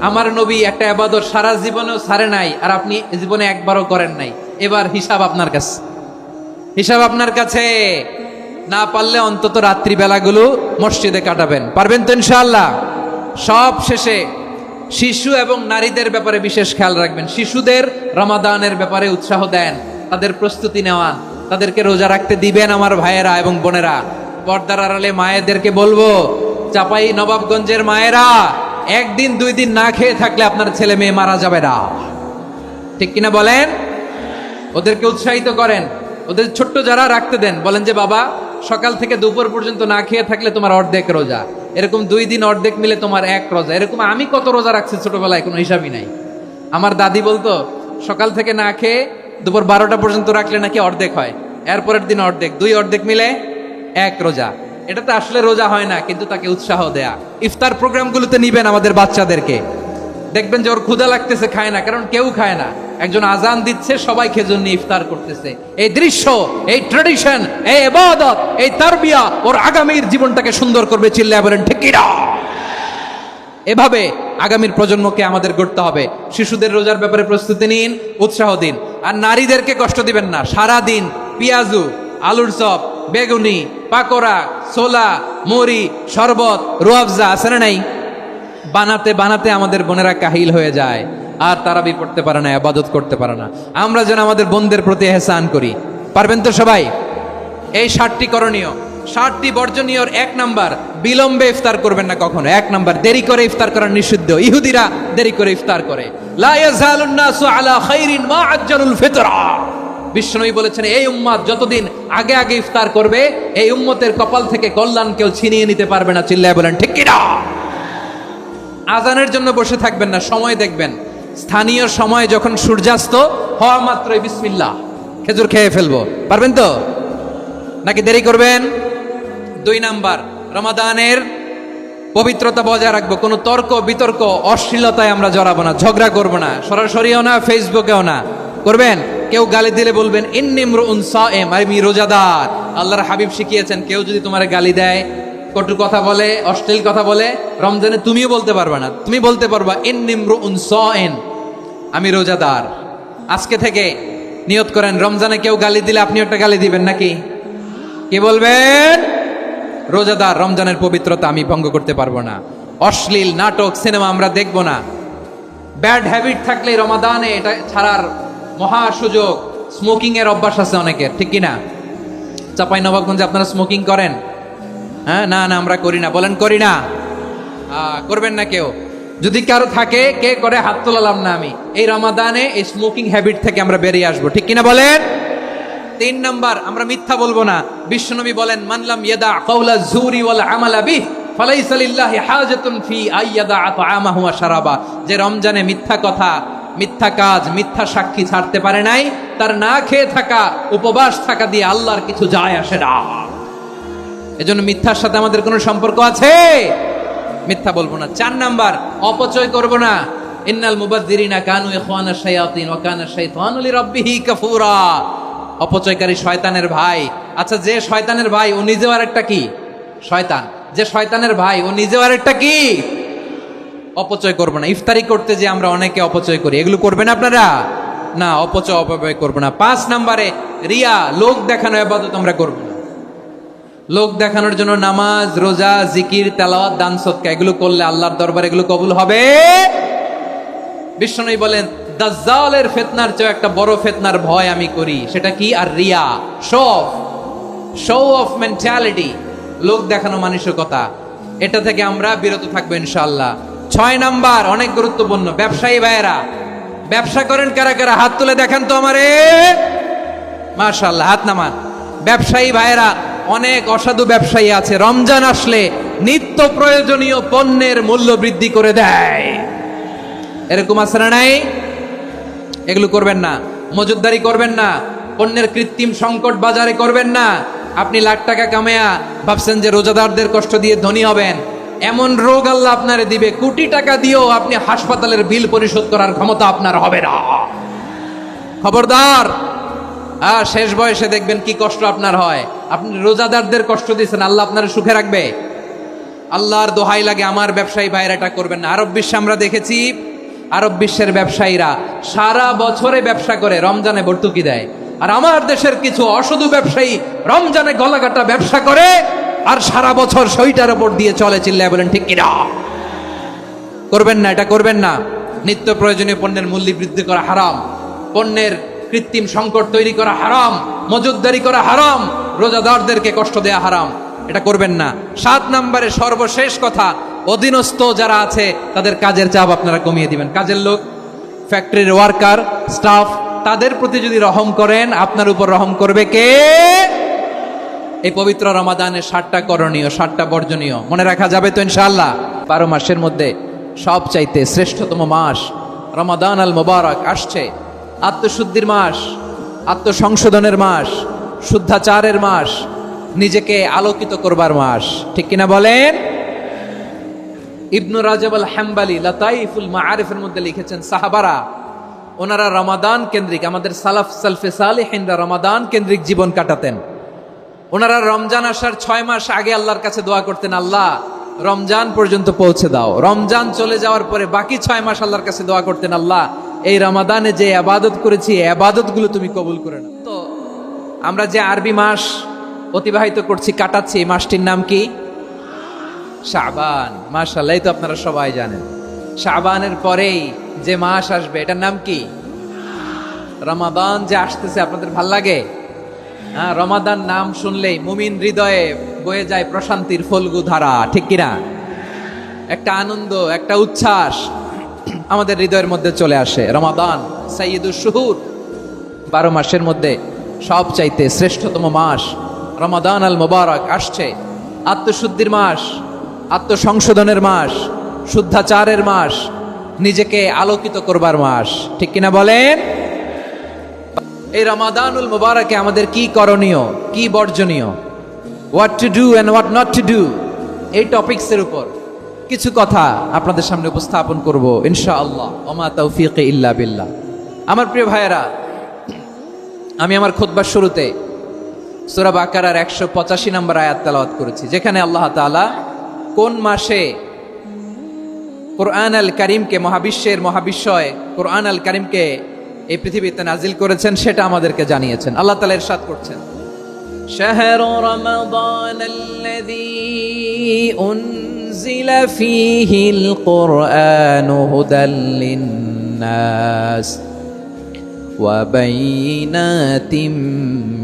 আমার নবী একটা ইবাদত সারা জীবনেও ছাড়ে নাই, আর আপনি জীবনে একবারও করেন নাই। এবার হিসাব আপনার কাছে, হিসাব আপনার কাছে। না পারলে অন্তত রাত্রি বেলাগুলো মসজিদে কাটাবেন। পারবেন তো ইনশাআল্লাহ? সব শেষে শিশু এবং নারীদের ব্যাপারে বিশেষ খেয়াল রাখবেন। শিশুদের রমাদানের ব্যাপারে উৎসাহ দেন, তাদের প্রস্তুতি নেওয়ান, তাদেরকে রোজা রাখতে দিবেন। আমার ভাইয়েরা এবং বোনেরা, পর্দার আড়ালে মায়েদেরকে বলবো, চাপাই নবাবগঞ্জের মায়েরা, একদিন 2 দিন না খেয়ে থাকলে আপনার ছেলে মেয়ে মারা যাবে না, ঠিক কিনা বলেন? ওদেরকে উৎসাহিত করেন, ওদের ছোট্ট যারা রাখতে দেন, বলেন যে বাবা সকাল থেকে দুপুর পর্যন্ত না খেয়ে থাকলে তোমার অর্ধেক রোজা, এরকম 2 দিন অর্ধেক মিলে তোমার 1 রোজা। এরকম আমি কত রোজা রাখছি ছোটবেলায় কোনো হিসাবই নাই। আমার দাদি বলতো সকাল থেকে না খেয়ে দুপুর 12টা পর্যন্ত রাখলে নাকি অর্ধেক হয়, এরপরের দিন অর্ধেক, 2 অর্ধেক মিলে 1 রোজা। এটা তো আসলে রোজা হয় না, কিন্তু তাকে উৎসাহ দেয়া। ইফতার প্রোগ্রামগুলোতে নিবেন আমাদের বাচ্চাদেরকে, দেখবেন যে ওর ক্ষুধা লাগতেছে, খায় না, কারণ কেউ খায় না, একজন আজান দিচ্ছে, সবাই খেজুর নিয়ে ইফতার করতেছে। এই দৃশ্য, এই ট্রেডিশন, এই ইবাদত, এই তারবিয়া ওর আগামীর জীবনটাকে সুন্দর করবে। চিল্লায় বলেন ঠিক কি না? এভাবে আগামীর প্রজন্মকে আমাদের গড়তে হবে। শিশুদের রোজার ব্যাপারে প্রস্তুতি নিন, উৎসাহ দিন। আর নারীদেরকে কষ্ট দিবেন না। সারা দিন পেঁয়াজু, আলুর চপ, বেগুনি, পাকোড়া, ছোলা, মুড়ি, শরবত, রুয়াবজা আছে না নাই, বানাতে বানাতে আমাদের বোনেরা কাহিল হয়ে যায়, আর তারাবি পড়তে পারে না, ইবাদত করতে পারে না। আমরা যেন আমাদের বোনদের প্রতি ইহসান করি। পারবেন তো সবাই? এই 7টি করণীয়, 7টি বর্জনীয়র 1 নাম্বার, বিলম্বে ইফতার করবেন না কখনো। 1 নাম্বার, দেরি করে ইফতার করা নিষিদ্ধ। ইহুদিরা দেরি করে ইফতার করে। লা ইয়াজালুন নাসু আলা খাইরিন মা আজ্জালুল ফিতরা। বিশ্বনবী বলেছেন, এই উম্মত যতদিন আগে আগে ইফতার করবে, এই উম্মতের কপাল থেকে কল্যাণ কেউ ছিনিয়ে নিতে পারবে না। চিল্লায় বলেন ঠিক কি না? আজানের জন্য বসে থাকবেন না, সময় দেখবেন। স্থানীয় সময় যখন সূর্যাস্ত হওয়া মাত্রই বিসমিল্লাহ, খেজুর খেয়ে ফেলবো। পারবেন তো নাকি দেরি করবেন? 2 নাম্বার, রমাদানের পবিত্রতা বজায় রাখবো। কোনো তর্ক বিতর্ক অশ্লীলতায় আমরা জড়াবো না, ঝগড়া করবো না, সরাসরিও না, ফেসবুকেও না। করবেন? কেউ গালি দিলে বলবেন ইন্নী ইমরুউন সায়েম, আমি রোজাদার। আল্লাহর হাবিব শিখিয়েছেন, কেউ যদি তোমার গালি দেয়, কটু কথা বলে, অশ্লীল কথা বলে, রমজানে তুমিও বলতে পারবা না। তুমি বলতে পারবা ইন্নী ইমরুউন সায়েম, আমি রোজাদার। আজকে থেকে নিয়ত করেন, রমজানে কেউ গালি দিলে আপনি একটা গালি দিবেন নাকি? কি বলবেন? রোজাদার, রমজানের পবিত্রতা আমি ভঙ্গ করতে পারবো না। অশ্লীল নাটক, সিনেমা আমরা দেখবো না। ব্যাড হ্যাবিট থাকলে রমাদানে এটা ছাড়ার মহা সুযোগ। স্মোকিং এর অভ্যাস আছে অনেকের, ঠিক কিনা? চাপাই নবাবগঞ্জে আপনারা স্মোকিং করেন? হ্যাঁ, না না আমরা করি না। বলেন করি না? করবেন না কেউ? যদি কারো থাকে, কে করে হাত তোলালাম না আমি। এই রমাদানে এই স্মোকিং হ্যাবিট থেকে আমরা বেরিয়ে আসবো, ঠিক কিনা বলেন? 3 নাম্বার, আমরা মিথ্যা বলবো না। বিশ্বনবী বলেন, মানলাম ইয়াদা কাওলা যুরি ওয়াল আমালা বিহ ফালাইসা লিল্লাহি হাজাতুন ফি আইয়াদা তাআমাহু ওয়া শারাবা। যে রমজানে মিথ্যা কথা, মিথ্যা কাজ, মিথ্যা সাক্ষী ছাড়তে পারে নাই, তার না খেয়ে থাকা, উপবাস থাকা দিয়ে আল্লাহর কিছু যায় আসে না। এজন্য মিথ্যার সাথে আমাদের কোনো সম্পর্ক আছে? মিথ্যা বলবো না। 4 নাম্বার, অপচয় করব না। ইন্নাল মুবাযযিরিনা কানু ইখওয়ানাশ শায়াতিন ওয়া কানা শাইতানু লিরাব্বিহি কাফুরা। অপচয়কারী শয়তানের ভাই। আচ্ছা, যে শয়তানের ভাই ও নিজেও আরেকটা কি? শয়তান। যে শয়তানের ভাই ও নিজেও আরেকটা কি? অপচয় করব না। ইফতারি করতে যে আমরা অনেকে অপচয় করি, এগুলো করবেন আপনারা? না, অপচয় করব না। 5 নাম্বারে, রিয়া, লোক দেখানো ইবাদত আমরা করব না। লোক দেখানোর জন্য নামাজ, রোজা, জিকির, তেলাওয়াত, দান, সদকা এগুলো করলে আল্লাহর দরবারে এগুলো কবুল হবে? বিশ্বনবী বলেন, দাজ্জালের ফিতনার চেয়ে একটা বড় ফিতনার ভয় আমি করি, সেটা কি? আর রিয়া, শো অফ মেন্টালিটি, লোক দেখানো মানসিকতা। এটা থেকে আমরা বিরত থাকবো ইনশাআল্লাহ। 6 নাম্বার, অনেক গুরুত্বপূর্ণ। ব্যবসায়ী ভাইয়েরা, ব্যবসা করেন কারা কারা? হাত তুলে দেখেন তো আমারে। মাশাআল্লাহ, হাত নামান। ব্যবসায়ী ভাইয়েরা, অনেক অসাধু ব্যবসায়ী আছে, রমজান আসলে নিত্য প্রয়োজনীয় পণ্যের মূল্য বৃদ্ধি করে দেয়। এরকম আছে না নাই? এগুলো করবেন না। মজুদদারি করবেন না। পণ্যের কৃত্রিম সংকট বাজারে করবেন না। আপনি লাখ টাকা কামায়া ভাবছেন যে রোজাদারদের কষ্ট দিয়ে ধনী হবেন। এমন রোগ আল্লাহ আপনারে দিবে, কোটি টাকা দিয়েও আপনি হাসপাতালের বিল পরিশোধ করার ক্ষমতা আপনার হবে না। খবরদার। শেষ বয়সে দেখবেন কি কষ্ট আপনার হয়। আপনি রোজাদারদের কষ্ট দিয়েছেন, আল্লাহ আপনার সুখে রাখবে? আল্লাহর দোহাই লাগে, আমার ব্যবসায়ী ভাইরা এটা করবেন না। আরব বিশ্বে আমরা দেখেছি, আরব বিশ্বের ব্যবসায়ীরা সারা বছরে ব্যবসা করে, রমজানে ভর্তুকি দেয়। আর আমার দেশের কিছু অসাধু ব্যবসায়ী রমজানে গলাকাটা ব্যবসা করে আর সারা বছর সইটার উপর দিয়ে চলে। চিল্লায় বলেন ঠিক কিনা? করবেন না, এটা করবেন না। নিত্য প্রয়োজনীয় পণ্যের মূল্য বৃদ্ধি করা হারাম, পণ্যের কৃত্রিম সংকট তৈরি করা হারাম, মজুতদারি করা হারাম, রোজাদারদেরকে কষ্ট দেয়া হারাম, এটা করবেন না। 7 নম্বরে সর্বশেষ কথা, অধীনস্থ যারা আছে তাদের কাজের চাপ আপনারা কমিয়ে দিবেন। কাজের লোক, ফ্যাক্টরির ওয়ার্কার, স্টাফ, তাদের প্রতি যদি রহম করেন, আপনার উপর রহম করবে কে? এই পবিত্র রমাদানের 7টা করণীয়, 7টা বর্জনীয় মনে রাখা যাবে তো ইনশাআল্লাহ? 12 মাসের মধ্যে সবচাইতে শ্রেষ্ঠতম মাস রমাদান আল মুবারক আসছে। আত্মশুদ্ধির মাস, আত্মসংশোধনের মাস, শুদ্ধাচারের মাস, নিজেকে আলোকিত করবার মাস, ঠিক কিনা বলেন? ইবনু রাজব আল হাম্বালি লাতাইফুল মাআরিফের মধ্যে লিখেছেন, সাহাবারা ওনারা রমাদান কেন্দ্রিক, আমাদের সালফে সালেহিনরা রমাদান কেন্দ্রিক জীবন কাটাতেন। ওনারা রমজান আসার 6 মাস আগে আল্লাহর কাছে দোয়া করতেন, আল্লাহ রমজান পর্যন্ত পৌঁছে দাও। রমজান চলে যাওয়ার পরে বাকি 6 মাস আল্লাহর কাছে দোয়া করতেন, আল্লাহ এই রমাদানে যে ইবাদত করেছি এই ইবাদতগুলো তুমি কবুল করে নাও। তো আমরা যে আরবি মাস অতিবাহিত করছি, কাটাচ্ছি, এই মাসটির নাম কি? শাবান। মাশাআল্লাহ, এই তো আপনারা সবাই জানেন। শাবানের পরেই যে মাস আসবে এটার নাম কি? রমাদান। যে আসতেছে আপনাদের ভাল লাগে? হ্যাঁ, রমাদান নাম শুনলেই মুমিন হৃদয়ে বয়ে যায় প্রশান্তির ফলগু ধারা, ঠিক কিনা? একটা আনন্দ, একটা উচ্ছ্বাস আমাদের হৃদয়ের মধ্যে চলে আসে। রমাদান সাইয়্যিদুশ শুহুর, 12 মাসের মধ্যে সবচাইতে শ্রেষ্ঠতম মাস রমাদান আল মুবারক আসছে। আত্মশুদ্ধির মাস, আত্মসংশোধনের মাস, শুদ্ধাচারের মাস, নিজেকে আলোকিত করবার মাস, ঠিক কিনা বলেন? এই রমাদানুল মুবারকে আমাদের কি করণীয়, কি বর্জনীয়, what to do and what not to do, এই টপিকসের উপর কিছু কথা আপনাদের সামনে উপস্থাপন করব ইনশাআল্লাহ। ওমা তাওফীকি ইল্লা বিল্লাহ। আমার প্রিয় ভাইয়েরা, আমি আমার খুতবার শুরুতে সূরা বাকারার 185 নম্বর আয়াত তেলাওয়াত করেছি, যেখানে আল্লাহ তাআলা কোন মাসে কোরআন আল কারীমকে, মহাবিশ্বের মহাবিশ্বয় কোরআন আল কারীমকে এই পৃথিবীতে নাজিল করেছেন সেটা আমাদেরকে জানিয়েছেন। আল্লাহ তাআলা ইরশাদ করছেন, শাহরু রমাদানাল্লাযী উনজিলা ফীহিল কুরআনু হুদাল লিন্নাস ওয়া বাইনাতিম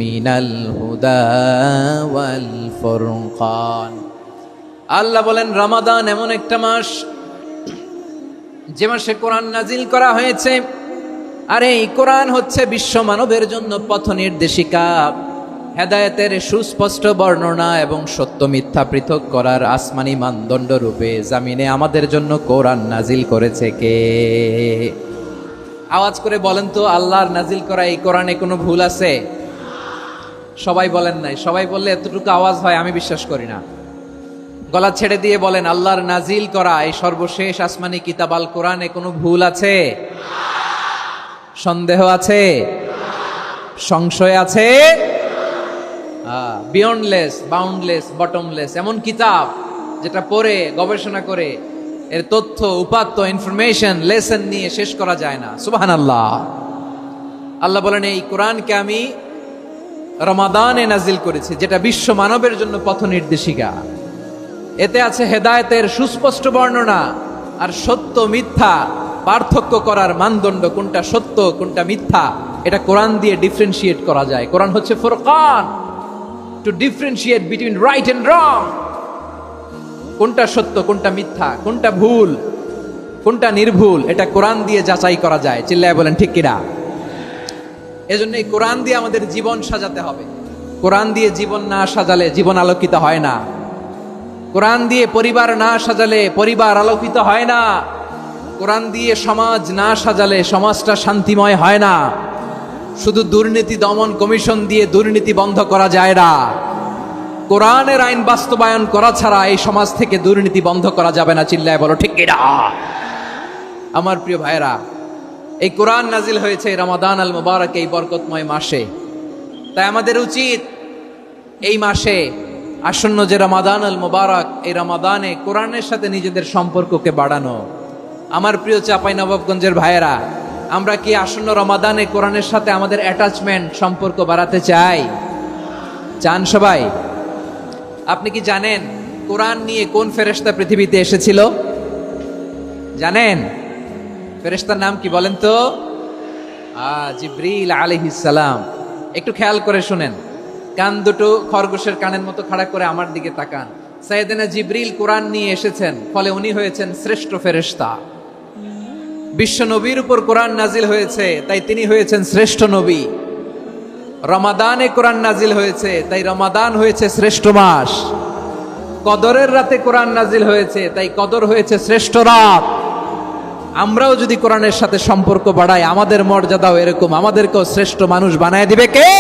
মিনাল হুদা ওয়াল ফুরকান। আল্লাহ বলেন, রমাদান এমন একটা মাস যে মাসে কোরআন নাজিল করা হয়েছে। আর এই কোরআন হচ্ছে বিশ্ব মানবের জন্য পথ নির্দেশিকা, হেদায়েতের সুস্পষ্ট বর্ণনা এবং সত্য মিথ্যা পৃথক করার আসমানি মানদণ্ড রূপে জামিনে আমাদের জন্য কোরআন নাজিল করেছে কে? আওয়াজ করে বলেন তো, আল্লাহর নাজিল করা এই কোরআনে কোনো ভুল আছে? সবাই বলেন নাই। সবাই বললে এতটুকু আওয়াজ হয় আমি বিশ্বাস করি না। গলা ছেড়ে দিয়ে বলেন, আল্লাহর নাজিল করা এই সর্বশেষ আসমানি কিতাব আল কোরআনে কোনো ভুল আছে? সন্দেহ আছে? সংশয় আছে? বিয়ন্ডলেস, বাউন্ডলেস, বটমলেস, এমন কিতাব যেটা পড়ে গবেষণা করে এর তথ্য, উপাত্ত, ইনফরমেশন, লেসন নিয়ে শেষ করা যায় না। সুবহানাল্লাহ। আল্লাহ বলেন, এই কোরআনকে আমি রমাদানে নাজিল করেছি, যেটা বিশ্ব মানবের জন্য পথ নির্দেশিকা। এতে আছে হেদায়েতের সুস্পষ্ট বর্ণনা আর সত্য মিথ্যা পার্থক্য করার মানদণ্ড, কোনটা সত্য কোনটা মিথ্যা এটা কোরআন দিয়ে ডিফারেন্সিয়েট করা যায়। কোরআন হচ্ছে ফুরকান, to differentiate between right and wrong. কোনটা সত্য, কোনটা মিথ্যা, কোনটা ভুল, কোনটা নির্ভুল, এটা কোরআন দিয়ে যাচাই করা যায়। চিল্লায় বলেন ঠিক কিনা? এজন্য এই কোরআন দিয়ে আমাদের জীবন সাজাতে হবে। কোরআন দিয়ে জীবন না সাজালে জীবন আলোকিত হয় না। কোরআন দিয়ে পরিবার না সাজালে পরিবার আলোকিত হয় না। কোরআন দিয়ে সমাজ না সাজালে সমাজটা শান্তিময় হয় না। শুধু দুর্নীতি দমন কমিশন দিয়ে দুর্নীতি বন্ধ করা যায় না। কোরআনের আইন বাস্তবায়ন করা ছাড়া এই সমাজ থেকে দুর্নীতি বন্ধ করা যাবে না। চিল্লায় বলো ঠিক কিনা? আমার প্রিয় ভাইরা, এই কোরআন নাজিল হয়েছে রমাদান আল মুবারক, এই বরকতময় মাসে। তাই আমাদের উচিত এই মাসে আসন্ন যে রমাদান আল মুবারক, এই রমাদানে কোরআনের সাথে নিজেদের সম্পর্ককে বাড়ানো। আমার প্রিয় চাঁপাইনবাবগঞ্জের ভাইয়েরা, আমরা কি আসন্ন রমাদানে কোরআনের সাথে আমাদের অ্যাটাচমেন্ট, সম্পর্ক বাড়াতে চাই? চান সবাই? আপনি কি জানেন কোরআন নিয়ে কোন ফেরেশতা পৃথিবীতে এসেছিল? জানেন ফেরেশতার নাম কি বলেন তো? জিবরিল আলাইহিস সালাম। একটু খেয়াল করে শুনেন, কান দুটো খরগোশের কানের মতো খাড়া করে আমার দিকে তাকান। সাইয়েদনা জিবরিল কোরআন নিয়ে এসেছেন, ফলে উনি হয়েছেন শ্রেষ্ঠ ফেরেশতা। বিশ্ব নবীর উপর কোরআন নাজিল হয়েছে, তাই তিনি হয়েছেন শ্রেষ্ঠ নবী। রমাদানে কোরআন নাজিল হয়েছে, তাই রমাদান হয়েছে শ্রেষ্ঠ মাস। কদরের রাতে কোরআন নাজিল হয়েছে, তাই কদর হয়েছে শ্রেষ্ঠ রাত। আমরাও যদি কোরআনের সাথে সম্পর্ক বাড়াই, আমাদের মর্যাদাও এরকম, আমাদেরকেও শ্রেষ্ঠ মানুষ বানায় দিবে কে?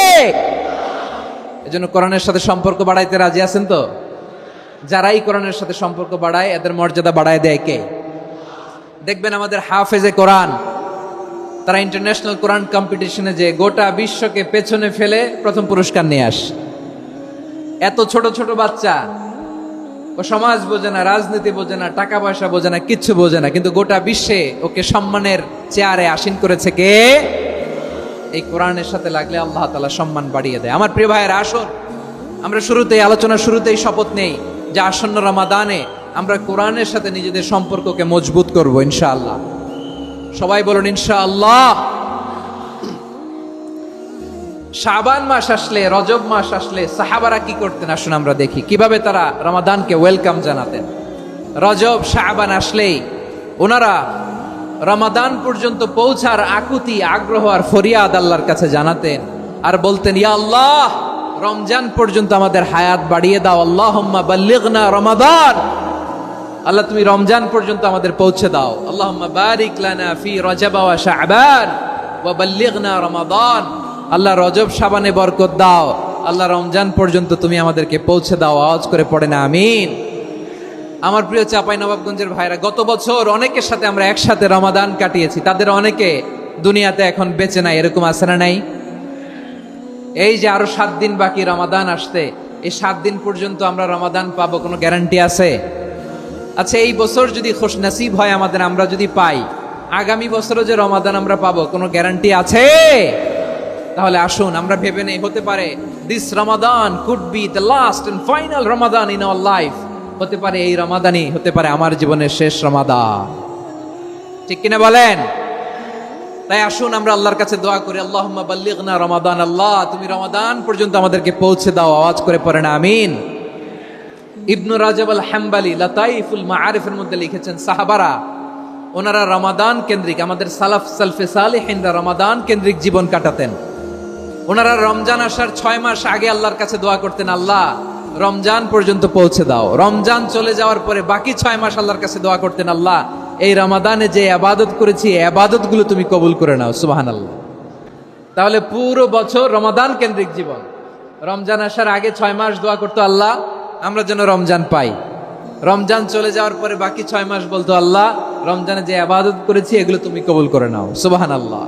এজন্য কোরআনের সাথে সম্পর্ক বাড়াইতে রাজি আছেন তো? যারাই কোরআনের সাথে সম্পর্ক বাড়ায়, এদের মর্যাদা বাড়ায় দেয় কে? দেখবেন আমাদের হাফেজে কোরআন, তারা ইন্টারন্যাশনাল কোরআন কম্পিটিশনে যে গোটা বিশ্বকে পেছনে ফেলে প্রথম পুরস্কার নিয়ে আসে। এত ছোট ছোট বাচ্চা, ও সমাজ বোঝে না, রাজনীতি বোঝে না, টাকা পয়সা বোঝে না, কিচ্ছু বোঝে না, কিন্তু গোটা বিশ্বে ওকে সম্মানের চেয়ারে আসীন করেছে কে? এই কোরআনের সাথে লাগলে আল্লাহ তাআলা সম্মান বাড়িয়ে দেয়। আমার প্রিয় ভাইয়েরা, আসুন আমরা শুরুতেই, আলোচনার শুরুতেই শপথ নেই যে আসন্ন রমাদানে আমরা কোরআনের সাথে নিজেদের সম্পর্ককে মজবুত করব ইনশাআল্লাহ। সবাই বলুন ইনশাআল্লাহ। শাবান মাস আসলে, রজব মাস আসলে সাহাবারা কি করতেন আসুন আমরা দেখি, কিভাবে তারা রমাদানকে ওয়েলকাম জানাতেন। রজব শাবান আসলেই ওনারা রমাদান পর্যন্ত পৌঁছার আকুতি, আগ্রহ আর ফরিয়াদ আল্লাহর কাছে জানাতেন আর বলতেন, ইয়া আল্লাহ, রমজান পর্যন্ত আমাদের হায়াত বাড়িয়ে দাও। আল্লাহুম্মা বাল্লিগনা রমাদান, আল্লাহ তুমি রমজান পর্যন্ত আমাদের পৌঁছে দাও। আল্লাহুম্মা বারিক লানা ফি রজব ওয়া শাবান ওয়া বাল্লিগনা রমাদান, আল্লাহ রজব শাবানে বরকত দাও, আল্লাহ রমজান পর্যন্ত তুমি আমাদেরকে পৌঁছে দাও। আওয়াজ করে পড়ে না আমিন। আমার প্রিয় চাঁপাইনবাবগঞ্জের ভাইরা, গত বছর অনেকের সাথে আমরা একসাথে রমাদান কাটিয়েছি, তাদের অনেকে দুনিয়াতে এখন বেঁচে নাই, এরকম আছে না নাই? এই যে আরো 7 দিন বাকি রমাদান আসতে, এই 7 দিন পর্যন্ত আমরা রমাদান পাবো, কোনো গ্যারান্টি আছে? আচ্ছা, এই বছর যদি খুশ নসিব হয় আমাদের, আমরা যদি পাই, আগামী বছরও যে রমাদান আমরা পাবো, কোনো গ্যারান্টি আছে? তাহলে আসুন আমরা ভেবে নেই, হতে পারে this Ramadan could be the last and final Ramadan in our life. হতে পারে এই রমাদানই হতে পারে আমার জীবনের শেষ রমাদান। ঠিক কিনা বলেন? তাই আসুন আমরা আল্লাহর কাছে দোয়া করি, আল্লাহুম্মা বাল্লিগনা রমাদান, আল্লাহ তুমি রমাদান পর্যন্ত আমাদেরকে পৌঁছে দাও। আওয়াজ করে পড়েন আমিন। ইবনু রাজব আল হাম্বালি লাতাইফুল মাআরিফের মধ্যে লিখেছেন, সাহাবারা ওনারা রমাদান কেন্দ্রিক, আমাদের সালফে সালেহিনরা রমাদান কেন্দ্রিক জীবন কাটাতেন। ওনারা রমজান আসার 6 মাস আগে আল্লাহর কাছে দোয়া করতেন, আল্লাহ রমজান পর্যন্ত পৌঁছে দাও। রমজান চলে যাওয়ার পরে বাকি 6 মাস আল্লাহর কাছে দোয়া করতেন, আল্লাহ এই রমাদানে যে ইবাদত করেছি, এই ইবাদতগুলো তুমি কবুল করে নাও। সুবহানাল্লাহ। তাহলে পুরো বছর রমাদান কেন্দ্রিক জীবন। রমজান আসার আগে 6 মাস দোয়া করতো, আল্লাহ আমরা যেন রমজান পাই। রমজান চলে যাওয়ার পরে বাকি 6 মাস বলতো, আল্লাহ রমজানে যে ইবাদত করেছি এগুলো তুমি কবুল করে নাও। সুবহানাল্লাহ।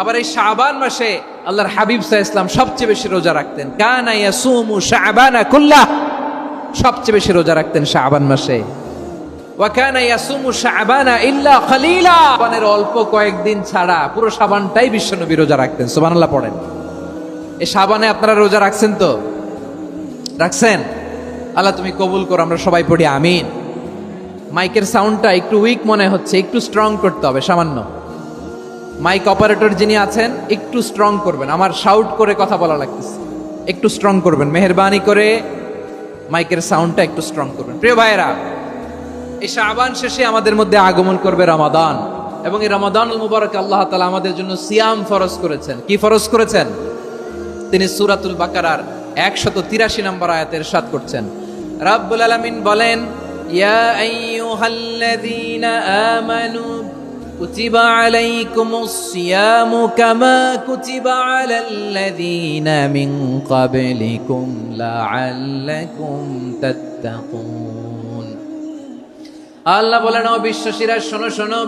আবার এই শাবান মাসে আল্লাহর হাবিব সাল্লাল্লাহু আলাইহি ওয়াসাল্লাম সবচেয়ে বেশি রোজা রাখতেন। কানা ইয়াসুমু শাবানা কুল্লাহ, সবচেয়ে বেশি রোজা রাখতেন শাবান মাসে। ওয়া কানা ইয়াসুমু শাবানা ইল্লা কলিলা, শাবানের অল্প কয়েকদিন ছাড়া পুরো শাবানটাই বিশ্বনবী রোজা রাখতেন। সুবহানাল্লাহ পড়েন। এই শাবানে আপনারা রোজা রাখছেন তো? রাখছেন? আল্লাহ তুমি কবুল করো, আমরা সবাই পড়ি আমিন। মাইকের সাউন্ডটা একটু উইক মনে হচ্ছে, একটু স্ট্রং করতে হবে সামান্য। মাইক অপারেটর যিনি আছেন একটু স্ট্রং করবেন, আমার শাউট করে কথা বলা লাগতেছে, একটু স্ট্রং করবেন মেহেরবানি করে, মাইকের সাউন্ডটা একটু স্ট্রং করবেন। প্রিয় ভাইয়েরা, এই শাবান শেষে আমাদের মধ্যে আগমন করবে রমাদান, এবং এই রমাদানুল মুবারক আল্লাহ তাআলা আমাদের জন্য সিয়াম ফরজ করেছেন। কি ফরজ করেছেন? তিনি সূরাতুল বাকারার 183 নম্বর আয়াতে ইরশাদ করছেন, রাব্বুল আলামিন বলেন, ইয়া আইয়ুহাল্লাযীনা আমানু কুতিবা আলাইকুমুস সিয়ামু কামা কুতিবা আলাল্লাযীনা মিন ক্বাবলিকুম লাআল্লাকুম তাত্তাকুন। আল্লাহ বলেন, ও বিশ্বাসীরা শোনো শোনো,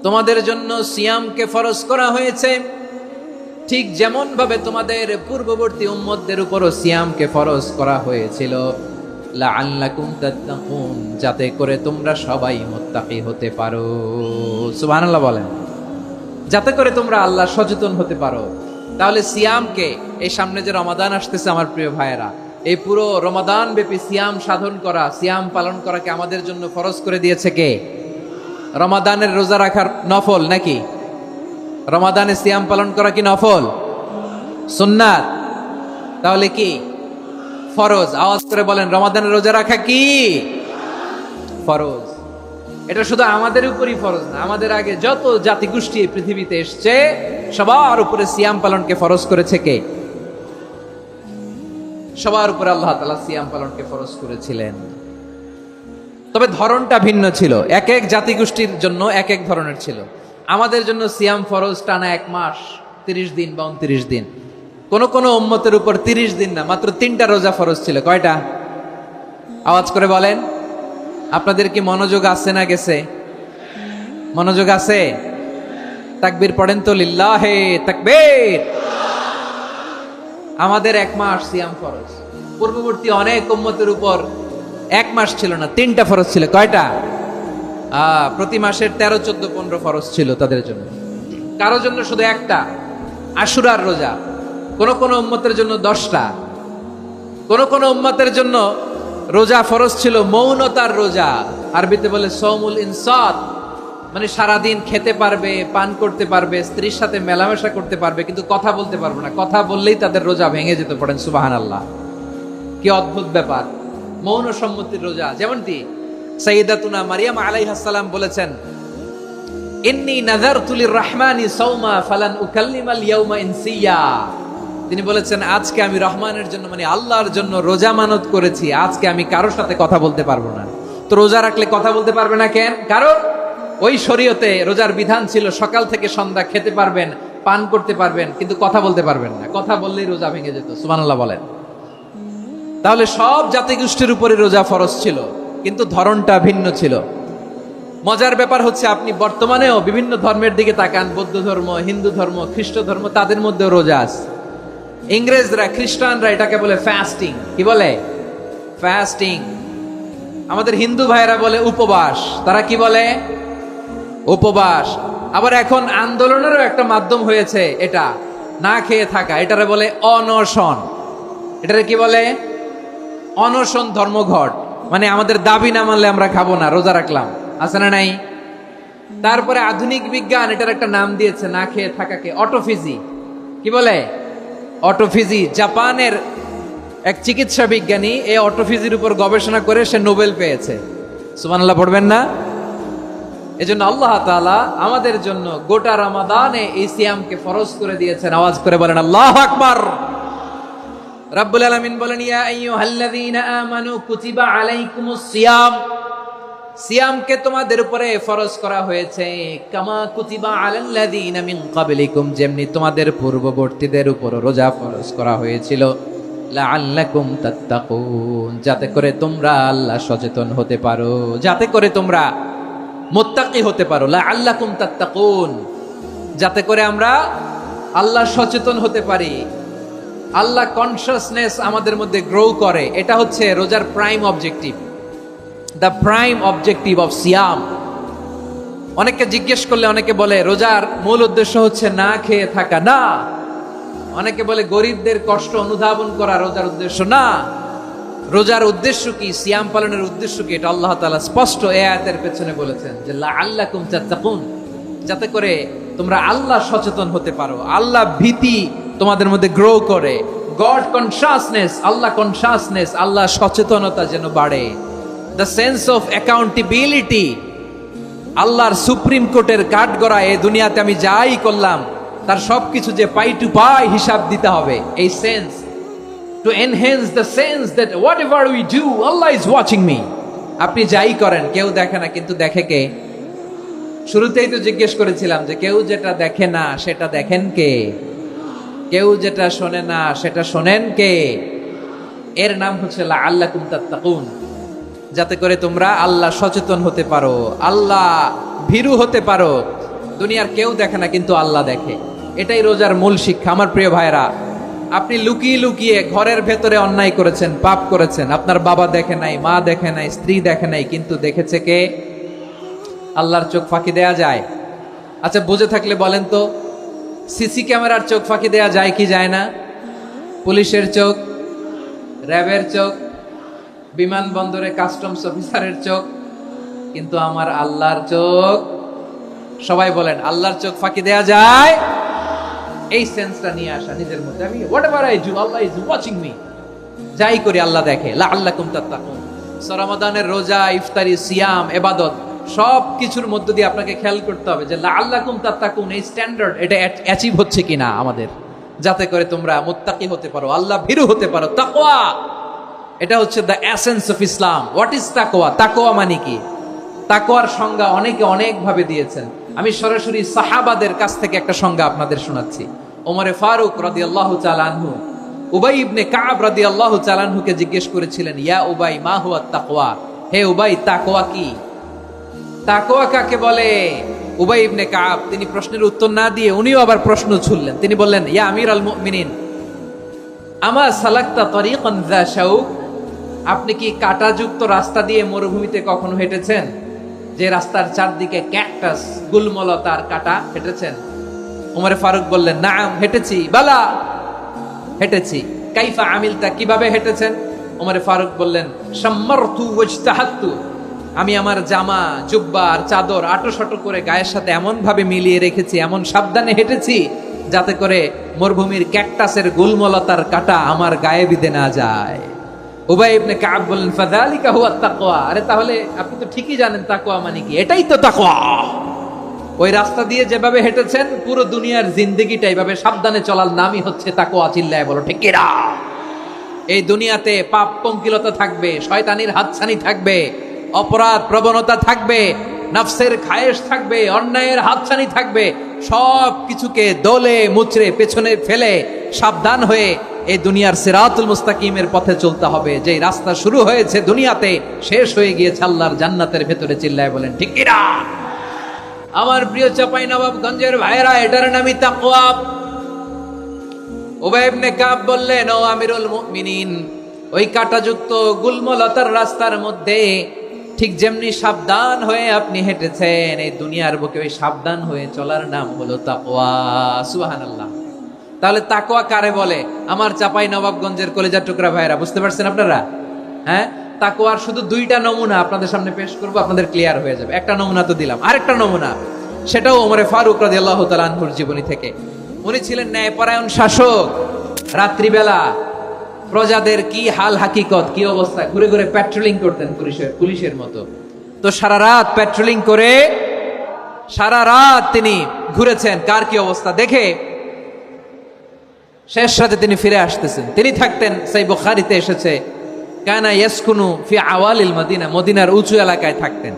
তোমাদের জন্য সিয়ামকে ফরজ করা হয়েছে, ঠিক যেমন ভাবে তোমাদের পূর্ববর্তী উম্মতদের উপরও সিয়ামকে ফরজ করা হয়েছিল, লাআল্লাকুম তাত্তাকুন, যাতে করে তোমরা সবাই মুত্তাকি হতে পারো। সুবহানাল্লাহ বলেন, যাতে করে তোমরা আল্লাহ সচেতন হতে পারো। তাহলে সিয়ামকে, এই সামনে যে রমাদান আসতেছে আমার প্রিয় ভাইয়েরা, এই পুরো রমাদান ব্যাপী সিয়াম সাধন করা, সিয়াম পালন করাকে আমাদের জন্য ফরজ করে দিয়েছে কে? রমাদানের রোজা রাখার নফল নাকি? রমাদানে সিয়াম পালন করা কি নফল? সুন্নাত? তাহলে কি ফরজ? আওয়াজ করে বলেন, রমাদানের রোজা রাখা কি ফরজ? এটা শুধু আমাদের উপরই ফরজ না, আমাদের আগে যত জাতিগোষ্ঠী এই পৃথিবীতে এসছে সবার উপরে সিয়াম পালনকে ফরজ করেছে কে? সবার উপরে আল্লাহ তাআলা সিয়াম পালনকে ফরজ করেছিলেন। তবে ধরনটা ভিন্ন ছিল, এক এক জাতিগোষ্ঠীর জন্য এক এক ধরনের ছিল। আমাদের জন্য সিয়াম ফরজ টানা 1 মাস 30 দিন বা 29 দিন। কোন কোন উম্মতের উপর 30 দিন না, মাত্র 3টা রোজা ফরজ ছিল। কয়টা? আওয়াজ করে বলেন। আপনাদের কি মনোযোগ আছে না গেছে? মনোযোগ আছে? তাকবীর পড়েন তো, লিল্লাহে তাকবীর। আমাদের 1 মাস সিয়াম ফরজ। পূর্ববর্তী অনেক উম্মতের উপর 1 মাস ছিল না, 3টা ফরজ ছিল। কয়টা? প্রতি মাসের 13, 14, 15 ফরজ ছিল তাদের জন্য। কারো জন্য শুধু একটা, আশুরার রোজা। কোন কোন উম্মতের জন্য 10টা। কোন কোন উম্মতের জন্য রোজা ফরজ ছিল মৌনতার রোজা, আরবিতে বলে সৌমুল ইনসাত, মানে সারাদিন খেতে পারবে, পান করতে পারবে, স্ত্রীর সাথে মেলামেশা করতে পারবে, কিন্তু কথা বলতে পারবে না। কথা বললেই তাদের রোজা ভেঙে যেত। পড়েন সুবহানাল্লাহ। কি অদ্ভুত ব্যাপার! মৌন সম্মতির রোজা। যেমনটি সাইয়্যিদাতুনা মারিয়াম আলাইহিস সালাম বলেছেন, ইন্নী নাযারতু লির-রাহমানি সাওমা ফালান উকাল্লিমাল ইয়াওমা ইনসিয়া। তিনি বলেছেন, আজকে আমি রহমানের জন্য, মানে আল্লাহর জন্য রোজা মানত করেছি, আজকে আমি কারোর সাথে কথা বলতে পারবো না। তো রোজা রাখলে কথা বলতে পারবে না কেন? কারণ ওই শরীয়তে রোজার বিধান ছিল সকাল থেকে সন্ধ্যা খেতে পারবেন, পান করতে পারবেন, কিন্তু কথা বলতে পারবেন না। কথা বললেই রোজা ভেঙে যেত। সুবহানাল্লাহ বলেন। তাহলে সব জাতিগোষ্ঠীর উপরে রোজা ফরজ ছিল, কিন্তু ধরনটা ভিন্ন ছিল। মজার ব্যাপার হচ্ছে, আপনি বর্তমানেও বিভিন্ন ধর্মের দিকে তাকান, বৌদ্ধ ধর্ম, হিন্দু ধর্ম, খ্রিস্ট ধর্ম, তাদের মধ্যেও রোজা আছে। ইংরেজরা, খ্রিস্টানরা এটাকে বলে ফাস্টিং। কি বলে? ফাস্টিং। আমাদের হিন্দু ভাইয়েরা বলে উপবাস। তারা কি বলে? উপবাস। আবার এখন আন্দোলনেরও একটা মাধ্যম হয়েছে এটা, না খেয়ে থাকা। এটারে বলে অনশন। এটারে কি বলে? অনশন ধর্মঘট। মানে আমাদের দাবি না মানলে আমরা খাবো না, রোজা রাখলাম। আছে না নাই? তারপরে আধুনিক বিজ্ঞান এটার একটা নাম দিয়েছে না খেয়ে থাকাকে, অটোফিজি। কি বলে? অটোফিজি। জাপানের এক চিকিৎসা বিজ্ঞানী এই অটোফিজির উপর গবেষণা করে সে নোবেল পেয়েছে। সুবহানাল্লাহ পড়বেন না? এজন্য আল্লাহ তাআলা আমাদের জন্য গোটা রমাদানে এই সিয়ামকে ফরজ করে দিয়েছেন। আওয়াজ করে বলেন আল্লাহু আকবার। রাব্বুল আলামিন বলেন, ইয়া আইয়ুহাল্লাযীনা আমানু কুতিবা আলাইকুমুস সিয়াম। সিয়ামকে তোমাদের উপরে ফরজ করা হয়েছে, কামা কুতিবা আলাল্লাযীনা মিন ক্বাবলিকুম, যেমনি তোমাদের পূর্ববর্তীদের উপর রোজা ফরজ করা হয়েছিল, লাআল্লাকুম তাত্তাকুন, যাতে করে তোমরা আল্লাহ সচেতন হতে পারো, যাতে করে তোমরা মুত্তাকি হতে পারো। লাআল্লাকুম তাত্তাকুন, যাতে করে আমরা আল্লাহ সচেতন হতে পারি, আল্লাহ কনসিয়াসনেস আমাদের মধ্যে গ্রো করে। এটা হচ্ছে রোজার prime objective, the prime objective of সিয়াম। অনেকে জিজ্ঞেস করলে অনেকে বলে রোজার মূল উদ্দেশ্য হচ্ছে না খেয়ে থাকা। না। অনেকে বলে গরিবদের কষ্ট অনুধাবন করা রোজার উদ্দেশ্য। না। রোজার উদ্দেশ্য কি? সিয়াম পালনের উদ্দেশ্য কি? এটা আল্লাহ তাআলা স্পষ্ট এই আয়াতের পেছনে বলেছেন যে লাআল্লাকুম তাত্তাকুন, যাতে করে তোমরা আল্লাহ সচেতন হতে পারো, আল্লাহ ভীতি তোমাদের মধ্যে গ্রো করে, গড কনসিয়াসনেস, আল্লাহ কনসিয়াসনেস, আল্লাহ সচেতনতা যেন বাড়ে, দ্য সেন্স অফ অ্যাকাউন্টেবিলিটি। আল্লাহর সুপ্রিম কোর্টের কাঠগড়া এই দুনিয়াতে আমি যাই করলাম তার সবকিছু যে পাই টু পাই হিসাব দিতে হবে, এই sense, to enhance the sense that what ever we do Allah is watching me. আপনি যাই করেন কেউ দেখে না, কিন্তু দেখে কে? শুরুতেই তো জিজ্ঞেস করেছিলাম যে কেউ যেটা দেখে না সেটা দেখেন কে? কেউ যেটা শোনে না সেটা শোনেন কে? এর নাম হচ্ছে লাআল্লাকুম তাত্তাকুন, যাতে করে তোমরা আল্লাহ সচেতন হতে পারো, আল্লাহ ভীরু হতে পারো। দুনিয়ার কেউ দেখে না, কিন্তু আল্লাহ দেখে। এটাই রোজার মূল শিক্ষা। আমার প্রিয় ভাইরা, আপনি লুকিয়ে লুকিয়ে ঘরের ভেতরে অন্যায় করেছেন, পাপ করেছেন, আপনার বাবা দেখে নাই, মা দেখে নাই, স্ত্রী দেখে নাই, কিন্তু দেখেছে কে? আল্লাহর চোখ ফাঁকি দেয়া যায়? আচ্ছা, বুঝে থাকলে বলেন তো, সিসি ক্যামেরার চোখ ফাঁকি দেয়া যায় কি যায় না? পুলিশের চোখ, র্যাবের চোখ, বিমানবন্দরে কাস্টমস অফিসারের চোখ, কিন্তু আমার আল্লাহর চোখ, সবাই বলেন আল্লাহর চোখ ফাঁকি দেয়া যায়? এই সেন্সটা নিয়ে আসা নিজের মধ্যে, আমি whatever I do Allah is watching me, যাই করি আল্লাহ দেখে। লাআল্লাকুম তাত্তাকুন। রমাদানের রোজা, ইফতারি, সিয়াম, ইবাদত সব কিছুর মধ্য দিয়ে আপনাকে খেয়াল করতে হবে যে লাআল্লাকুম তাত্তাকুন এই স্ট্যান্ডার্ড এটা অ্যাচিভ হচ্ছে কিনা আমাদের, যাতে করে তোমরা মুত্তাকি হতে পারো, আল্লাহ ভীরু হতে পারো। তাকওয়া, এটা হচ্ছে the essence of Islam. What is তাকওয়া? তাকওয়া মানে কি? তাকওয়ার সংজ্ঞা অনেকে অনেক ভাবে দিয়েছেন। আমি সরাসরি সাহাবাদের কাছ থেকে একটা সংজ্ঞা আপনাদের শোনাচ্ছি। ওমরে ফারুক রাদিয়াল্লাহু তাআলা আনহু উবাই ইবনে কাব রাদিয়াল্লাহু তাআলা আনহুকে জিজ্ঞেস করেছিলেন, ইয়া উবাই মা হুয়া তাকওয়া, হে উবাই তাকওয়া কি? তাকওয়া কাকে বলে? উবাই ইবনে কাব তিনি প্রশ্নের উত্তর না দিয়ে উনিও আবার প্রশ্ন ছুড়লেন। তিনি বললেন, ইয়া আমিরাল মুমিনিন আমা সালাকতা তরিকান যা শাউক, আপনি কি কাঁটাযুক্ত রাস্তা দিয়ে মরুভূমিতে কখনো হেঁটেছেন? যে রাস্তার চারদিকে ক্যাকটাস, গুলমলতার কাঁটা, হেঁটেছেন? ওমর ফারুক বললেন, নাম হেঁটেছি। বালা, হেঁটেছি। কাইফা আমিলতা, কিভাবে হেঁটেছেন? ওমর ফারুক বললেন, শাম্মারতু ওয়াজতাহাতু, আমি আমার জামা, জুব্বা আর চাদর আটোসাটো করে গায়ের সাথে এমন ভাবে মিলিয়ে রেখেছি, এমন সাবধানে হেঁটেছি যাতে করে মরুভূমির ক্যাকটাসের গুলমলতার কাঁটা আমার গায়ে বিঁধে না যায়। উবাই ইবনে কাব বললেন, ফাযালিকা হুয়া তাকওয়া, আরে তাহলে আপনি তো ঠিকই জানেন তাকওয়া মানে কি, এটাই তো তাকওয়া। ওই রাস্তা দিয়ে যেভাবে হেঁটেছেন পুরো দুনিয়ার জিন্দেগিটা এইভাবে সাবধানে চলার নামই হচ্ছে তাকওয়া। চিল্লায় বলো ঠিক কিনা? এই দুনিয়াতে পাপ পঙ্কিলতা থাকবে, শয়তানির হাতছানি থাকবে, অপরাধ প্রবণতা থাকবে, নফসের খায়েশ থাকবে, অন্যায়ের হাতছানি থাকবে। সব কিছুকে দলে মুচড়ে পেছনে ফেলে সাবধান হয়ে এই দুনিয়ার সিরাতুল মুস্তাকিমের পথে চলতে হবে। যে রাস্তা শুরু হয়েছে দুনিয়াতে, শেষ হয়ে গিয়েছে আল্লাহর জান্নাতের ভেতরে। চিল্লায় বলেন ঠিক কিনা? আমার প্রিয় চাঁপাইনবাবগঞ্জের ভাইরা, এটার নামই তাকওয়া। উবাই ইবনে কাব বললেন, ও আমিরুল মুমিনিন, ওই কাঁটাযুক্ত গুলমলতার রাস্তার মধ্যে ঠিক যেমনি সাবধান হয়ে আপনি হেঁটেছেন, এই দুনিয়ার বুকে ওই সাবধান হয়ে চলার নাম হলো তাকওয়া। সুবহানাল্লাহ। তাহলে তাকওয়া কারে বলে? আমার চাঁপাইনবাবগঞ্জের কলেজার টুকরা ভাইরা, বুঝতে পারছেন আপনারা? হ্যাঁ, তাকওয়ার শুধু দুইটা নমুনা আপনাদের সামনে পেশ করব, আপনাদের ক্লিয়ার হয়ে যাবে। একটা নমুনা তো দিলাম, আরেকটা নমুনা, সেটাও ওমরে ফারুক রাদিয়াল্লাহু তাআলা আনহুর জীবনী থেকে। উনি ছিলেন ন্যায়পরায়ণ শাসক। রাত্রিবেলা প্রজাদের কি হাল হাকিকত, কি অবস্থা, ঘুরে ঘুরে প্যাট্রোলিং করতেন পুলিশের মতো। তো সারা রাত প্যাট্রোলিং করে সারা রাত তিনি ঘুরেছেন কার কি অবস্থা দেখে। শেষ রাতে তিনি ফিরে আসতেছেন। তিনি থাকতেন, সেই বুখারীতে এসেছে, কানা ইয়াসকুনু ফি আওয়ালিল মদিনা, মদিনার উঁচু এলাকায় থাকতেন।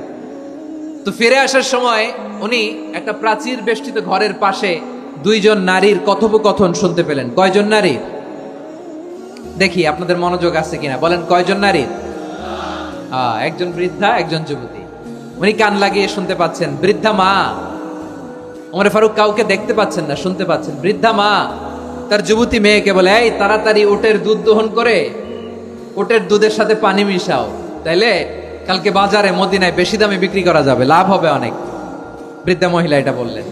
তো ফিরে আসার সময় উনি একটা প্রাচীর বেষ্টিত ঘরের পাশে দুইজন নারীর কথোপকথন শুনতে পেলেন। কয়জন নারীর? দেখি আপনাদের মনোযোগ আছে কিনা, বলেন কয়জন নারীর? একজন বৃদ্ধা, একজন যুবতী। উনি কান লাগিয়ে শুনতে পাচ্ছেন। বৃদ্ধা মা, ওমরে ফারুক কাউকে দেখতে পাচ্ছেন না, শুনতে পাচ্ছেন। বৃদ্ধা মা তার যুবতী মেয়েকে বলে, এই তাড়াতাড়ি উটের দুধ দহন করে উটের দুধের সাথে পানি মিশাও, তাইলে কালকে বাজারে মদিনায় বেশি দামে বিক্রি করা যাবে, লাভ হবে অনেক। বৃদ্ধা মহিলা এটা বললেন।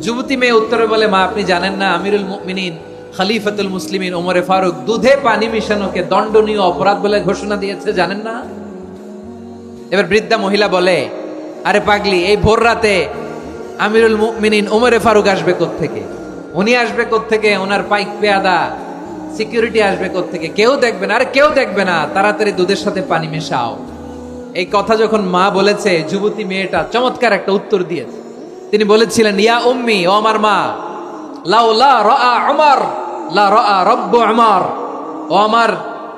যুবতী মেয়ে উত্তরে বলে, মা আপনি জানেন না আমিরুল মুমিনিন খলিফাতুল মুসলিমিন ওমরে ফারুক দুধে পানি মিশানোকে দণ্ডনীয় অপরাধ বলে ঘোষণা দিয়েছে, জানেন না? এবার বৃদ্ধা মহিলা বলে, আরে পাগলি, এই ভোর রাতে আমিরুল মুমিনিন ওমরে ফারুক আসবে কোত্থেকে? উনি আসবে কোত্থেকে? ওনার পাইক পেয়াদা সিকিউরিটি আসবে কোত্থেকে? কেউ দেখবে না। আরে কেউ দেখবে না, তাড়াতাড়ি দুধের সাথে পানি মেশাও। এই কথা যখন মা বলেছে, যুবতী মেয়েটা চমৎকার একটা উত্তর দিয়েছে। তিনি বলেছিলেন, ইয়া উম্মি, ও আমার মা, লাউলা রাআ উমর লা রাআ রব্বু উমর, ও আমার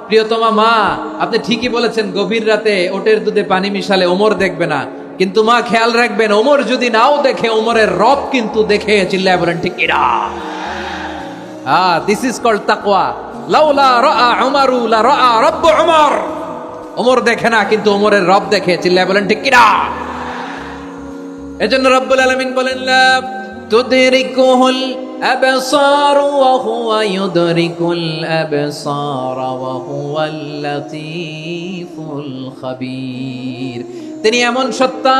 প্রিয়তমা মা, আপনি ঠিকই বলেছেন, গভীর রাতে ওটের দুধে পানি মিশালে ওমর দেখবে না, কিন্তু মা খেয়াল রাখবেন, ওমর যদি নাও দেখে, ওমরের রব কিন্তু দেখে। চিল্লায় বলেন ঠিক কিনা? দিস ইজ কল্ড তাকওয়া। লাউলা রাআ উমরু লা রাআ রব্বু উমর, ওমর দেখে না কিন্তু ওমরের রব দেখে। চিল্লায় বলেন ঠিক কিনা? এজন্য রব্বুল আলামিন বলেন, লা তুদরিকুহুল আবসার ওয়া হুয়া ইউদরিকুল আবসার ওয়া হুয়াল লাতীফুল খাবীর। তিনি এমন সত্তা,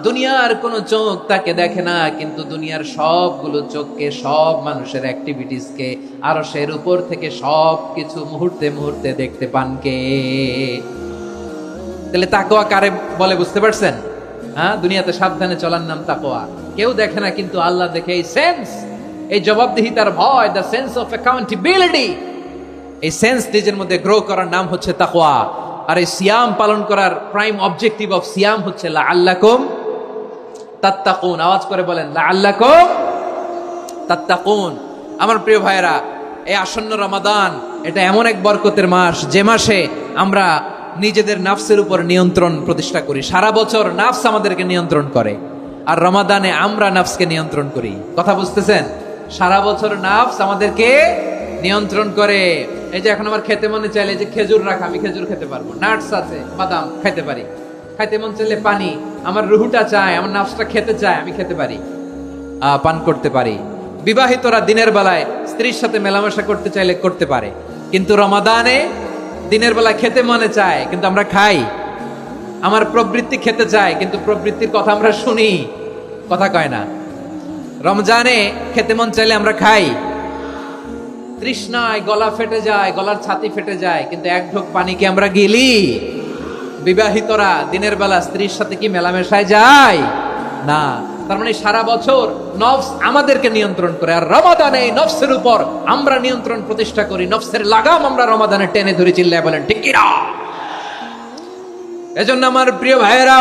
দুনিয়ার কোন চোখ তাকে দেখে না, কিন্তু দুনিয়ার সবগুলো চোখকে, সব মানুষের অ্যাক্টিভিটিসকে আরশের উপর থেকে সব কিছু মুহূর্তে মুহূর্তে দেখতে পান কে? তাহলে তাকওয়া কারে বলে বুঝতে পারছেন? হ্যাঁ, দুনিয়াতে সাবধানে চলার নাম তাকওয়া। কেউ দেখে না, কিন্তু আল্লাহ দেখে। এই সেন্স, এই জবাবদিহিতার ভয়, দ্য সেন্স অফ অ্যাকাউন্টেবিলিটি, এই সেন্স নিজের মধ্যে গ্রো করার নাম হচ্ছে তাকওয়া। আর এই সিয়াম পালন করার প্রাইম অবজেক্টিভ অফ সিয়াম হচ্ছে লাআল্লাকুম তাত্তাকুন। আওয়াজ করে বলেন, লাআল্লাকুম তাত্তাকুন। আমার প্রিয় ভাইরা, এই আসন্ন রমাদান এটা এমন এক বরকতের মাস, যে মাসে আমরা নিজেদের নাফসের উপর নিয়ন্ত্রণ প্রতিষ্ঠা করি। সারা বছর নাফস আমাদেরকে নিয়ন্ত্রণ করে, আর রমাদানে আমরা নাফসকে নিয়ন্ত্রণ করি। কথা বুঝতেছেন? সারা বছর নাফস আমাদেরকে নিয়ন্ত্রণ করে। এই যে এখন আমার খেতে মনে চাইলে যে খেজুর রাখা, আমি খেজুর খেতে পারবো, নাটস আছে, বাদাম খেতে পারি। খাইতে মন চাইলে পানি, আমার রুহুটা চায়, আমার নাফসটা খেতে চায়, আমি খেতে পারি, পান করতে পারি। বিবাহিতরা দিনের বেলায় স্ত্রীর সাথে মেলামেশা করতে চাইলে করতে পারে, কিন্তু রমাদানে দিনের বেলা খেতে মনে চায়, কিন্তু আমরা খাই। আমার প্রবৃত্তি খেতে চায়, কিন্তু প্রবৃত্তির কথা আমরা শুনি, কথা কয় না। রমজানে খেতে মন চাইলে আমরা খাই, তৃষ্ণায় গলা ফেটে যায়, গলার ছাতি ফেটে যায়, কিন্তু এক ঢোক পানিকে আমরা গিলি। বিবাহিতরা দিনের বেলা স্ত্রীর সাথে কি মেলামেশায় যায় না? তার মানে সারা বছর নফস আমাদেরকে নিয়ন্ত্রণ করে, আর রমাদানে নফসের উপর আমরা নিয়ন্ত্রণ প্রতিষ্ঠা করি। নফসের লাগাম আমরা রমাদানে টেনে ধরে, চিল্লায় বলেন ঠিক কি না? এজন্য আমার প্রিয় ভাইয়েরা,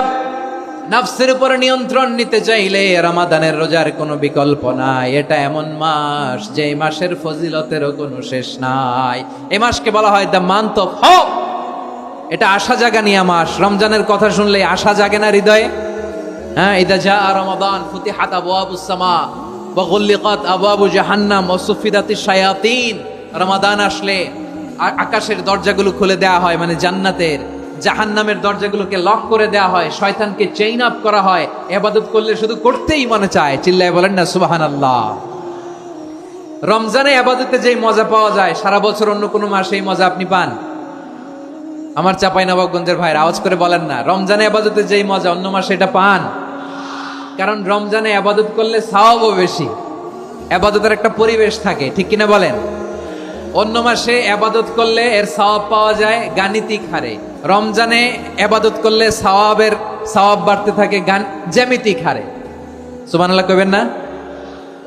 নফসের উপর নিয়ন্ত্রণ নিতে চাইলে রমাদানের রোজার কোনো বিকল্প নাই। এটা এমন মাস, যে মাসের ফজিলতেরও কোনো শেষ নাই। এই মাসকে বলা হয় দ্য মান্থ অফ হোপ। এটা আশা জাগানিয়া মাস। রমজানের কথা শুনলে আশা জাগে না হৃদয়ে? হ্যাঁ, ইদা জাআ রমাদান ফুতিহাত আবওয়াবুস সামা ওয়া গুল্লিকাত আবওয়াবু জাহান্নাম ওয়া সুফিদাতিশ শায়াতিন। রমাদান আসলে আকাশের দরজাগুলো খুলে দেয়া হয়, মানে জান্নাতের। জাহান্নামের দরজাগুলোকে লক করে দেয়া হয়, শয়তানকে চেইন আপ করা হয়। ইবাদত করলে শুধু করতেই মনে চায়, চিল্লায় বলেন না সুবহানাল্লাহ। রমজানে ইবাদতে যেই মজা পাওয়া যায়, সারা বছর অন্য কোনো মাসে এই মজা আপনি পান? আমার চাঁপাইনবাবগঞ্জের ভাইরা আওয়াজ করে বলেন না, রমজানে ইবাদতে যেই মজা অন্য মাসে এটা পান? কারণ রমজানে ইবাদত করলে সওয়াবও বেশি, ইবাদতের একটা পরিবেশ থাকে, ঠিক কিনা বলেন? অন্য মাসে ইবাদত করলে এর সওয়াব পাওয়া যায় গাণিতিক হারে, রমজানে ইবাদত করলে সওয়াব বাড়তে থাকে জ্যামিতিক হারে। সুবহানাল্লাহ কইবেন না?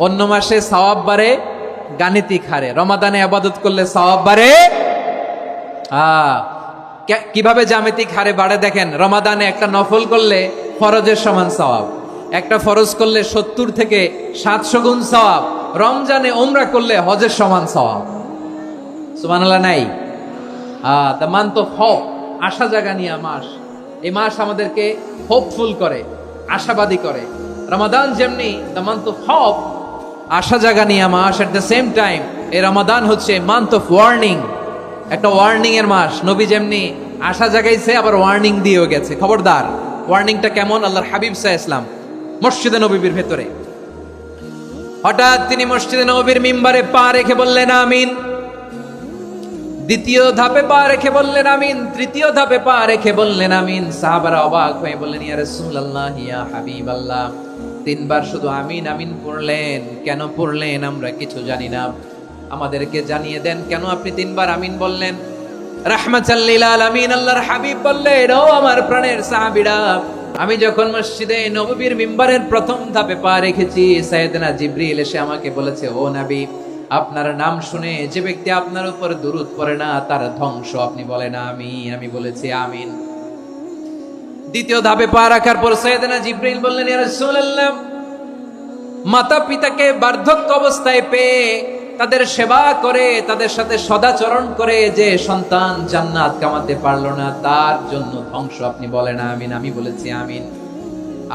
অন্য মাসে সওয়াব বাড়ে গাণিতিক হারে, রমাদানে ইবাদত করলে সওয়াব বাড়ে কিভাবে জ্যামিতিক হারে বাড়ে দেখেন। রমাদানে একটা নফল করলে ফরজের সমান সওয়াব, একটা ফরজ করলে 70 থেকে 700 গুণ সওয়াব। রমজানে উমরা করলে হজের সমান সওয়াব। সুবহানাল্লাহ নাই? দ্য মান্থ অফ হোপ, আশা জাগানিয়া মাস। এই মাস আমাদেরকে হোপফুল করে, আশাবাদী করে। রমাদান যেমনি দ্য মান্থ অফ হোপ, আশা জাগানিয়া মাস, এট দ্য সেম টাইম এই রমাদান হচ্ছে মান্থ অফ ওয়ার্নিং, একটা ওয়ার্নিং এর মাস। নবী যেমনি আশা জাগাইছে, আবার ওয়ার্নিং দিয়েও গেছে, খবরদার। ওয়ার্নিংটা কেমন? আল্লাহর হাবিব সাল্লাল্লাহু আলাইহি ওয়াসাল্লাম মসজিদে নববীর ভেতরে, হঠাৎ তিনি মসজিদে নববীর মিম্বারে পা রেখে বললেন আমিন। দ্বিতীয় ধাপে পা রেখে বললেন আমিন, তৃতীয় ধাপে পা রেখে বললেন আমিন। সাহাবারা অবাক হয়ে বললেন, ইয়া রাসূলুল্লাহ, ইয়া হাবিবাল্লাহ, 3 বার শুধু আমিন আমিন পড়লেন, কেন পড়লেন আমরা কিছু জানি না, আমাদেরকে জানিয়ে দেন কেন আপনি 3 বার আমিন বললেন। রাহমাতাল লিল আলামিন আল্লাহর হাবিব বললেন, ও আমার প্রাণের সাহাবীরা, আমি যখন মসজিদে নববীর মিম্বারের প্রথম ধাপে পা রেখেছি, সাইয়েদনা জিবরিল এসে আমাকে বলেছে, ও নবী, আপনার নাম শুনে যে ব্যক্তি আপনার উপর দুরূদ পড়ে না তার ধ্বংস। আপনি বলেন আমিন। আমি বলেছি আমিন। দ্বিতীয় ধাপে পা রাখার পর সাইয়েদনা জিবরিল বললেন, ইয়া রাসূলুল্লাহ, মাতা পিতাকে বার্ধক্য অবস্থায় পেয়ে তাদের সেবা করে, তাদের সাথে সদাচরণ করে যে সন্তান জান্নাত কামাতে পারলো না, তার জন্য ধ্বংস। আপনি বলেন আমিন। আমি বলেছি আমিন।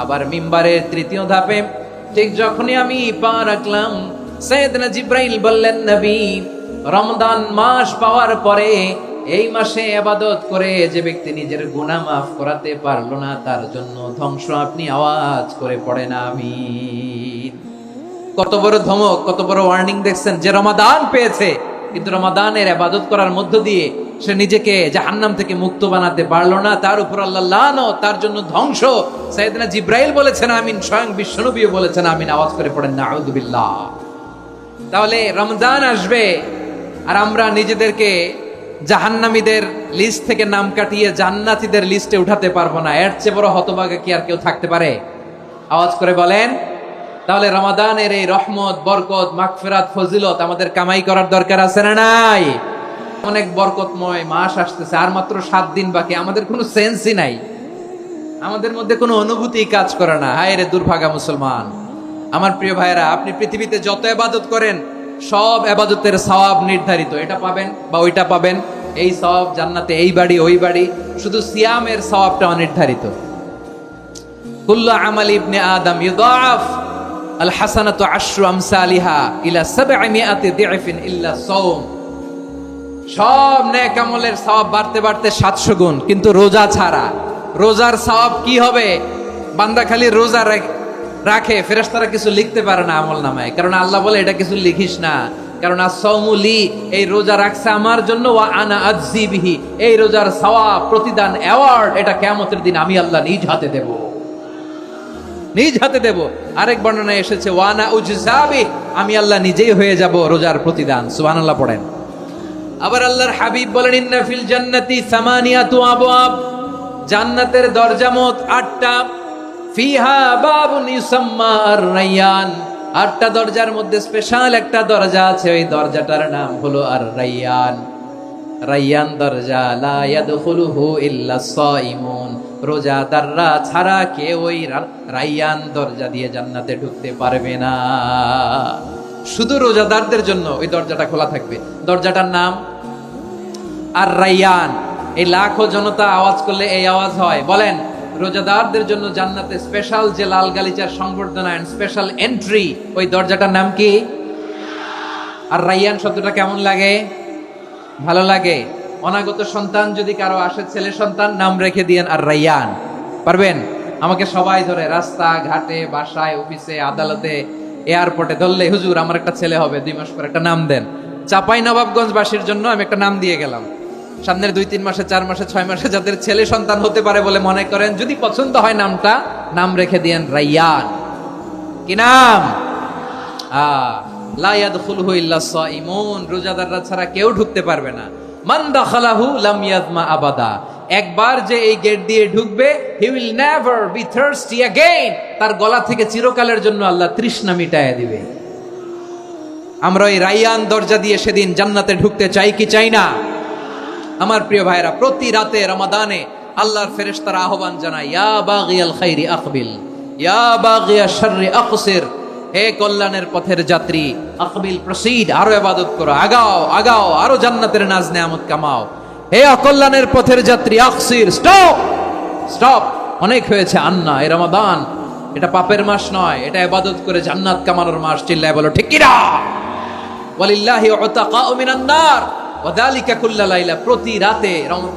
আবার মিম্বারের তৃতীয় ধাপে ঠিক যখনই আমি পা রাখলাম, সাইয়েদনা জিবরাইল বললেন, নবী, রমজান মাস পাওয়ার পরে এই মাসে ইবাদত করে যে ব্যক্তি নিজের গুনাহ মাফ করাতে পারলো না, তার জন্য ধ্বংস। আপনি আওয়াজ করে পড়েন আমিন। কত বড় ধমক, কত বড় ওয়ার্নিং দেখছেন। যে রমাদান পেয়েছে, কিন্তু রমাদানের ইবাদত করার মধ্য দিয়ে সে নিজেকে জাহান্নাম থেকে মুক্ত বানাতে পারলো না, তার উপর আল্লাহ লানত, তার জন্য ধ্বংস। সাইয়েদনা জিবরাইল বলেছেন আমিন, স্বয়ং বিশ্বনবীও বলেছেন আমিন। আওয়াজ করে পড়েন নাউযু বিল্লাহ। তাহলে রমজান আসবে আর আমরা নিজেদেরকে জাহান্নামীদের লিস্ট থেকে নাম কাটিয়ে জান্নাতীদের লিস্টে উঠাতে পারবো না, এর চেয়ে বড় হতভাগা কি আর কেউ থাকতে পারে? আওয়াজ করে বলেন। তাহলে রমাদানের এই রহমত, বরকত, মাগফিরাত, ফজিলত আমাদের কামাই করার দরকার আছে না নাই? অনেক বরকতময় মাস আসতেছে, আর মাত্র 7 দিন বাকি। আমাদের কোনো সেন্সই নাই, আমাদের মধ্যে কোনো অনুভূতি কাজ করে না। হায় রে দুর্ভাগা মুসলমান। আমার প্রিয় ভাইরা, আপনি পৃথিবীতে যত ইবাদত করেন সব ইবাদতের সওয়াব নির্ধারিত। এটা পাবেন বা ওইটা পাবেন, এই সওয়াব জান্নাতে, এই বাড়ি ওই বাড়ি। শুধু সিয়ামের সওয়াবটা অনির্ধারিত। কুল্লু আমাল ইবনে আদম ইউদাফ আল হাসানাতু আশরু আমসালিহা ইলা 700 দি'ফিন ইল্লা সাওম। সব নেক আমলের সওয়াব বাড়তে বাড়তে 700 গুণ, কিন্তু রোজা ছাড়া। রোজার সওয়াব কি হবে? বান্দা খালি রোজা রাখে, ফেরেশতারা কিছু লিখতে পারে না আমল নামায়, কারণ আল্লাহ বলে এটা কিছু লিখিস না, কারণ as-সাওমু লি, এই রোজা রাখছে আমার জন্য, ওয়া আনা আজজি বিহি, এই রোজার সওয়াব, প্রতিদান, অ্যাওয়ার্ড এটা কিয়ামতের দিন আমি আল্লাহ নিজ হাতে দেব, নিজ হাতে দেব। আরেক বর্ণনায় এসেছে ওয়া আনা উজজাবি, আমি আল্লাহ নিজেই হয়ে যাব রোজার প্রতিদান। সুবহানাল্লাহ পড়েন। আবার আল্লাহর হাবিব বলেন ইন্না ফিল জান্নাতি সামানিয়াতু আবওয়াব, জান্নাতের দরজা মোট 8টা। ফিহা বাবুন ইউসাম্মা আর-রায়্যান, 8টা দরজার মধ্যে স্পেশাল একটা দরজা আছে, ওই দরজাটার নাম হলো আর-রায়্যান। রায়্যান দরজা, লা ইয়াদখুলুহু ইল্লা সাইমুন, রোজাদাররা ছাড়া কেউ ওই রায়্যান দরজা দিয়ে জান্নাতে ঢুকতে পারবে না। শুধু রোজাদারদের জন্য ওই দরজাটা খোলা থাকবে। দরজাটার নাম আর-রায়্যান। এই লাখো জনতা আওয়াজ করলে এই আওয়াজ হয়। বলেন, রোজাদারদের জন্য জান্নাতে স্পেশাল যে লাল গালিচার সংবর্ধনা এন্ড স্পেশাল এন্ট্রি, ওই দরজাটার নাম কি? আর-রায়্যান শব্দটা কেমন লাগে? ভালো লাগে। অনাগত সন্তান যদি কারো আসে, ছেলে সন্তান, নাম রেখে দিয়েন আর-রায়্যান। পারবেন? আমাকে সবাই ধরে রাস্তা ঘাটে, বাসায়, অফিসে, আদালতে, এয়ারপোর্টে ধরলে, হুজুর আমার একটা ছেলে হবে 2 মাস পর, একটা নাম দেন। চাপাই নবাবগঞ্জবাসীর জন্য আমি একটা নাম দিয়ে গেলাম। সামনের 2-3 মাসে, 4 মাসে, 6 মাসে যাদের ছেলে সন্তান হতে পারে বলে মনে করেন, যদি পছন্দ হয় নামটা, নাম রেখে দিয়েন রায়্যান। কি নাম? লা ইয়াদখুলুহু ইল্লা সাইমুন, রোজাদাররা ছাড়া কেউ ঢুকতে পারবে না। মান দাখালাহু লাম ইয়াদমা আবাদা, একবার যে এই গেট দিয়ে ঢুকবে, he will never be thirsty again, তার গলা থেকে চিরকালের জন্য আল্লাহ তৃষ্ণা মিটায় দিবে। আমরা এই রায়্যান দরজা দিয়ে সেদিন জান্নাতে ঢুকতে চাই কি চাই না? আমার প্রিয় ভাইরা, প্রতি রাতে রমাদানে আল্লাহর ফেরেশতারা আহ্বান জানায়, ইয়া বাগিয়াল খাইরি আকবিল, ইয়া বাগিয়াশ শাররি আকসির, হে কল্যাণের পথের যাত্রী, আকবিল, প্রসিড, আরো ইবাদত করো, আগাও আগাও, আরো জান্নাতের নাজ নেয়ামত কামাও। হে অকল্যাণের পথের যাত্রী, আকসির, স্টপ স্টপ, অনেক হয়েছে। আন্না, এই রমাদান এটা পাপের মাস নয়, এটা ইবাদত করে জান্নাত কামানোর মাস। চিল্লায় বলো ঠিক কিনা? ওয়ালিল্লাহি উতাকাউ মিনান নার ওয়াদালিকা কুল্লা লাইলা, প্রতি রাতে,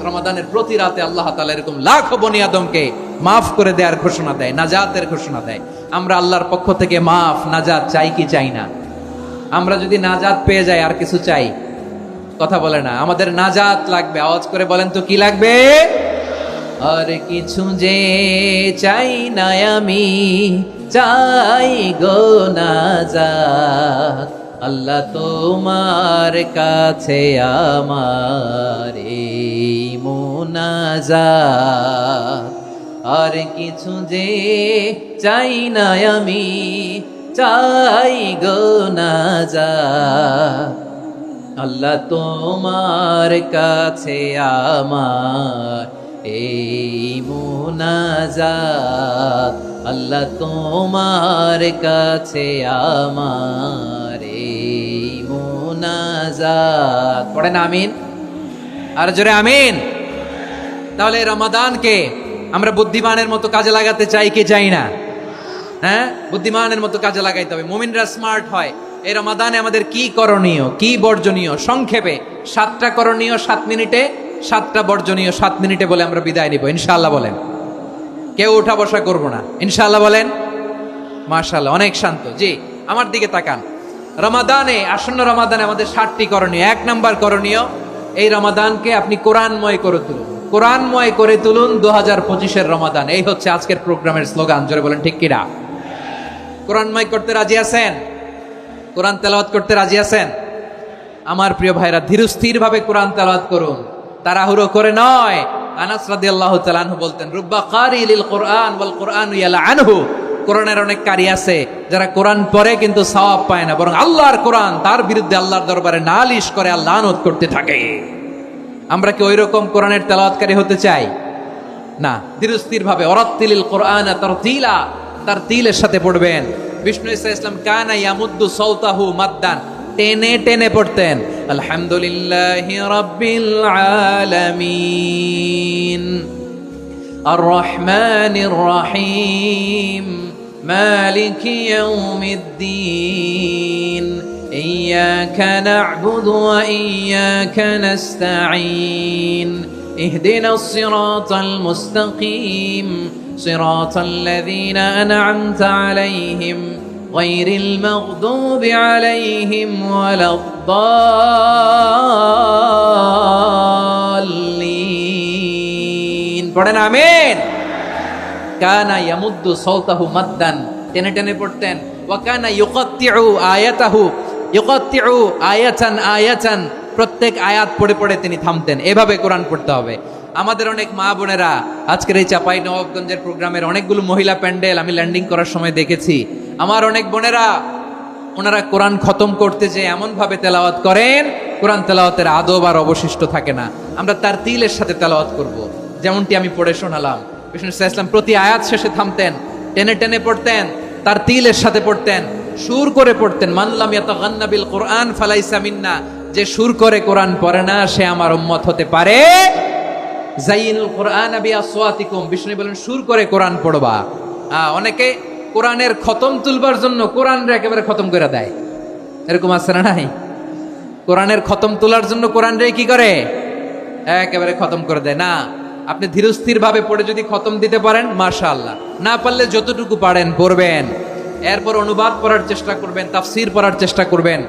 রমাদানের প্রতি রাতে আল্লাহ তাআলা এরকম লাখো বনি আদমকে মাফ করে দেওয়ার ঘোষণা দেয়, নাজাতের ঘোষণা দেয়। আমরা আল্লাহর পক্ষ থেকে মাফ, নাজাত চাই কি চাই না? আমরা যদি নাজাত পেয়ে যাই আর কিছু চাই? কথা বলে না। আমাদের নাজাত লাগবে। আওয়াজ করে বলেন তো কি লাগবে? আর কিছু যে চাই না আমি, চাই গো নাজাত, আল্লাহ তোমার কাছে আমার এই মুনাজাত। আর কিছু যে চাই না আমি, চাই গো নাজাত, আল্লাহ তোমার কাছে আমার এই মুনাজাত, আল্লাহ তোমার কাছে আমার এই মুনাজাত। পড়েন আমিন, আর জোরে আমিন। তাহলে রমাদানকে আমরা বুদ্ধিমানের মতো কাজে লাগাতে চাই কি চাই না? হ্যাঁ, বুদ্ধিমানের মতো কাজে লাগাইতে হবে। মুমিনরা স্মার্ট হয়। এই রমাদানে আমাদের কি করণীয়, কি বর্জনীয়? সংক্ষেপে 7টা করণীয় 7 মিনিটে, 7টা বর্জনীয় 7 মিনিটে বলে আমরা বিদায় নিব ইনশাআল্লাহ। বলেন, কেউ উঠা বসা করবো না ইনশাআল্লাহ। বলেন মাশাআল্লাহ, অনেক শান্ত। জি, আমার দিকে তাকান। রমাদানে, আসন্ন রমাদানে আমাদের 7টি করণীয়। 1 নাম্বার করণীয়, এই রমাদানকে আপনি কোরআনময় করে তুলুন। কোরআনময় করে তুলুন 2025-এর রমাদান। এই হচ্ছে আজকের প্রোগ্রামের স্লোগান। জোরে বলেন ঠিক কিনা? কোরআনময় করতে রাজি আছেন? কোরআন তেলাওয়াত করতে রাজি আছেন? আমার প্রিয় ভাইরা ধীরস্থির ভাবে কোরআন তেলাওয়াত করুন, তাড়াহুড়ো করে নয়। আনাস রাদিয়াল্লাহু তাআলা আনহু বলতেন, রুব্বা কারি লিল কোরআন ওয়াল কোরআনু ইয়ালআনহু। কোরআনের অনেক কারি আছে যারা কোরআন পড়ে কিন্তু সওয়াব পায় না, বরং আল্লাহর কোরআন তার বিরুদ্ধে আল্লাহর দরবারে নালিশ করে আর লানত করতে থাকে। আমরা কি ওইরকম কোরআনের তেলাওয়াতকারী হতে চাই? না। ধীরস্থির ভাবে ওয়ারাত্তিলিল কোরআন তারতিলা, তারতিলের সাথে পড়বেন। বিষ্ণু ঈসা ইসলাম কানা ইয়ামুদ্দু সাওতাহু মাদ্দান, টেনে টেনে পড়তেন। আলহামদুলিল্লাহি রাব্বিল আলামিন আর রহমানির রহিম মালিকি ইয়াউমিদ্দিন ইয়্যাকা না'বুদু ওয়া ইয়্যাকা নাস্তাঈন ইহদিনাস সিরাতাল মুস্তাকিম সিরাতাল লাযীনা আন'আমতা আলাইহিম গায়রিল মাগদুবি আলাইহিম ওয়ালাদ-দাল্লিন। পড়েন আমিন। কানা ইয়ামুদ্দু সাওতাহু মাদ্দান, টেনে টেনে পড়তেন। ওয়া কানা ইউকাত্তিউ আয়াতাহু, ইউকাত্তিউ আয়াতান আয়াতান, প্রত্যেক আয়াত পড়ে পড়ে তিনি থামতেন। এভাবে কোরআন পড়তে হবে। আমাদের অনেক মা বোনেরা আজকের এই চাপাই নবাবগঞ্জের প্রোগ্রামের অনেকগুলো মহিলা প্যান্ডেল আমি ল্যান্ডিং করার সময় দেখেছি। আমার অনেক বোনেরা ওনারা কোরআন খতম করতে যে এমন ভাবে তেলাওয়াত করেন, কোরআন তেলাওয়াতের আদব আর অবশিষ্ট থাকে না। আমরা তার তিলের সাথে তেলাওয়াত করব, যেমনটি আমি পড়ে শোনালাম। বিষ্ণু ইসলাম প্রতি আয়াত শেষে থামতেন, টেনে টেনে পড়তেন, তার তিলের সাথে পড়তেন, সুর করে পড়তেন। মানলাম ইয়াতাগান্না বিল কোরআন ফালাইসা মিন্না, যে সুর করে কোরআন পড়ে না সে আমার উম্মত হতে পারে। জাইনুল কোরআন বিআসওয়াতিকুম, বিষ্ণু বলেন সুর করে কোরআন পড়বা। অনেকে কোরআনের খতম তুলবার জন্য কোরআনরে একেবারে খতম করে দেয়, এরকম আছে না নাই? কোরআনের খতম তোলার জন্য কোরআনরে কি করে? একেবারে খতম করে দেয়। না, আপনি ধীরস্থির ভাবে পড়ে যদি খতম দিতে পারেন মাশাআল্লাহ, না পারলে যতটুকু পারেন পড়বেন। এরপর অনুবাদ পড়ার চেষ্টা করবেন, তাফসীর পড়ার চেষ্টা করবেন।